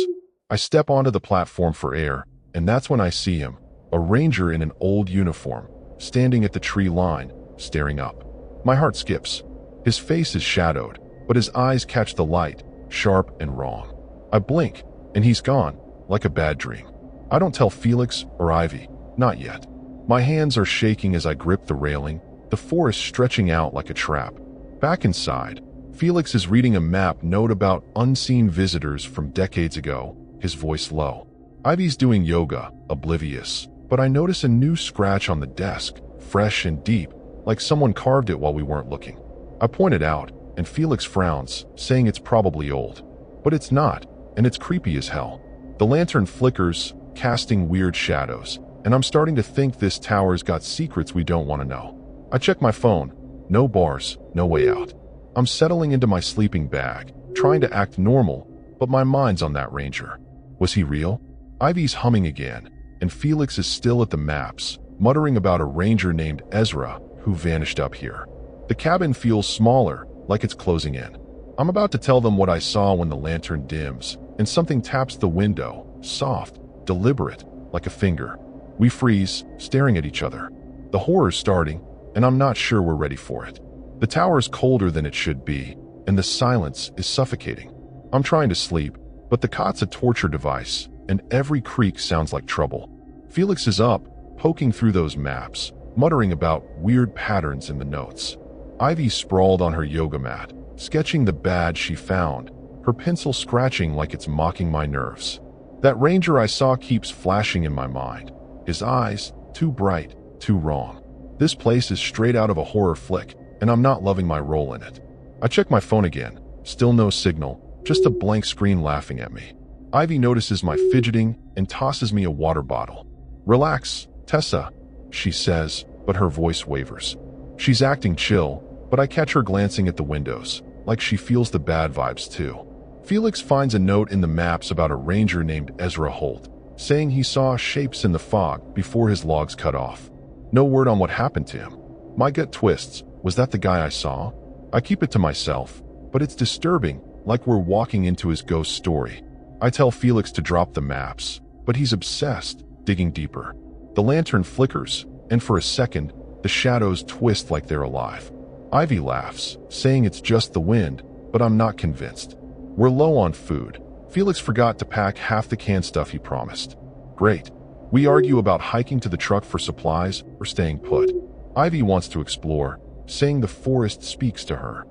I step onto the platform for air, and that's when I see him, a ranger in an old uniform, standing at the tree line, staring up. My heart skips. His face is shadowed, but his eyes catch the light, sharp and wrong. I blink, and he's gone, like a bad dream. I don't tell Felix or Ivy, not yet. My hands are shaking as I grip the railing, the forest stretching out like a trap. Back inside, Felix is reading a map note about unseen visitors from decades ago, his voice low. Ivy's doing yoga, oblivious, but I notice a new scratch on the desk, fresh and deep, like someone carved it while we weren't looking. I point it out, and Felix frowns, saying it's probably old. But it's not, and it's creepy as hell. The lantern flickers, casting weird shadows, and I'm starting to think this tower's got secrets we don't want to know. I check my phone. No bars, no way out. I'm settling into my sleeping bag, trying to act normal, but my mind's on that ranger. Was he real? Ivy's humming again, and Felix is still at the maps, muttering about a ranger named Ezra who vanished up here. The cabin feels smaller, like it's closing in. I'm about to tell them what I saw when the lantern dims, and something taps the window, soft, deliberate, like a finger. We freeze, staring at each other. The horror's starting, and I'm not sure we're ready for it. The tower's colder than it should be, and the silence is suffocating. I'm trying to sleep, but the cot's a torture device, and every creak sounds like trouble. Felix is up, poking through those maps, muttering about weird patterns in the notes. Ivy sprawled on her yoga mat, sketching the badge she found, her pencil scratching like it's mocking my nerves. That ranger I saw keeps flashing in my mind. His eyes, too bright, too wrong. This place is straight out of a horror flick, and I'm not loving my role in it. I check my phone again. Still no signal, just a blank screen laughing at me. Ivy notices my fidgeting and tosses me a water bottle. "Relax, Tessa," she says, but her voice wavers. She's acting chill, but I catch her glancing at the windows, like she feels the bad vibes too. Felix finds a note in the maps about a ranger named Ezra Holt, saying he saw shapes in the fog before his logs cut off. No word on what happened to him. My gut twists. Was that the guy I saw? I keep it to myself, but it's disturbing, like we're walking into his ghost story. I tell Felix to drop the maps, but he's obsessed, digging deeper. The lantern flickers, and for a second, the shadows twist like they're alive. Ivy laughs, saying it's just the wind, but I'm not convinced. We're low on food. Felix forgot to pack half the canned stuff he promised. Great. We argue about hiking to the truck for supplies or staying put. Ivy wants to explore, saying the forest speaks to her.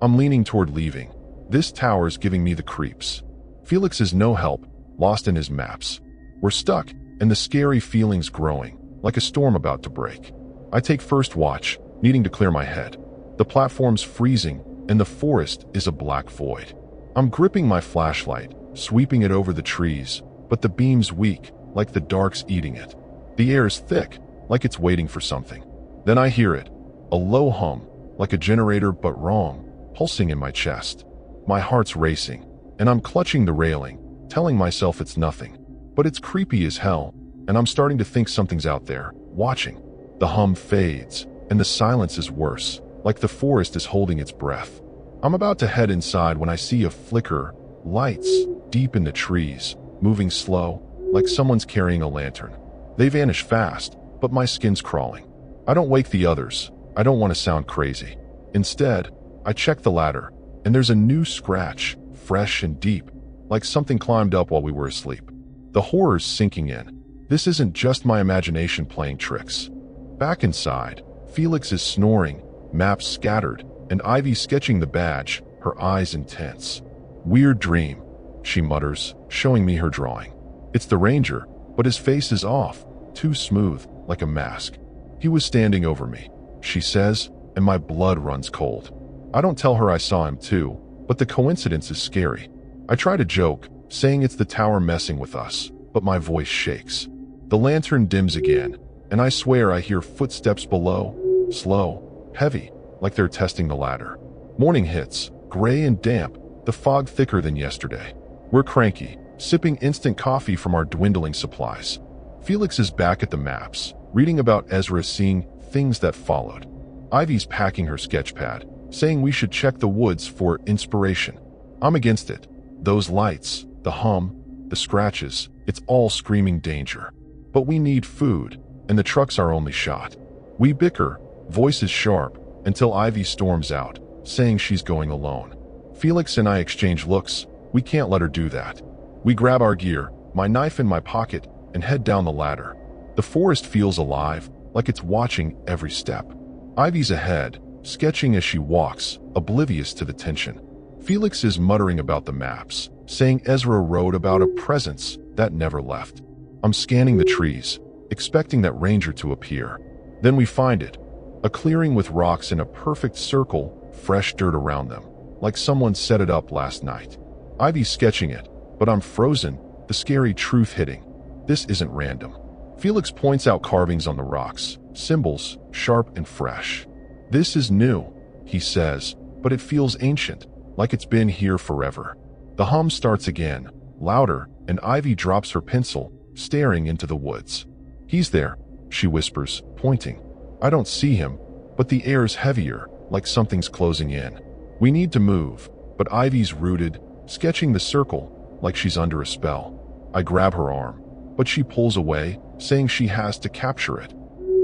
I'm leaning toward leaving. This tower's giving me the creeps. Felix is no help, lost in his maps. We're stuck, and the scary feeling's growing, like a storm about to break. I take first watch, needing to clear my head. The platform's freezing, and the forest is a black void. I'm gripping my flashlight, sweeping it over the trees, but the beam's weak, like the dark's eating it. The air's thick, like it's waiting for something. Then I hear it, a low hum, like a generator but wrong, pulsing in my chest. My heart's racing, and I'm clutching the railing, telling myself it's nothing. But it's creepy as hell, and I'm starting to think something's out there, watching. The hum fades, and the silence is worse, like the forest is holding its breath. I'm about to head inside when I see a flicker, lights, deep in the trees, moving slow, like someone's carrying a lantern. They vanish fast, but my skin's crawling. I don't wake the others. I don't want to sound crazy. Instead, I check the ladder, and there's a new scratch, fresh and deep, like something climbed up while we were asleep. The horror's sinking in. This isn't just my imagination playing tricks. Back inside, Felix is snoring, maps scattered, and Ivy sketching the badge, her eyes intense. "Weird dream," she mutters, showing me her drawing. It's the ranger, but his face is off, too smooth, like a mask. "He was standing over me," she says, and my blood runs cold. I don't tell her I saw him too, but the coincidence is scary. I try to joke, saying it's the tower messing with us, but my voice shakes. The lantern dims again, and I swear I hear footsteps below, slow, heavy, like they're testing the ladder. Morning hits, gray and damp, the fog thicker than yesterday. We're cranky, sipping instant coffee from our dwindling supplies. Felix is back at the maps, reading about Ezra seeing things that followed. Ivy's packing her sketch pad, saying we should check the woods for inspiration. I'm against it. Those lights, the hum, the scratches, it's all screaming danger. But we need food, and the truck's our only shot. We bicker, voices sharp, until Ivy storms out, saying she's going alone. Felix and I exchange looks. We can't let her do that. We grab our gear, my knife in my pocket, and head down the ladder. The forest feels alive, like it's watching every step. Ivy's ahead, sketching as she walks, oblivious to the tension. Felix is muttering about the maps, saying Ezra wrote about a presence that never left. I'm scanning the trees, expecting that ranger to appear. Then we find it, a clearing with rocks in a perfect circle, fresh dirt around them, like someone set it up last night. Ivy's sketching it, but I'm frozen, the scary truth hitting. This isn't random. Felix points out carvings on the rocks, symbols, sharp and fresh. This is new, he says, but it feels ancient, like it's been here forever. The hum starts again, louder, and Ivy drops her pencil, staring into the woods. He's there, she whispers, pointing. I don't see him, but the air's heavier, like something's closing in. We need to move, but Ivy's rooted, sketching the circle, like she's under a spell. I grab her arm, but she pulls away, saying she has to capture it.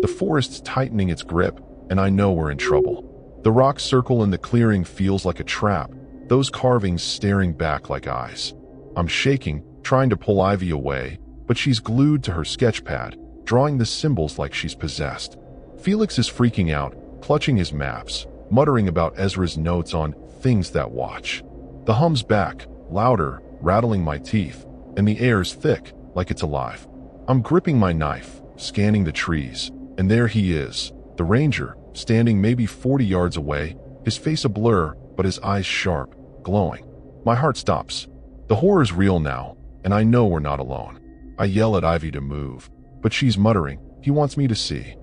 The forest's tightening its grip, and I know we're in trouble. The rock circle in the clearing feels like a trap, those carvings staring back like eyes. I'm shaking, trying to pull Ivy away, but she's glued to her sketch pad, drawing the symbols like she's possessed. Felix is freaking out, clutching his maps, muttering about Ezra's notes on things that watch. The hum's back, louder, rattling my teeth, and the air's thick, like it's alive. I'm gripping my knife, scanning the trees, and there he is, the ranger, standing maybe 40 yards away, his face a blur, but his eyes sharp, glowing. My heart stops. The horror's real now, and I know we're not alone. I yell at Ivy to move, but she's muttering, he wants me to see.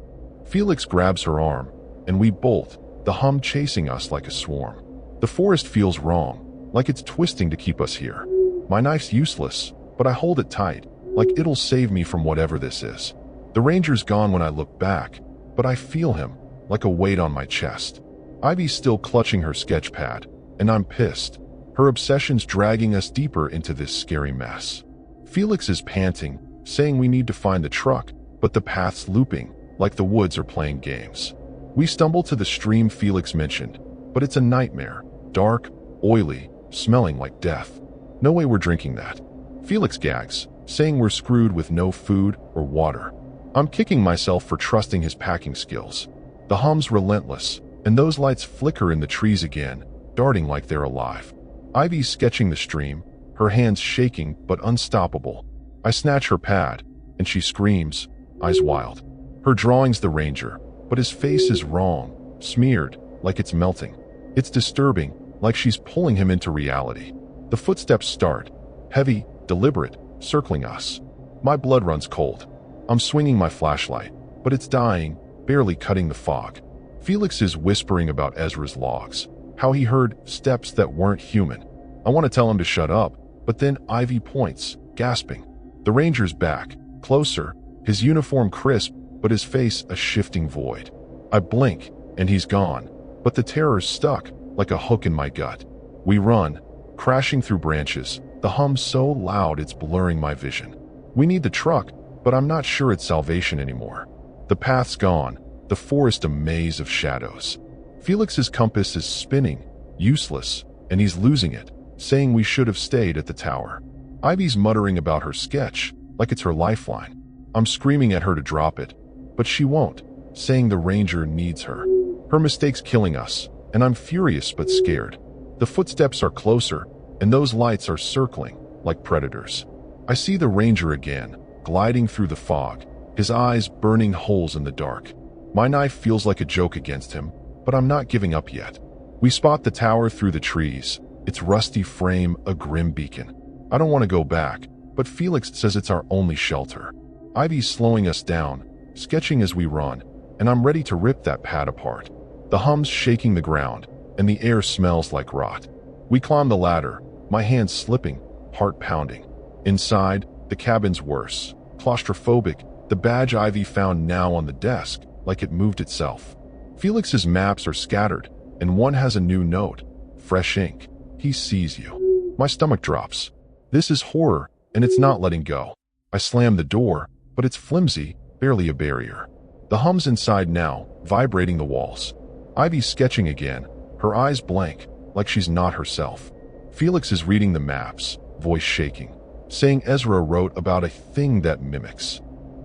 Felix grabs her arm, and we bolt, the hum chasing us like a swarm. The forest feels wrong, like it's twisting to keep us here. My knife's useless, but I hold it tight, like it'll save me from whatever this is. The ranger's gone when I look back, but I feel him, like a weight on my chest. Ivy's still clutching her sketch pad, and I'm pissed. Her obsession's dragging us deeper into this scary mess. Felix is panting, saying we need to find the truck, but the path's looping, like the woods are playing games. We stumble to the stream Felix mentioned, but it's a nightmare, dark, oily, smelling like death. No way we're drinking that. Felix gags, saying we're screwed with no food or water. I'm kicking myself for trusting his packing skills. The hum's relentless, and those lights flicker in the trees again, darting like they're alive. Ivy's sketching the stream, her hands shaking but unstoppable. I snatch her pad, and she screams, eyes wild. Her drawing's the ranger, but his face is wrong, smeared, like it's melting. It's disturbing, like she's pulling him into reality. The footsteps start, heavy, deliberate, circling us. My blood runs cold. I'm swinging my flashlight, but it's dying, barely cutting the fog. Felix is whispering about Ezra's logs, how he heard steps that weren't human. I want to tell him to shut up, but then Ivy points, gasping. The ranger's back, closer, his uniform crisp, but his face a shifting void. I blink, and he's gone, but the terror's stuck, like a hook in my gut. We run, crashing through branches, the hum so loud it's blurring my vision. We need the truck, but I'm not sure it's salvation anymore. The path's gone, the forest a maze of shadows. Felix's compass is spinning, useless, and he's losing it, saying we should have stayed at the tower. Ivy's muttering about her sketch, like it's her lifeline. I'm screaming at her to drop it, but she won't, saying the ranger needs her. Her mistake's killing us, and I'm furious but scared. The footsteps are closer, and those lights are circling, like predators. I see the ranger again, gliding through the fog, his eyes burning holes in the dark. My knife feels like a joke against him, but I'm not giving up yet. We spot the tower through the trees, its rusty frame a grim beacon. I don't want to go back, but Felix says it's our only shelter. Ivy's slowing us down, sketching as we run, and I'm ready to rip that pad apart. The hum's shaking the ground, and the air smells like rot. We climb the ladder, my hands slipping, heart pounding. Inside, the cabin's worse. Claustrophobic, the badge Ivy found now on the desk, like it moved itself. Felix's maps are scattered, and one has a new note. Fresh ink. He sees you. My stomach drops. This is horror, and it's not letting go. I slam the door, but it's flimsy, barely a barrier. The hum's inside now, vibrating the walls. Ivy's sketching again, her eyes blank, like she's not herself. Felix is reading the maps, voice shaking, saying Ezra wrote about a thing that mimics.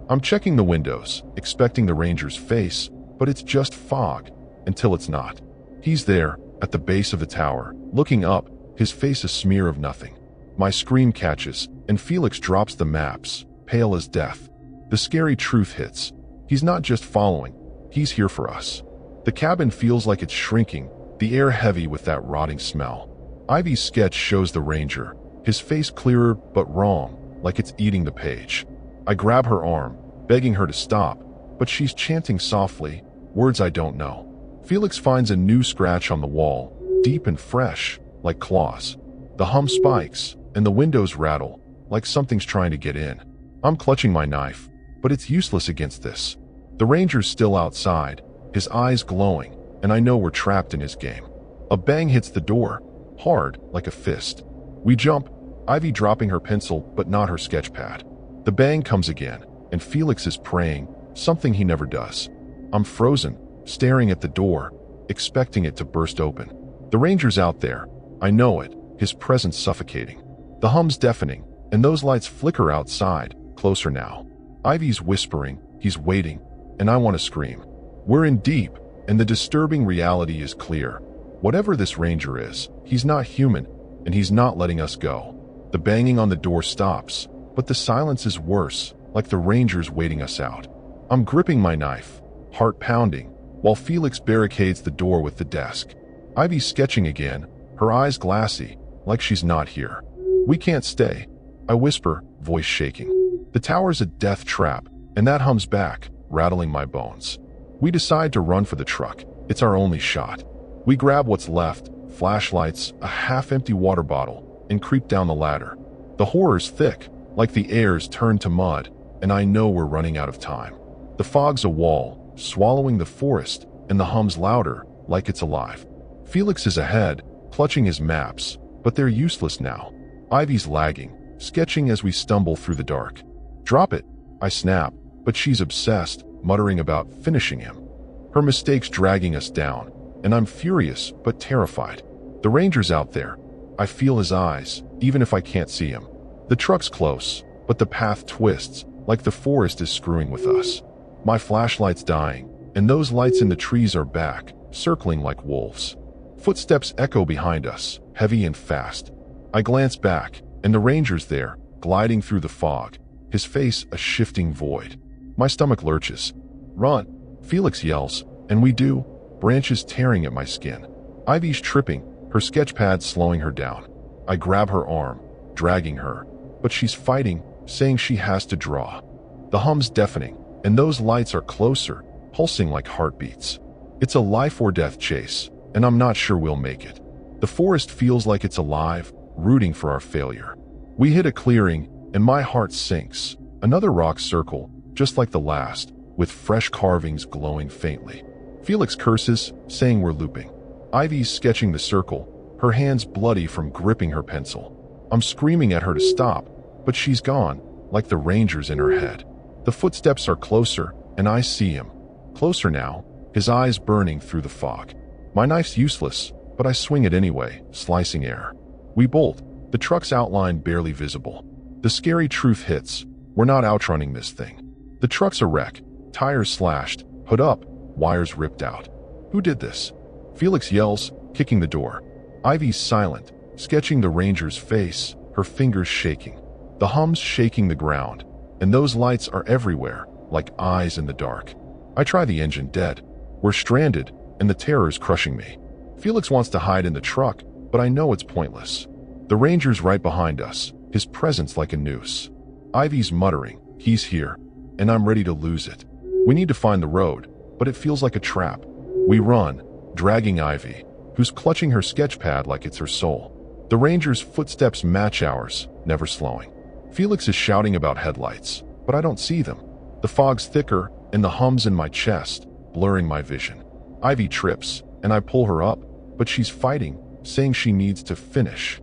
I'm checking the windows, expecting the ranger's face, but it's just fog, until it's not. He's there, at the base of the tower, looking up, his face a smear of nothing. My scream catches, and Felix drops the maps, pale as death. The scary truth hits. He's not just following, he's here for us. The cabin feels like it's shrinking, the air heavy with that rotting smell. Ivy's sketch shows the ranger, his face clearer but wrong, like it's eating the page. I grab her arm, begging her to stop, but she's chanting softly, words I don't know. Felix finds a new scratch on the wall, deep and fresh, like claws. The hum spikes, and the windows rattle, like something's trying to get in. I'm clutching my knife, but it's useless against this. The ranger's still outside, his eyes glowing, and I know we're trapped in his game. A bang hits the door, hard, like a fist. We jump, Ivy dropping her pencil but not her sketch pad. The bang comes again, and Felix is praying, something he never does. I'm frozen, staring at the door, expecting it to burst open. The ranger's out there. I know it, his presence suffocating. The hum's deafening, and those lights flicker outside, closer now. Ivy's whispering, he's waiting, and I want to scream. We're in deep, and the disturbing reality is clear. Whatever this ranger is, he's not human, and he's not letting us go. The banging on the door stops, but the silence is worse, like the ranger's waiting us out. I'm gripping my knife, heart pounding, while Felix barricades the door with the desk. Ivy's sketching again, her eyes glassy, like she's not here. We can't stay, I whisper, voice shaking. The tower's a death trap, and that hum's back, rattling my bones. We decide to run for the truck. It's our only shot. We grab what's left, flashlights, a half-empty water bottle, and creep down the ladder. The horror's thick, like the air's turned to mud, and I know we're running out of time. The fog's a wall, swallowing the forest, and the hum's louder, like it's alive. Felix is ahead, clutching his maps, but they're useless now. Ivy's lagging, sketching as we stumble through the dark. Drop it, I snap, but she's obsessed, muttering about finishing him. Her mistake's dragging us down, and I'm furious but terrified. The ranger's out there. I feel his eyes, even if I can't see him. The truck's close, but the path twists, like the forest is screwing with us. My flashlight's dying, and those lights in the trees are back, circling like wolves. Footsteps echo behind us, heavy and fast. I glance back, and the ranger's there, gliding through the fog, his face a shifting void. My stomach lurches. Run, Felix yells, and we do, branches tearing at my skin. Ivy's tripping, her sketch pad slowing her down. I grab her arm, dragging her, but she's fighting, saying she has to draw. The hum's deafening, and those lights are closer, pulsing like heartbeats. It's a life or death chase, and I'm not sure we'll make it. The forest feels like it's alive, rooting for our failure. We hit a clearing, and my heart sinks. Another rock circle, just like the last, with fresh carvings glowing faintly. Felix curses, saying we're looping. Ivy's sketching the circle, her hands bloody from gripping her pencil. I'm screaming at her to stop, but she's gone, like the ranger's in her head. The footsteps are closer, and I see him. Closer now, his eyes burning through the fog. My knife's useless, but I swing it anyway, slicing air. We bolt, the truck's outline barely visible. The scary truth hits. We're not outrunning this thing. The truck's a wreck, tires slashed, hood up, wires ripped out. Who did this? Felix yells, kicking the door. Ivy's silent, sketching the ranger's face, her fingers shaking. The hum's shaking the ground, and those lights are everywhere, like eyes in the dark. I try the engine dead. We're stranded, and the terror's crushing me. Felix wants to hide in the truck, but I know it's pointless. The ranger's right behind us, his presence like a noose. Ivy's muttering, "He's here," and I'm ready to lose it. We need to find the road, but it feels like a trap. We run, dragging Ivy, who's clutching her sketchpad like it's her soul. The ranger's footsteps match ours, never slowing. Felix is shouting about headlights, but I don't see them. The fog's thicker, and the hums in my chest, blurring my vision. Ivy trips, and I pull her up, but she's fighting, saying she needs to finish.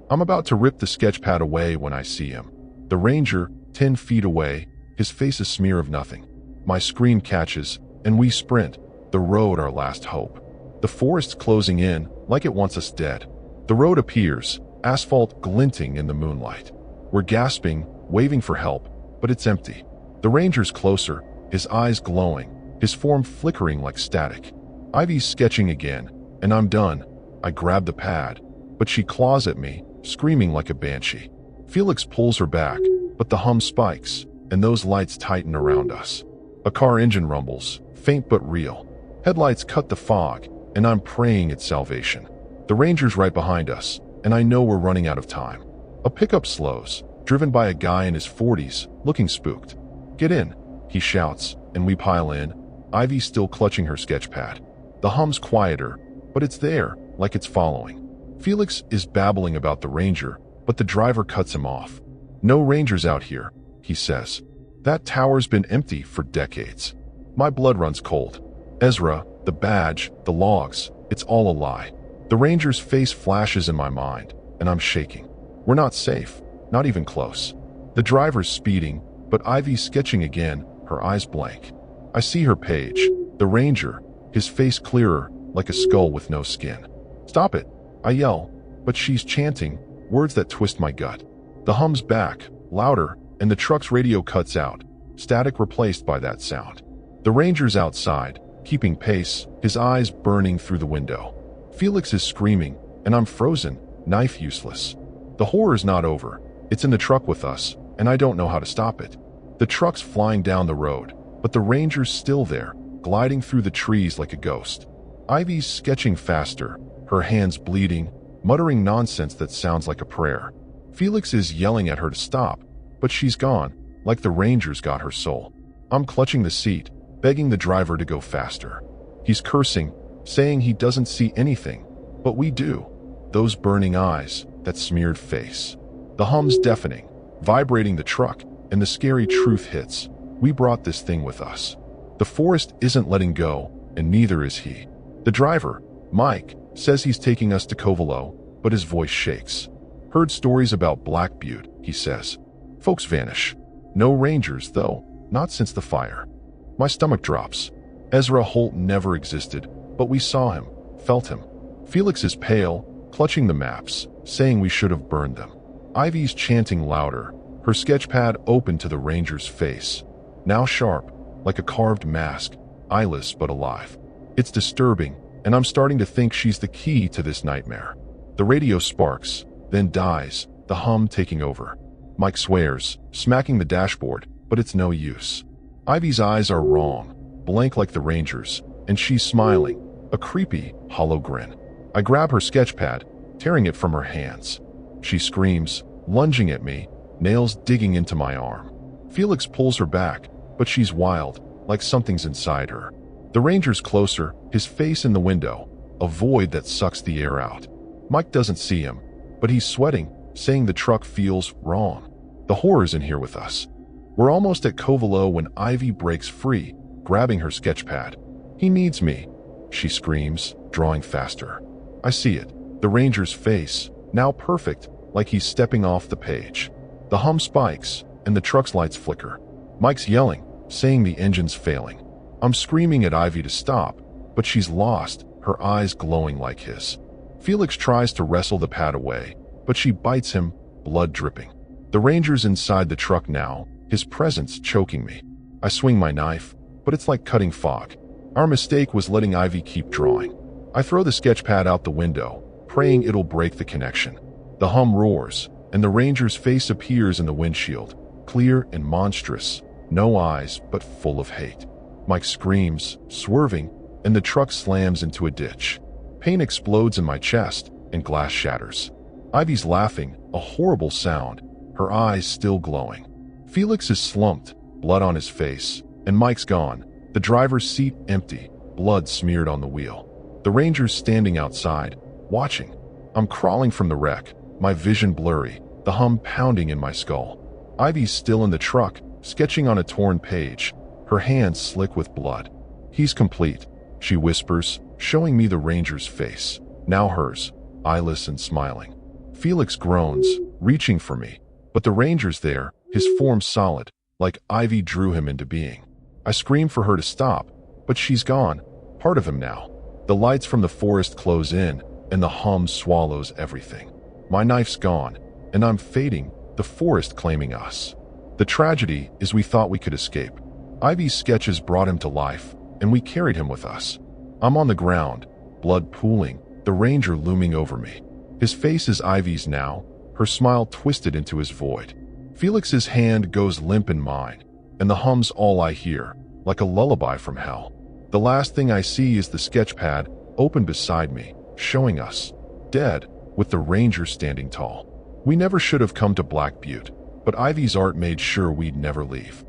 I'm about to rip the sketchpad away when I see him. The ranger, 10 feet away, his face a smear of nothing. My scream catches, and we sprint, the road our last hope. The forest's closing in, like it wants us dead. The road appears, asphalt glinting in the moonlight. We're gasping, waving for help, but it's empty. The ranger's closer, his eyes glowing, his form flickering like static. Ivy's sketching again, and I'm done. I grab the pad, but she claws at me, screaming like a banshee. Felix pulls her back, but the hum spikes, and those lights tighten around us. A car engine rumbles, faint but real. Headlights cut the fog, and I'm praying it's salvation. The ranger's right behind us, and I know we're running out of time. A pickup slows, driven by a guy in his 40s, looking spooked. "Get in," he shouts, and we pile in, Ivy still clutching her sketchpad. The hum's quieter, but it's there, like it's following. Felix is babbling about the ranger, but the driver cuts him off. "No rangers out here," he says. "That tower's been empty for decades." My blood runs cold. Ezra, the badge, the logs, it's all a lie. The ranger's face flashes in my mind, and I'm shaking. We're not safe, not even close. The driver's speeding, but Ivy's sketching again, her eyes blank. I see her page, the ranger, his face clearer, like a skull with no skin. "Stop it," I yell, but she's chanting, words that twist my gut. The hum's back, louder, and the truck's radio cuts out, static replaced by that sound. The ranger's outside, keeping pace, his eyes burning through the window. Felix is screaming, and I'm frozen, knife useless. The horror's not over. It's in the truck with us, and I don't know how to stop it. The truck's flying down the road, but the ranger's still there, gliding through the trees like a ghost. Ivy's sketching faster, her hands bleeding, muttering nonsense that sounds like a prayer. Felix is yelling at her to stop, but she's gone, like the ranger's got her soul. I'm clutching the seat, begging the driver to go faster. He's cursing, saying he doesn't see anything, but we do. Those burning eyes, that smeared face. The hum's deafening, vibrating the truck, and the scary truth hits. We brought this thing with us. The forest isn't letting go, and neither is he. The driver, Mike, says he's taking us to Covelo, but his voice shakes. "Heard stories about Black Butte," he says. "Folks vanish. No rangers, though, not since the fire." My stomach drops. Ezra Holt never existed, but we saw him, felt him. Felix is pale, clutching the maps, saying we should have burned them. Ivy's chanting louder, her sketchpad open to the ranger's face. Now sharp, like a carved mask, eyeless but alive. It's disturbing, and I'm starting to think she's the key to this nightmare. The radio sparks, then dies, the hum taking over. Mike swears, smacking the dashboard, but it's no use. Ivy's eyes are wrong, blank like the ranger's, and she's smiling, a creepy, hollow grin. I grab her sketchpad, tearing it from her hands. She screams, lunging at me, nails digging into my arm. Felix pulls her back, but she's wild, like something's inside her. The ranger's closer, his face in the window, a void that sucks the air out. Mike doesn't see him, but he's sweating, saying the truck feels wrong. The horror's in here with us. We're almost at Covelo when Ivy breaks free, grabbing her sketchpad. "He needs me," she screams, drawing faster. I see it, the ranger's face, now perfect, like he's stepping off the page. The hum spikes, and the truck's lights flicker. Mike's yelling, saying the engine's failing. I'm screaming at Ivy to stop, but she's lost, her eyes glowing like his. Felix tries to wrestle the pad away, but she bites him, blood dripping. The ranger's inside the truck now, his presence choking me. I swing my knife, but it's like cutting fog. Our mistake was letting Ivy keep drawing. I throw the sketchpad out the window, praying it'll break the connection. The hum roars, and the ranger's face appears in the windshield, clear and monstrous, no eyes but full of hate. Mike screams, swerving, and the truck slams into a ditch. Pain explodes in my chest, and glass shatters. Ivy's laughing, a horrible sound, her eyes still glowing. Felix is slumped, blood on his face, and Mike's gone, the driver's seat empty, blood smeared on the wheel. The Ranger's standing outside, watching. I'm crawling from the wreck, my vision blurry, the hum pounding in my skull. Ivy's still in the truck, sketching on a torn page, her hands slick with blood. He's complete, she whispers, showing me the Ranger's face, now hers, eyeless and smiling. Felix groans, reaching for me, but the Ranger's there, his form solid, like Ivy drew him into being. I scream for her to stop, but she's gone, part of him now. The lights from the forest close in, and the hum swallows everything. My knife's gone, and I'm fading, the forest claiming us. The tragedy is we thought we could escape. Ivy's sketches brought him to life, and we carried him with us. I'm on the ground, blood pooling, the Ranger looming over me. His face is Ivy's now, her smile twisted into his void. Felix's hand goes limp in mine, and the hum's all I hear, like a lullaby from hell. The last thing I see is the sketch pad, open beside me, showing us, dead, with the Ranger standing tall. We never should have come to Black Butte, but Ivy's art made sure we'd never leave.